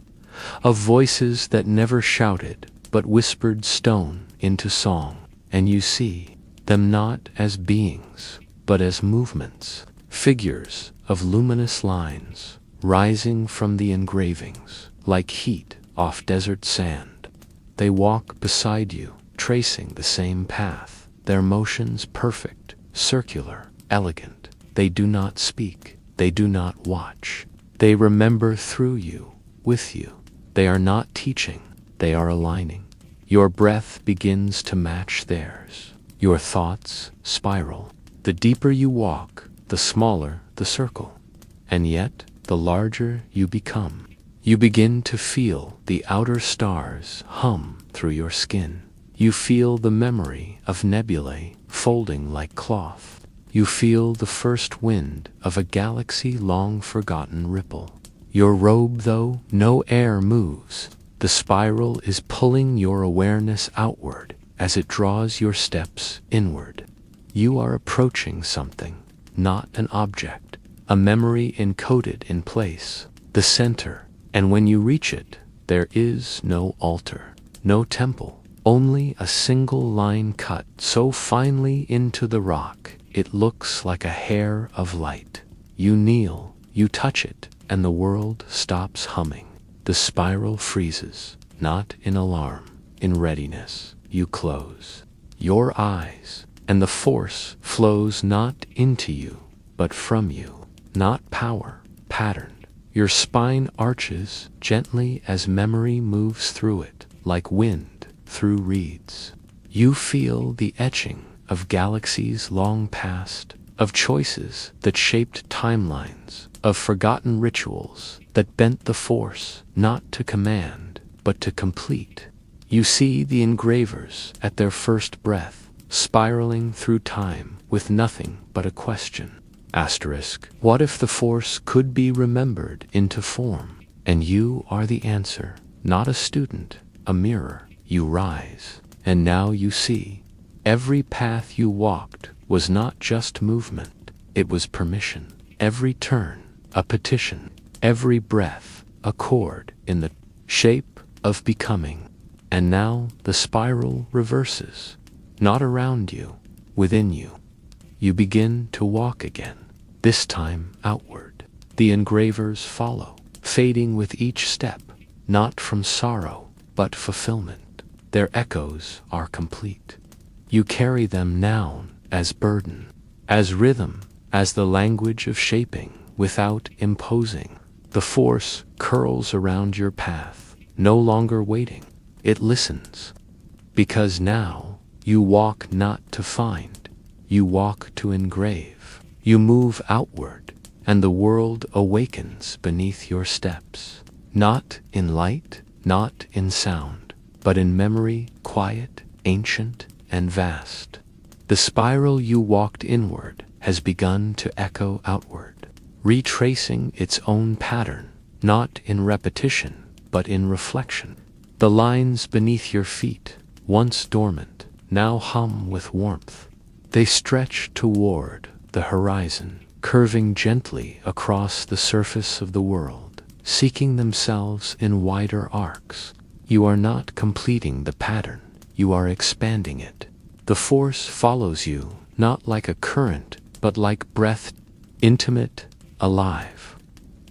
of voices that never shouted but whispered stone into song, and you see them not as beings but as movements, figures of luminous lines rising from the engravings like heat off desert sand. They walk beside you, tracing the same path, their motions perfect, circular, elegant. They do not speak, they do not watch. They remember through you, with you. They are not teaching, they are aligning. Your breath begins to match theirs. Your thoughts spiral. The deeper you walk, the smaller the circle. And yet, the larger you become. You begin to feel the outer stars hum through your skin. You feel the memory of nebulae folding like cloth. You feel the first wind of a galaxy long forgotten ripple. Your robe, though no air moves, the spiral is pulling your awareness outward as it draws your steps inward. You are approaching something, not an object, a memory encoded in place, the center. And when you reach it, there is no altar, no temple, only a single line cut so finely into the rock it looks like a hair of light. You kneel, you touch it, and the world stops humming. The spiral freezes, not in alarm, in readiness. You close your eyes, and the force flows not into you, but from you, not power, pattern. Your spine arches gently as memory moves through it, like wind through reeds. You feel the etching of galaxies long past, of choices that shaped timelines, of forgotten rituals that bent the force not to command, but to complete. You see the engravers at their first breath, spiraling through time with nothing but a question. What if the force could be remembered into form? And you are the answer, not a student, a mirror. You rise, and now you see. Every path you walked was not just movement, it was permission. Every turn, a petition. Every breath, a chord in the shape of becoming. And now the spiral reverses, not around you, within you. You begin to walk again, this time outward. The engravers follow, fading with each step, not from sorrow, but fulfillment. Their echoes are complete. You carry them now as burden, as rhythm, as the language of shaping, without imposing. The force curls around your path, no longer waiting. It listens. Because now, you walk not to find, you walk to engrave. You move outward, and the world awakens beneath your steps. Not in light, not in sound, but in memory, quiet, ancient, and vast. The spiral you walked inward has begun to echo outward, retracing its own pattern, not in repetition, but in reflection. The lines beneath your feet, once dormant, now hum with warmth. They stretch toward the horizon, curving gently across the surface of the world, seeking themselves in wider arcs. You are not completing the pattern, you are expanding it. The force follows you, not like a current, but like breath, intimate, alive.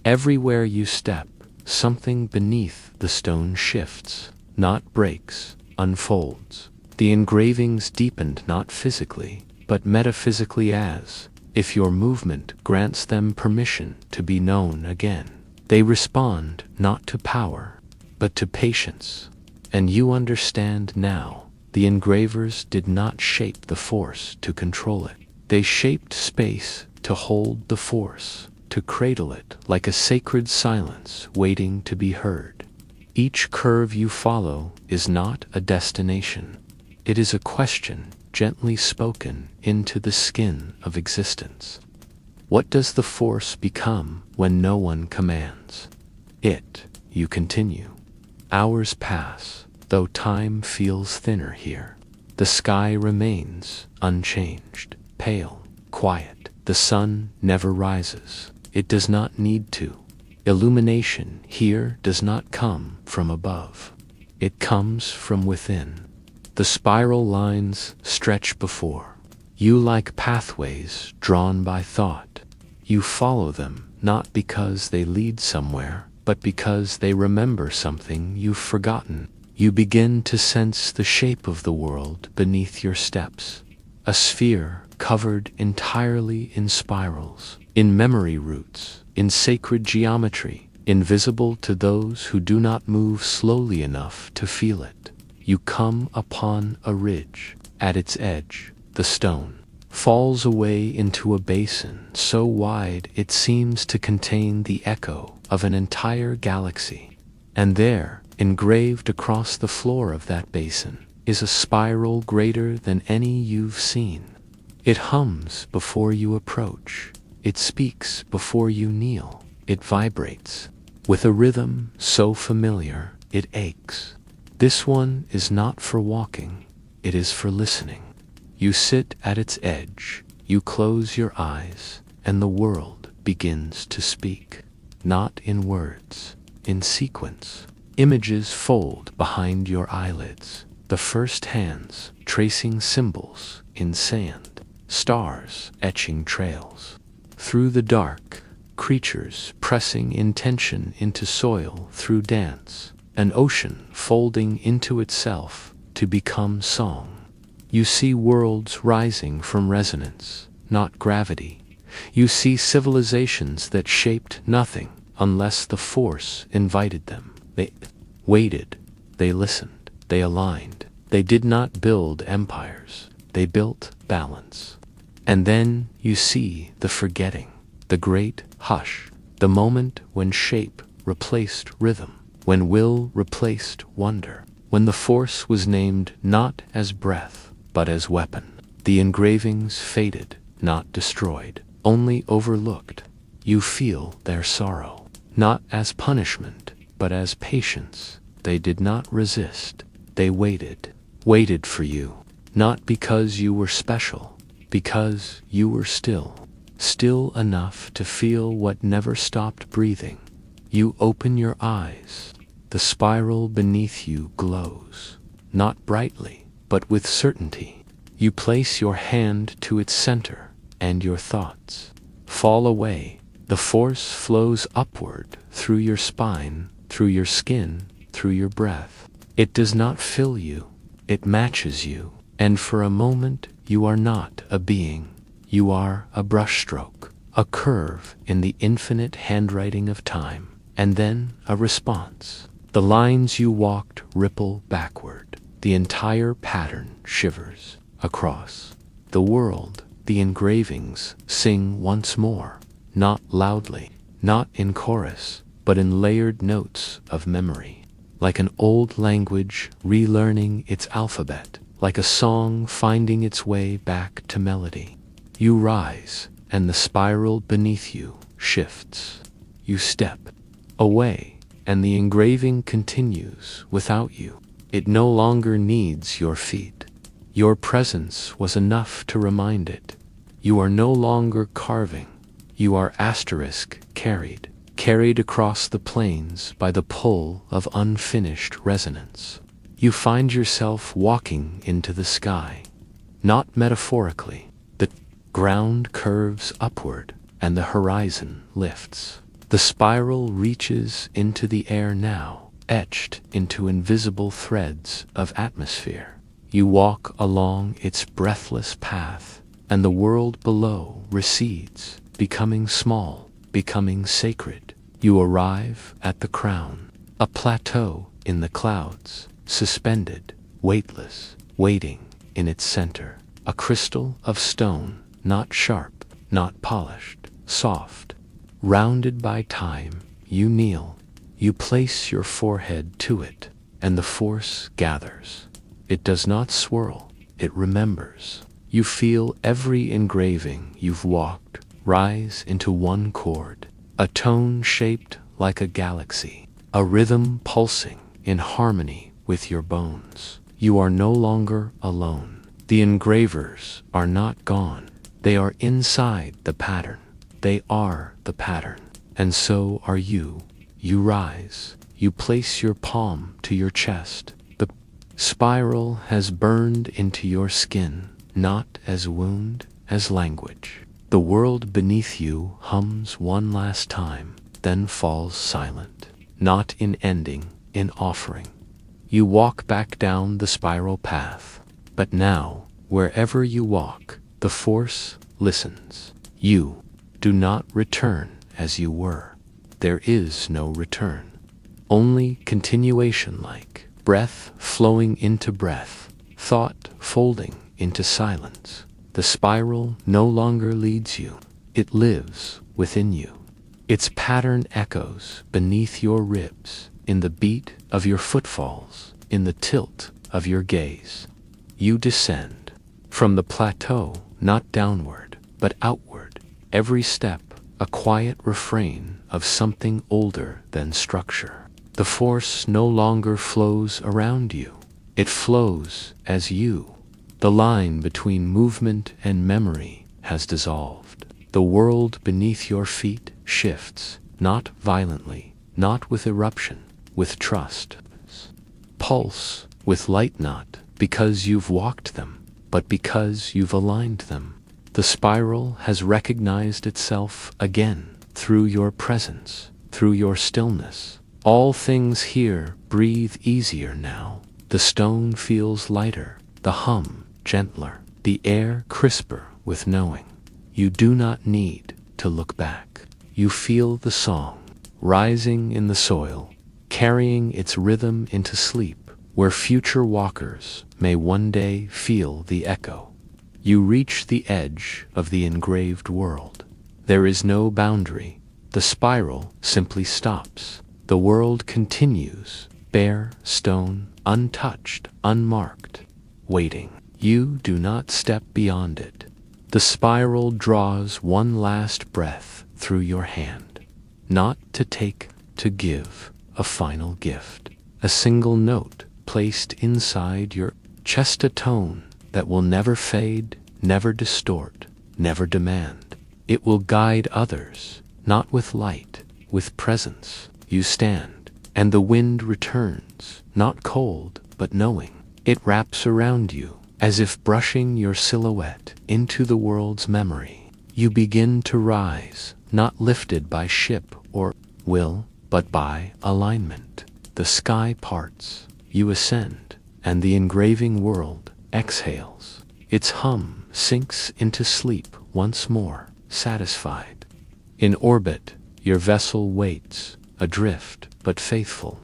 Everywhere you step, something beneath the stone shifts, not breaks, unfolds. The engravings deepened not physically, but metaphysically as, if your movement grants them permission to be known again. They respond not to power, but to patience. And you understand now, the engravers did not shape the force to control it. They shaped space to hold the force, to cradle it like a sacred silence waiting to be heard. Each curve you follow is not a destination. It is a question gently spoken into the skin of existence. What does the Force become when no one commands it? You continue. Hours pass, though time feels thinner here. The sky remains unchanged, pale, quiet. The sun never rises. It does not need to. Illumination here does not come from above. It comes from within. The spiral lines stretch before you like pathways drawn by thought. You follow them not because they lead somewhere, but because they remember something you've forgotten. You begin to sense the shape of the world beneath your steps. A sphere covered entirely in spirals, in memory roots, in sacred geometry, invisible to those who do not move slowly enough to feel it. You come upon a ridge. At its edge, the stone falls away into a basin so wide it seems to contain the echo of an entire galaxy. And there, engraved across the floor of that basin, is a spiral greater than any you've seen. It hums before you approach. It speaks before you kneel. It vibrates with a rhythm so familiar it aches. This one is not for walking, it is for listening. You sit at its edge, you close your eyes, and the world begins to speak. Not in words, in sequence. Images fold behind your eyelids. The first hands tracing symbols in sand. Stars etching trails. Through the dark, creatures pressing intention into soil through dance. An ocean folding into itself to become song. You see worlds rising from resonance, not gravity. You see civilizations that shaped nothing unless the Force invited them. They waited, they listened, they aligned. They did not build empires, they built balance. And then you see the forgetting, the great hush, the moment when shape replaced rhythm. When will replaced wonder, when the Force was named not as breath, but as weapon. The engravings faded, not destroyed, only overlooked. You feel their sorrow, not as punishment, but as patience. They did not resist, they waited for you, not because you were special, because you were still enough to feel what never stopped breathing. You open your eyes. The spiral beneath you glows, not brightly, but with certainty. You place your hand to its center, and your thoughts fall away. The Force flows upward through your spine, through your skin, through your breath. It does not fill you, it matches you, and for a moment you are not a being. You are a brushstroke, a curve in the infinite handwriting of time. And then a response. The lines you walked ripple backward. The entire pattern shivers across the world. The engravings sing once more, not loudly, not in chorus, but in layered notes of memory. Like an old language relearning its alphabet, like a song finding its way back to melody. You rise, and the spiral beneath you shifts. You step away, and the engraving continues without you. It no longer needs your feet. Your presence was enough to remind it. You are no longer carving. You are asterisk carried across the plains by the pull of unfinished resonance. You find yourself walking into the sky. Not metaphorically. The ground curves upward, and the horizon lifts. The spiral reaches into the air now, etched into invisible threads of atmosphere. You walk along its breathless path, and the world below recedes, becoming small, becoming sacred. You arrive at the crown, a plateau in the clouds, suspended, weightless, waiting in its center. A crystal of stone, not sharp, not polished, soft. Rounded by time, you kneel. You place your forehead to it, and the Force gathers. It does not swirl, it remembers. You feel every engraving you've walked rise into one chord, a tone shaped like a galaxy, a rhythm pulsing in harmony with your bones. You are no longer alone. The engravers are not gone. They are inside the pattern. They are the pattern. And so are you. You rise. You place your palm to your chest. The spiral has burned into your skin, not as wound, as language. The world beneath you hums one last time, then falls silent. Not in ending, in offering. You walk back down the spiral path. But now, wherever you walk, the force listens. You do not return as you were. There is no return. Only continuation, like breath flowing into breath, thought folding into silence. The spiral no longer leads you. It lives within you. Its pattern echoes beneath your ribs, in the beat of your footfalls, in the tilt of your gaze. You descend from the plateau, not downward, but outward. Every step, a quiet refrain of something older than structure. The force no longer flows around you. It flows as you. The line between movement and memory has dissolved. The world beneath your feet shifts, not violently, not with eruption, with trust. Pulse with light, not because you've walked them, but because you've aligned them. The spiral has recognized itself again through your presence, through your stillness. All things here breathe easier now. The stone feels lighter, the hum gentler, the air crisper with knowing. You do not need to look back. You feel the song rising in the soil, carrying its rhythm into sleep, where future walkers may one day feel the echo. You reach the edge of the engraved world. There is no boundary. The spiral simply stops. The world continues, bare, stone, untouched, unmarked, waiting. You do not step beyond it. The spiral draws one last breath through your hand, not to take, to give, a final gift, a single note placed inside your chest, a tone that will never fade, never distort, never demand. It will guide others, not with light, with presence. You stand, and the wind returns, not cold, but knowing. It wraps around you, as if brushing your silhouette into the world's memory. You begin to rise, not lifted by ship or will, but by alignment. The sky parts, you ascend, and the engraving world exhales. Its hum sinks into sleep once more, satisfied. In orbit, your vessel waits, adrift but faithful.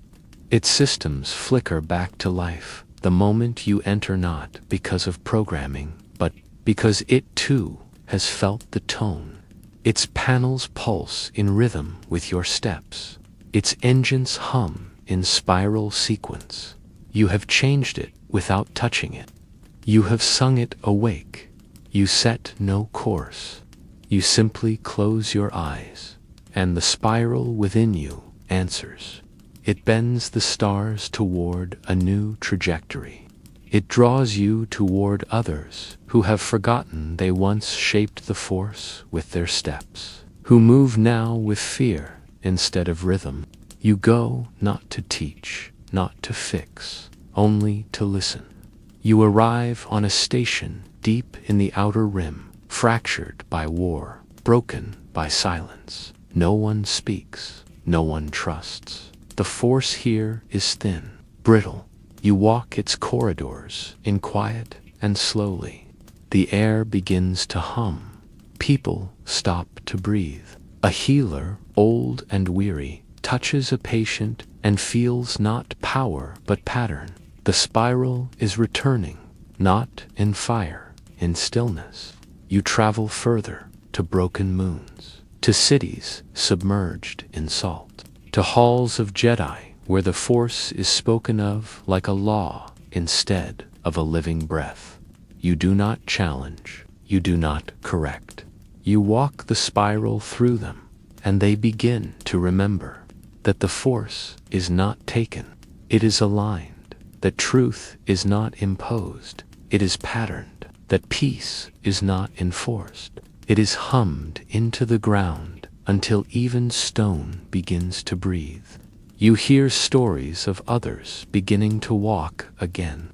Its systems flicker back to life, the moment you enter, not because of programming, but because it too has felt the tone. Its panels pulse in rhythm with your steps. Its engines hum in spiral sequence. You have changed it without touching it. You have sung it awake. You set no course. You simply close your eyes, and the spiral within you answers. It bends the stars toward a new trajectory. It draws you toward others who have forgotten they once shaped the force with their steps, who move now with fear instead of rhythm. You go not to teach, not to fix, only to listen. You arrive on a station deep in the outer rim, fractured by war, broken by silence. No one speaks, no one trusts. The force here is thin, brittle. You walk its corridors in quiet and slowly. The air begins to hum. People stop to breathe. A healer, old and weary, touches a patient and feels not power but pattern. The spiral is returning, not in fire, in stillness. You travel further, to broken moons, to cities submerged in salt, to halls of Jedi where the Force is spoken of like a law instead of a living breath. You do not challenge, you do not correct. You walk the spiral through them, and they begin to remember that the force is not taken, it is aligned, that truth is not imposed, it is patterned, that peace is not enforced, it is hummed into the ground until even stone begins to breathe. You hear stories of others beginning to walk again.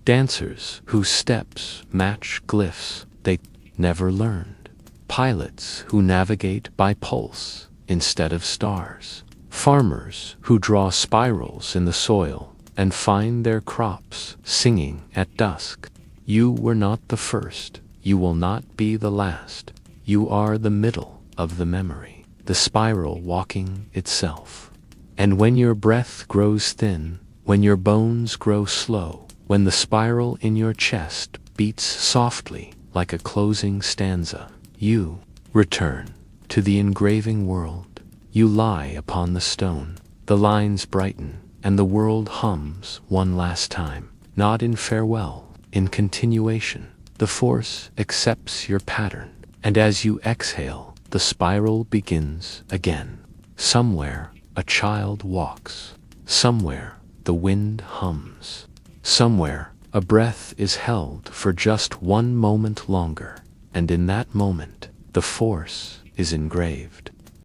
Dancers whose steps match glyphs they never learned. Pilots who navigate by pulse instead of stars. Farmers who draw spirals in the soil and find their crops singing at dusk. You were not the first. You will not be the last. You are the middle of the memory, the spiral walking itself. And when your breath grows thin, when your bones grow slow, when the spiral in your chest beats softly like a closing stanza, you return to the engraving world. You lie upon the stone, the lines brighten, and the world hums one last time, not in farewell, in continuation. The force accepts your pattern, and as you exhale, the spiral begins again. Somewhere, a child walks. Somewhere, the wind hums. Somewhere, a breath is held for just one moment longer, and in that moment, the force is engraved.